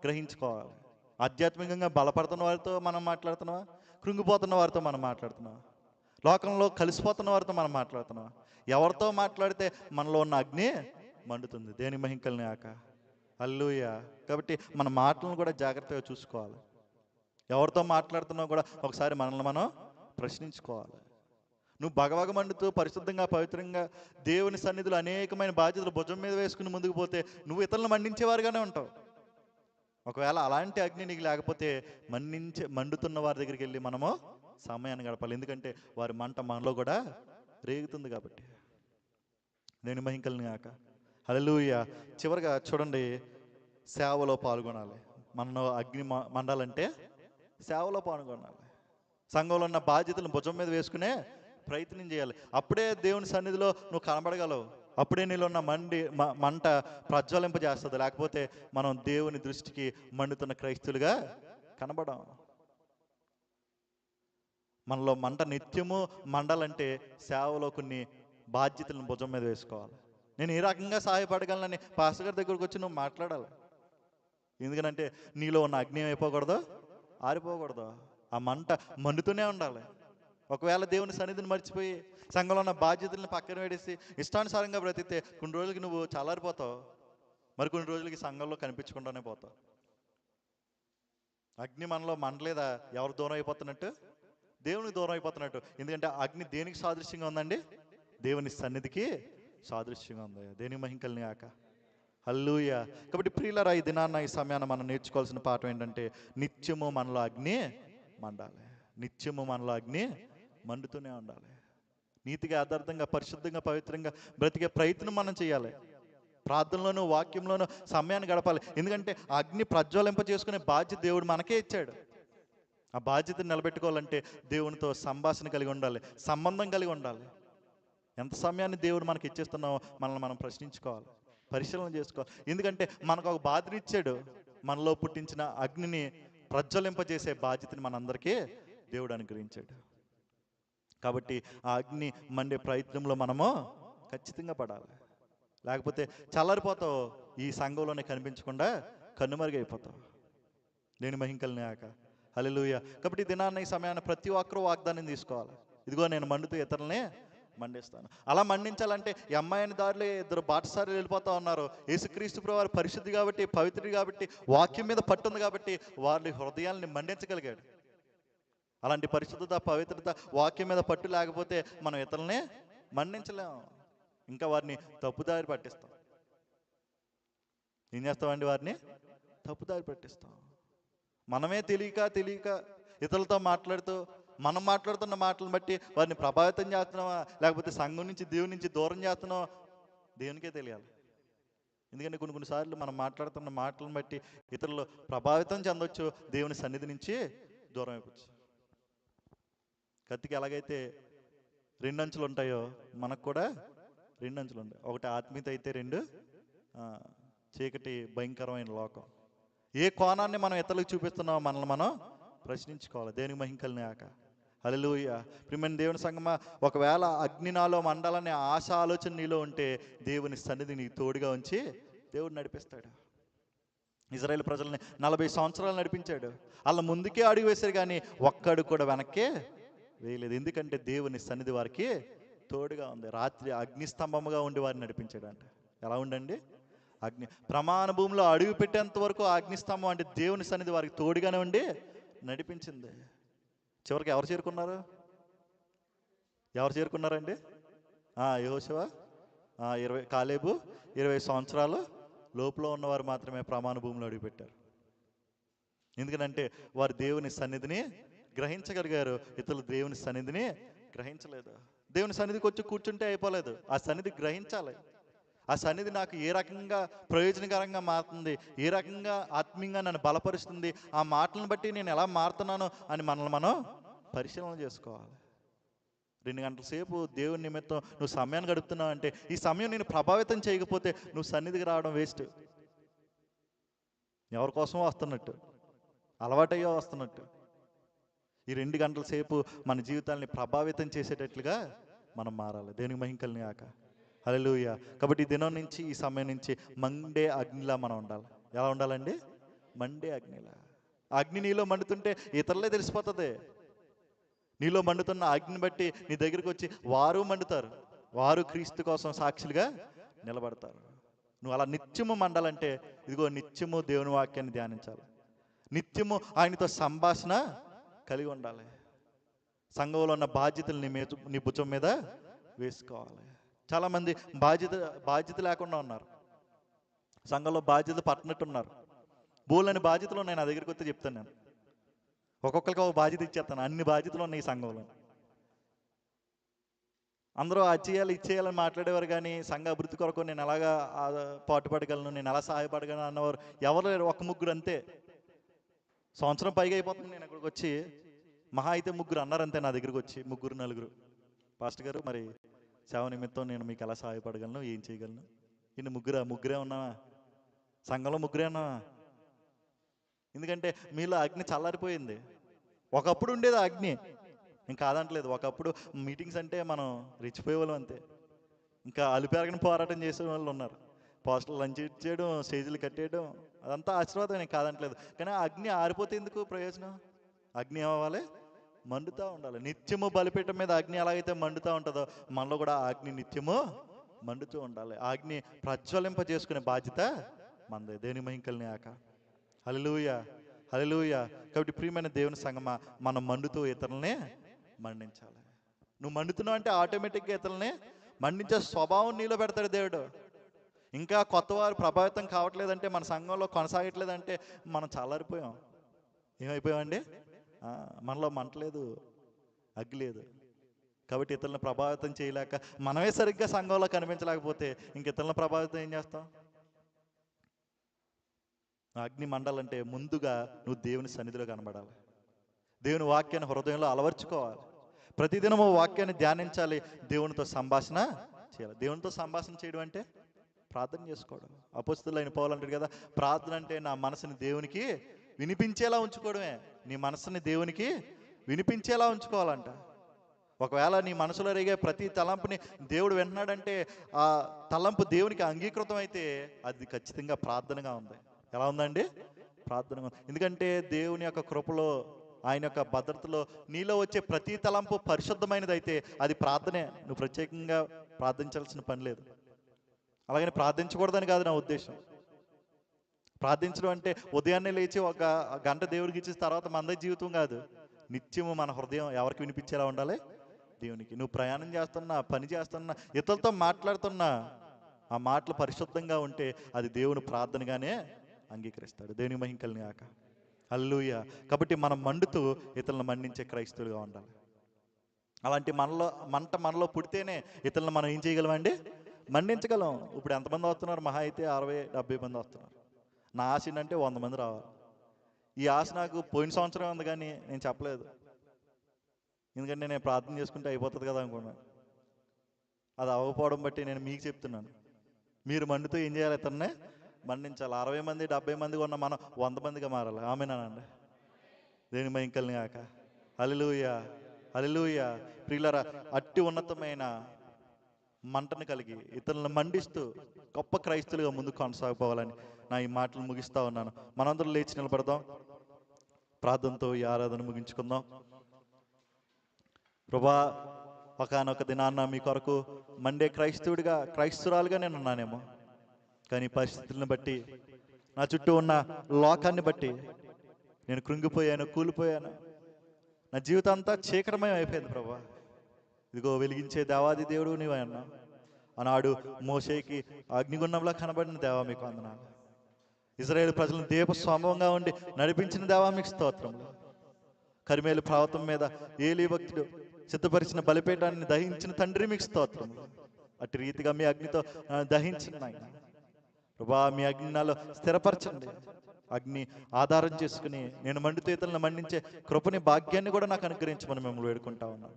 గ్రహించుకోవాలి. ఆధ్యాత్మికంగా బలపడుతున్న వారితో మనం మాట్లాడుతున్నావా, కృంగిపోతున్న వారితో మనం మాట్లాడుతున్నావా, లోకంలో కలిసిపోతున్న వారితో మనం మాట్లాడుతున్నావా? ఎవరితో మాట్లాడితే మనలో ఉన్న అగ్ని మండుతుంది. దేని మహిమ కలిగాక. హల్లెలూయా. కాబట్టి మన మాటలను కూడా జాగ్రత్తగా చూసుకోవాలి. ఎవరితో మాట్లాడుతున్నావు కూడా ఒకసారి మనల్ని మనం ప్రశ్నించుకోవాలి. నువ్వు భగభగ మండుతూ పరిశుద్ధంగా పవిత్రంగా దేవుని సన్నిధిలో అనేకమైన బాధ్యతలు భుజం మీద వేసుకుని ముందుకు పోతే నువ్వు ఇతరులను మండించేవారుగానే ఉంటావు. ఒకవేళ అలాంటి అగ్ని నీకు లేకపోతే మండుతున్న వారి దగ్గరికి వెళ్ళి మనము సమయాన్ని గడపాలి. ఎందుకంటే వారి మంట మనలో కూడా రేగుతుంది కాబట్టి. నేను మహిమ కలిగాక. హల్లెలూయా. చివరిగా చూడండి, సేవలో పాల్గొనాలి. మనలో అగ్ని మండాలంటే సేవలో పాల్గొనాలి. సంఘంలో ఉన్న బాధ్యతలను భుజం మీద వేసుకునే ప్రయత్నం చేయాలి. అప్పుడే దేవుని సన్నిధిలో నువ్వు కనబడగలవు. అప్పుడే నీలో ఉన్న మంట ప్రజ్వలింపజేస్తుంది. లేకపోతే మనం దేవుని దృష్టికి మండుతున్న క్రైస్తులుగా కనబడం. మనలో మంట నిత్యము మండాలంటే సేవలో కొన్ని బాధ్యతలను భుజం మీద వేసుకోవాలి. నేను ఏ రకంగా సహాయపడగలనని పాస్టర్ గారి దగ్గరకు వచ్చి నువ్వు మాట్లాడాలి. ఎందుకంటే నీలో ఉన్న అగ్ని అయిపోకూడదు, ఆరిపోకూడదు. ఆ మంట మండుతూనే ఉండాలి. ఒకవేళ దేవుని సన్నిధిని మర్చిపోయి సంఘంలో ఉన్న బాధ్యతలను పక్కన పెడేసి ఇష్టానుసారంగా బ్రతికితే కొన్ని రోజులకి నువ్వు చల్లారిపోతావు, మరి కొన్ని రోజులకి సంఘంలో కనిపించకుండానే పోతావు. అగ్ని మనలో మండలేదా, ఎవరు దూరం అయిపోతున్నట్టు? దేవునికి దూరం అయిపోతున్నట్టు. ఎందుకంటే అగ్ని దేనికి సాదృశ్యంగా ఉందండి? దేవుని సన్నిధికి సాదృశ్యంగా ఉంది. దేని మహిమ కలిగాక. హల్లెలూయా. కాబట్టి ప్రియులారా, ఈ దినాన్న ఈ సమయాన్ని మనం నేర్చుకోవాల్సిన పాఠం ఏంటంటే నిత్యము మనలో అగ్ని మండాలి. నిత్యము మనలో అగ్ని మండుతూనే ఉండాలి. నీతిగా, యథార్థంగా, పరిశుద్ధంగా, పవిత్రంగా బ్రతికే ప్రయత్నం మనం చేయాలి. ప్రార్థనలోనూ వాక్యంలోనూ సమయాన్ని గడపాలి. ఎందుకంటే అగ్ని ప్రజ్వలింప చేసుకునే బాధ్యత దేవుడు మనకే ఇచ్చాడు. ఆ బాధ్యతను నిలబెట్టుకోవాలంటే దేవునితో సంభాషణ కలిగి ఉండాలి, సంబంధం కలిగి ఉండాలి. ఎంత సమయాన్ని దేవుడు మనకి ఇచ్చేస్తున్నామో మనల్ని మనం ప్రశ్నించుకోవాలి, పరిశీలన చేసుకోవాలి. ఎందుకంటే మనకు ఒక బాధ్యత ఇచ్చాడు. మనలో పుట్టించిన అగ్నిని ప్రజ్వలింపజేసే బాధ్యతని మనందరికీ దేవుడు అనుగ్రహించాడు. కాబట్టి ఆ అగ్ని మండే ప్రయత్నంలో మనము ఖచ్చితంగా పడాలి. లేకపోతే చల్లారిపోతావు, ఈ సంఘంలోనే కనిపించకుండా కన్నుమరుగైపోతావు. నేను మహిమ కలిగాక. హల్లెలూయా. కాబట్టి దినాన్న ఈ సమయాన్ని ప్రతి ఒక్కరూ వాగ్దానం తీసుకోవాలి. ఇదిగో నేను మండుతూ ఇతరులనే మండిస్తాను. అలా మండించాలంటే ఈ అమ్మాయిని దారిలో 2 బాటసారులు వెళ్ళిపోతా ఉన్నారు. యేసుక్రీస్తు ప్రభువు పరిశుద్ధి కాబట్టి, పవిత్రుడు కాబట్టి, వాక్యం మీద పట్టుంది కాబట్టి వారి హృదయాల్ని మండించగలిగాడు. అలాంటి పరిశుద్ధత, పవిత్రత, వాక్యం మీద పట్టు లేకపోతే మనం ఇతరులనే మండించలేము. ఇంకా వారిని తప్పుదారి పట్టిస్తాం. ఏం చేస్తామండి? వారిని తప్పుదారి పట్టిస్తాం. మనమే తెలియక ఇతరులతో మాట్లాడుతూ మనం మాట్లాడుతున్న మాటలను బట్టి వారిని ప్రభావితం చేస్తున్నావా, లేకపోతే సంఘం నుంచి, దేవుని నుంచి దూరం చేస్తున్నావా, దేవునికే తెలియాలి. ఎందుకంటే కొన్నిసార్లు మనం మాట్లాడుతున్న మాటలను బట్టి ఇతరులు ప్రభావితం చెందొచ్చు, దేవుని సన్నిధి నుంచి దూరం అయిపోవచ్చు. కత్తికి ఎలాగైతే 2 అంచులు ఉంటాయో మనకు కూడా 2 అంచులు ఉంటాయి. ఒకటి ఆత్మీయత అయితే, 2 చీకటి భయంకరమైన లోకం. ఏ కోణాన్ని మనం ఇతరులకు చూపిస్తున్నామో మనల్ని మనం ప్రశ్నించుకోవాలి. దేనికి మహిమ కలిగాక. హల్లెలూయా. ప్రియమైన దేవుని సంగమా, ఒకవేళ అగ్ని నాలో మండాలనే ఆశ ఆలోచన నీలో ఉంటే దేవుని సన్నిధి నీకు తోడుగా ఉంచి దేవుడు నడిపిస్తాడు. ఇజ్రాయేల్ ప్రజల్ని 40 సంవత్సరాలు నడిపించాడు. వాళ్ళ ముందుకే అడుగు వేశారు కానీ ఒక్కడు కూడా వెనక్కే వేయలేదు. ఎందుకంటే దేవుని సన్నిధి వారికి తోడుగా ఉంది. రాత్రి అగ్నిస్తంభముగా ఉండి వారిని నడిపించాడు అంట. ఎలా ఉండండి? అగ్ని ప్రమాణ భూమిలో అడుగు పెట్టేంత వరకు అగ్నిస్తంభం అంటే దేవుని సన్నిధి వారికి తోడుగానే ఉండి నడిపించింది. చివరికి ఎవరు చేరుకున్నారు? ఎవరు చేరుకున్నారండి? యెహోషువ, 20 కాలేబు 20 సంవత్సరాలు లోపల ఉన్నవారు మాత్రమే ప్రమాణ భూమిలో అడుగుపెట్టారు. ఎందుకంటే వారు దేవుని సన్నిధిని గ్రహించగలిగారు. ఇతరులు దేవుని సన్నిధిని గ్రహించలేదు. దేవుని సన్నిధికి వచ్చి కూర్చుంటే అయిపోలేదు, ఆ సన్నిధి గ్రహించాలి. ఆ సన్నిధి నాకు ఏ రకంగా ప్రయోజనకరంగా మారుతుంది, ఏ రకంగా ఆత్మీయంగా నన్ను బలపరుస్తుంది, ఆ మాటలను బట్టి నేను ఎలా మారుతున్నాను అని మనల్ని మనం పరిశీలన చేసుకోవాలి. 2 గంటల సేపు దేవుని నిమిత్తం నువ్వు సమయాన్ని గడుపుతున్నావు అంటే ఈ సమయం నేను ప్రభావితం చేయకపోతే నువ్వు సన్నిధికి రావడం వేస్ట్. ఎవరి కోసమో వస్తున్నట్టు, అలవాటయ్యో వస్తున్నట్టు. ఈ 2 గంటల సేపు మన జీవితాన్ని ప్రభావితం చేసేటట్లుగా మనం మారాలి. దేవునికి మహిమ కలుగును గాక. హల్లెలూయా. కాబట్టి ఈ దినం నుంచి, ఈ సమయం నుంచి మండే అగ్నిలా మనం ఉండాలి. ఎలా ఉండాలండి? మండే అగ్నిలా. అగ్ని నీలో మండుతుంటే ఇతరులే తెలిసిపోతుంది. నీలో మండుతున్న అగ్నిని బట్టి నీ దగ్గరికి వచ్చి వారు మండుతారు, వారు క్రీస్తు కోసం సాక్షులుగా నిలబడతారు. నువ్వు అలా నిత్యము మండాలంటే ఇదిగో నిత్యము దేవుని వాక్యాన్ని ధ్యానించాలి, నిత్యము ఆయనతో సంభాషణ కలిగి ఉండాలి. సంఘంలో ఉన్న బాధ్యతలు నీ భుజం మీద వేసుకోవాలి. చాలామంది బాధ్యత లేకుండా ఉన్నారు. సంఘంలో బాధ్యత పట్టినట్టున్నారు. బోలని బాధ్యతలు నేను నా దగ్గరికి వస్తే చెప్తాను. నేను ఒక్కొక్కరికి ఒక బాధ్యత ఇచ్చేస్తాను. అన్ని బాధ్యతలు ఉన్నాయి ఈ సంఘంలో. అందరూ అది చేయాలి, ఇది చేయాలని మాట్లాడేవారు కానీ సంఘ అభివృద్ధి కొరకు నేను ఎలాగా పాటుపడగలను, నేను ఎలా సహాయపడగలను అన్నవారు ఎవరు లేరు. 1-3 అంతే. సంవత్సరం పైగా అయిపోతుంది నేను అక్కడికి వచ్చి, మహా అయితే 3 అన్నారంతే నా దగ్గరికి వచ్చి, 3-4. పాస్టర్ గారు మరి సేవ నిమిత్తం నేను మీకు ఎలా సహాయపడగలను, ఏం చేయగలను? ఇన్ని ముగ్గురే ఉన్నా, సంఘంలో 3 ఉన్నా. ఎందుకంటే మీలో అగ్ని చల్లారిపోయింది. ఒకప్పుడు ఉండేది అగ్ని, ఇంకా కాదంటలేదు. ఒకప్పుడు మీటింగ్స్ అంటే మనం రెచ్చిపోయే వాళ్ళం అంతే. ఇంకా అలుపెరగని పోరాటం చేసే వాళ్ళు ఉన్నారు. పోస్టర్లు లంచ్ ఇచ్చేయడం, స్టేజీలు కట్టేయడం, అదంతా ఆశీర్వాదం, నేను కాదంటలేదు. కానీ ఆ అగ్ని ఆరిపోతే ఎందుకు ప్రయోజనం? అగ్ని ఏమవ్వాలి? మండుతూ ఉండాలి. నిత్యము బలిపీఠం మీద అగ్ని ఎలాగైతే మండుతూ ఉంటుందో మనలో కూడా ఆ అగ్ని నిత్యము మండుతూ ఉండాలి. ఆ అగ్ని ప్రజ్వలింప చేసుకునే బాధ్యత మనదే. దేవుని మహిమ కలుగును గాక. హల్లెలూయా, హల్లెలూయా. కాబట్టి ప్రియమైన దేవుని సంగమా, మనం మండుతూ ఇతరులనే మండించాలి. నువ్వు మండుతున్నావు అంటే ఆటోమేటిక్గా ఇతరులనే మండించే స్వభావం నీలో పెడతాడు దేవుడు. ఇంకా కొత్తవారు ప్రభావితం కావట్లేదంటే, మన సంఘంలో కొనసాగట్లేదంటే మనం చల్లారిపోయాం. ఏమైపోయామండి? మనలో మంటలేదు, అగ్గి లేదు. కాబట్టి ఇతరులను ప్రభావితం చేయలేక మనమే సరిగ్గా సంఘంలో కనిపించలేకపోతే ఇంక ఇతరులను ప్రభావితం ఏం చేస్తాం? అగ్ని మండాలంటే ముందుగా నువ్వు దేవుని సన్నిధిలో కనబడాలి. దేవుని వాక్యాన్ని హృదయంలో అలవర్చుకోవాలి. ప్రతిదినము వాక్యాన్ని ధ్యానించాలి, దేవునితో సంభాషణ చేయాలి. దేవునితో సంభాషణ చేయడం అంటే ప్రార్థన చేసుకోవడం. అపోస్తలుడైన పౌలు అంటాడు కదా, ప్రార్థన అంటే నా మనసుని దేవునికి వినిపించేలా ఉంచుకోవడమే. నీ మనసుని దేవునికి వినిపించేలా ఉంచుకోవాలంట. ఒకవేళ నీ మనసులో రేగే ప్రతి తలంపుని దేవుడు వింటున్నాడంటే ఆ తలంపు దేవునికి అంగీకృతం అయితే అది ఖచ్చితంగా ప్రార్థనగా ఉంది. ఎలా ఉందండి? ప్రార్థనగా. ఎందుకంటే దేవుని యొక్క కృపలో, ఆయన యొక్క భద్రతలో నీలో వచ్చే ప్రతి తలంపు పరిశుద్ధమైనది అయితే అది ప్రార్థనే. నువ్వు ప్రత్యేకంగా ప్రార్థించాల్సిన పని లేదు. అలాగని ప్రార్థించకూడదని కాదు నా ఉద్దేశం. ప్రార్థించడం అంటే ఉదయాన్నే లేచి 1 గంట దేవుడికి ఇచ్చిన తర్వాత మనదే జీవితం కాదు. నిత్యము మన హృదయం ఎవరికి వినిపించేలా ఉండాలి? దేవునికి. నువ్వు ప్రయాణం చేస్తున్నా, పని చేస్తున్నా, ఇతరులతో మాట్లాడుతున్నా ఆ మాటలు పరిశుద్ధంగా ఉంటే అది దేవుని ప్రార్థనగానే అంగీకరిస్తాడు. దేవుని మహిమ కలుగును గాక. హల్లెలూయా. కాబట్టి మనం మండుతూ ఇతరులను మండించే క్రైస్తవులుగా ఉండాలి. అలాంటి మనలో పుడితేనే ఇతరులను మనం ఏం చేయగలమండి? మండించగలం. ఇప్పుడు ఎంతమంది వస్తున్నారు? మహా అయితే 60-70 మంది వస్తున్నారు. నా ఆశ ఏంటంటే 100 మంది రావాలి. ఈ ఆశ నాకు పోయిన సంవత్సరం ఉంది కానీ నేను చెప్పలేదు. ఎందుకంటే నేను ప్రార్థన చేసుకుంటే అయిపోతుంది కదా అనుకున్నాను. అది అవ్వకపోవడం బట్టి నేను మీకు చెప్తున్నాను. మీరు మండుతూ ఏం చేయాలి? ఇతన్నే మండించాలి. 60 మంది 70 మందిగా ఉన్న మనం 100 మందిగా మారాలి. ఆమేనండి. దేని మహిమ కలుగును గాక. హల్లెలూయా, హల్లెలూయా. ప్రియులారా, అట్టి ఉన్నతమైన మంటను కలిగి ఇతరులను మండిస్తూ గొప్ప క్రైస్తులుగా ముందుకు కొనసాగిపోవాలని నా ఈ మాటలు ముగిస్తా ఉన్నాను. మనందరం లేచి నిలబడదాం, ప్రార్థనతో ఈ ఆరాధన ముగించుకుందాం. ప్రభా, ఒకానొక దినాన్న మీ కొరకు మండే క్రైస్తవుడిగా, క్రైస్తురాలుగా నేను ఉన్నానేమో, కానీ పరిస్థితులను బట్టి, నా చుట్టూ ఉన్న లోకాన్ని బట్టి నేను కృంగిపోయాను, కూలిపోయాను. నా జీవితం అంతా చీకటమయం అయిపోయింది ప్రభా. ఇదిగో వెలిగించే దేవాది దేవుడు నీవే అన్నావు. ఆనాడు మోషేకి అగ్నిగుండంలా కనబడిన దేవా మీకు వందనాలు. ఇజ్రాయేల్ ప్రజలను దీప స్వభావంగా ఉండి నడిపించిన దేవా మీకు స్తోత్రములు. కర్మేలు పర్వతం మీద ఏలీ భక్తుడు సిద్ధపరిచిన బలిపీఠాన్ని దహించిన తండ్రి మీకు స్తోత్రములు. అటు రీతిగా మీ అగ్నితో దహించిన ఆయన ప్రభా, మీ అగ్ని నాలో స్థిరపరచండి. అగ్ని ఆధారం చేసుకుని నేను మండుతీతలను మండించే కృపని, భాగ్యాన్ని కూడా నాకు అనుగ్రహించమని మిమ్మల్ని వేడుకుంటా ఉన్నాను.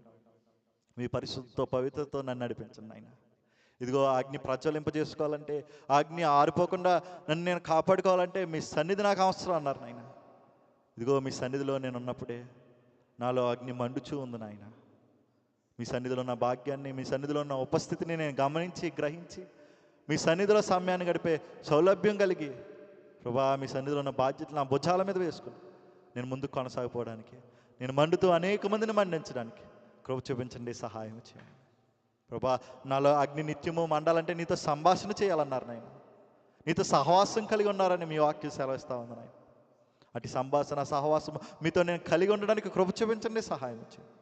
మీ పరిశుద్ధతో, పవిత్రతో నన్ను నడిపించండి ఆయన. ఇదిగో అగ్ని ప్రజ్వలింపజేసుకోవాలంటే, అగ్ని ఆరిపోకుండా నన్ను నేను కాపాడుకోవాలంటే మీ సన్నిధి నాకు అవసరం అన్నారు నాయన. ఇదిగో మీ సన్నిధిలో నేను ఉన్నప్పుడే నాలో అగ్ని మండుచూ ఉంది నాయన. మీ సన్నిధిలో ఉన్న భాగ్యాన్ని, మీ సన్నిధిలో ఉన్న ఉపస్థితిని నేను గమనించి, గ్రహించి, మీ సన్నిధిలో సమయాన్ని గడిపే సౌలభ్యం కలిగి ప్రభా, మీ సన్నిధిలో ఉన్న బాధ్యతలు నా భుజాల మీద వేసుకుని నేను ముందుకు కొనసాగిపోవడానికి, నేను మండుతూ అనేక మందిని మండించడానికి కృప చూపించండి, సహాయం చేయండి ప్రభా. నాలో అగ్ని నిత్యము మండాలంటే నీతో సంభాషణ చేయాలన్నారు నాయన. నీతో సహవాసం కలిగి ఉన్నారని మీ వాక్యం సెలవిస్తా ఉంది నాయన. అటు సంభాషణ, సహవాసం మీతో నేను కలిగి ఉండడానికి కృప చూపించండి, సహాయం చేయండి.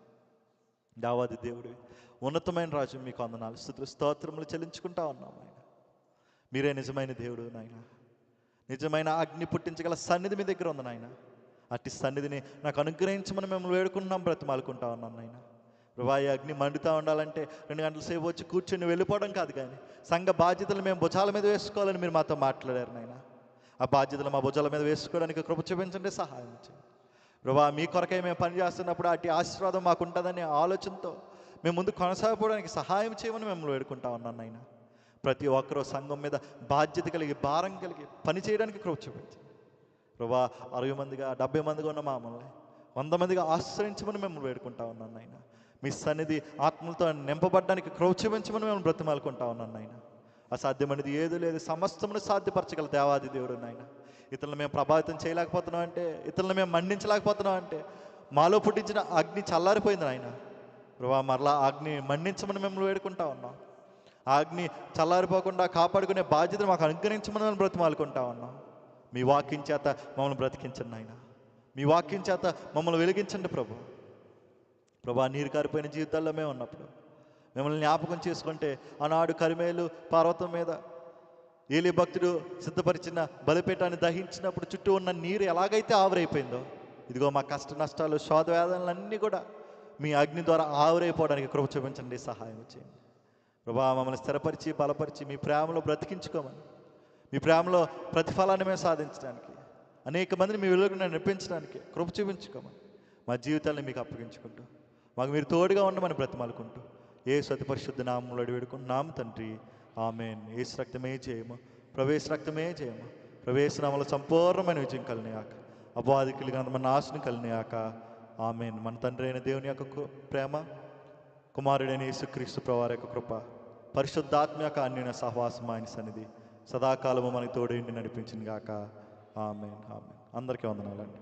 దావాది దేవుడివి, ఉన్నతమైన రాజు మీకు వందనాలు, స్తుతులు, స్తోత్రములు చెల్లించుకుంటా ఉన్నాం నాయన. మీరే నిజమైన దేవుడు నాయన. నిజమైన అగ్ని పుట్టించగల సన్నిధి మీ దగ్గర ఉంది నాయన. అట్టి సన్నిధిని నాకు అనుగ్రహించమని మిమ్మల్ని వేడుకున్నాం, బ్రతిమాలుకుంటా ఉన్నాం నాయన. ప్రభా, ఈ అగ్ని మండుతూ ఉండాలంటే 2 గంటల సేపు వచ్చి కూర్చొని వెళ్ళిపోవడం కాదు, కానీ సంఘ బాధ్యతలు మేము భుజాల మీద వేసుకోవాలని మీరు మాతో మాట్లాడారు నాయన. ఆ బాధ్యతలు మా భుజాల మీద వేసుకోవడానికి కృప చూపించండి, సహాయం చేయండి ప్రభా. మీ కొరకై మేము పనిచేస్తున్నప్పుడు అట్టి ఆశీర్వాదం మాకు ఉంటుందనే ఆలోచనతో మేము ముందు కొనసాగిపోవడానికి సహాయం చేయమని మిమ్మల్ని వేడుకుంటా ఉన్నాను నాయన. ప్రతి ఒక్కరూ సంఘం మీద బాధ్యత కలిగి, భారం కలిగి పని చేయడానికి కృప చూపించండి ప్రభా. 60 మందిగా, 70 మందిగా ఉన్న మమ్మల్ని 100 మందిగా ఆశ్రయించమని మిమ్మల్ని వేడుకుంటా ఉన్నాను నాయన. మీ సన్నిధి ఆత్మలతో నింపబడ్డానికి కృప చూపించమని మేము బ్రతిమాలుకుంటా ఉన్నాను నాయన. అసాధ్యమనేది ఏది లేదు, సమస్తమును సాధ్యపరచగల దేవాది దేవుడు నాయన. ఇతరులను మేము ప్రభావితం చేయలేకపోతున్నాం అంటే, ఇతరులను మేము మండించలేకపోతున్నాం అంటే, మాలో పుట్టించిన అగ్ని చల్లారిపోయింది నాయన. ప్రభా, మరలా అగ్ని మండించమని మిమ్మల్ని వేడుకుంటా ఉన్నాం. ఆ అగ్ని చల్లారిపోకుండా కాపాడుకునే బాధ్యతను మాకు అనుగ్రహించమని మేము బ్రతిమాలుకుంటా ఉన్నాం. మీ వాక్యం చేత మమ్మల్ని బ్రతికించండి నాయన. మీ వాక్యం చేత మమ్మల్ని వెలిగించండి ప్రభు. ప్రభా, నీరు కారిపోయిన జీవితాల్లో మేము ఉన్నప్పుడు మిమ్మల్ని జ్ఞాపకం చేసుకుంటే, ఆనాడు కర్మేలు పర్వతం మీద ఏలీ భక్తుడు సిద్ధపరిచిన బలిపీఠాన్ని దహించినప్పుడు చుట్టూ ఉన్న నీరు ఎలాగైతే ఆవిరైపోయిందో, ఇదిగో మా కష్ట నష్టాలు, శోధ వేదనలన్నీ కూడా మీ అగ్ని ద్వారా ఆవిరైపోవడానికి కృప చూపించండి, సహాయం చేయండి ప్రభా. మమ్మల్ని స్థిరపరిచి, బలపరిచి మీ ప్రేమలో బ్రతికించుకోమని, మీ ప్రేమలో ప్రతిఫలాన్ని మేము సాధించడానికి, అనేక మందిని మీ వెలుగును నడిపించడానికి కృప చూపించుకోమని మా జీవితాన్ని మీకు అప్పగించుకుంటూ, మాకు మీరు తోడుగా ఉండమని బ్రతిమాలుకుంటూ, యేసు అతి పరిశుద్ధ నామములో వేడుకుంటున్నాము తండ్రి, ఆమేన్. యేసు రక్తమే జయము, ప్రవేశ రక్తమే జయము, ప్రవేశనామలో సంపూర్ణమైన విజయం కలినాక, అపవాదికులుగా మన నాశనం కలినాక, ఆమేన్. మన తండ్రి అయిన దేవుని యొక్క ప్రేమ, కుమారుడైన యేసుక్రీస్తు ప్రభువారి యొక్క కృప, పరిశుద్ధాత్మ యొక్క అన్యోన్య సహవాసం, ఆయన సన్నిధి సదాకాలము మనకి తోడేండి నడిపించింది గాక, ఆమేన్. ఆమేన్. అందరికీ వందనాలండి.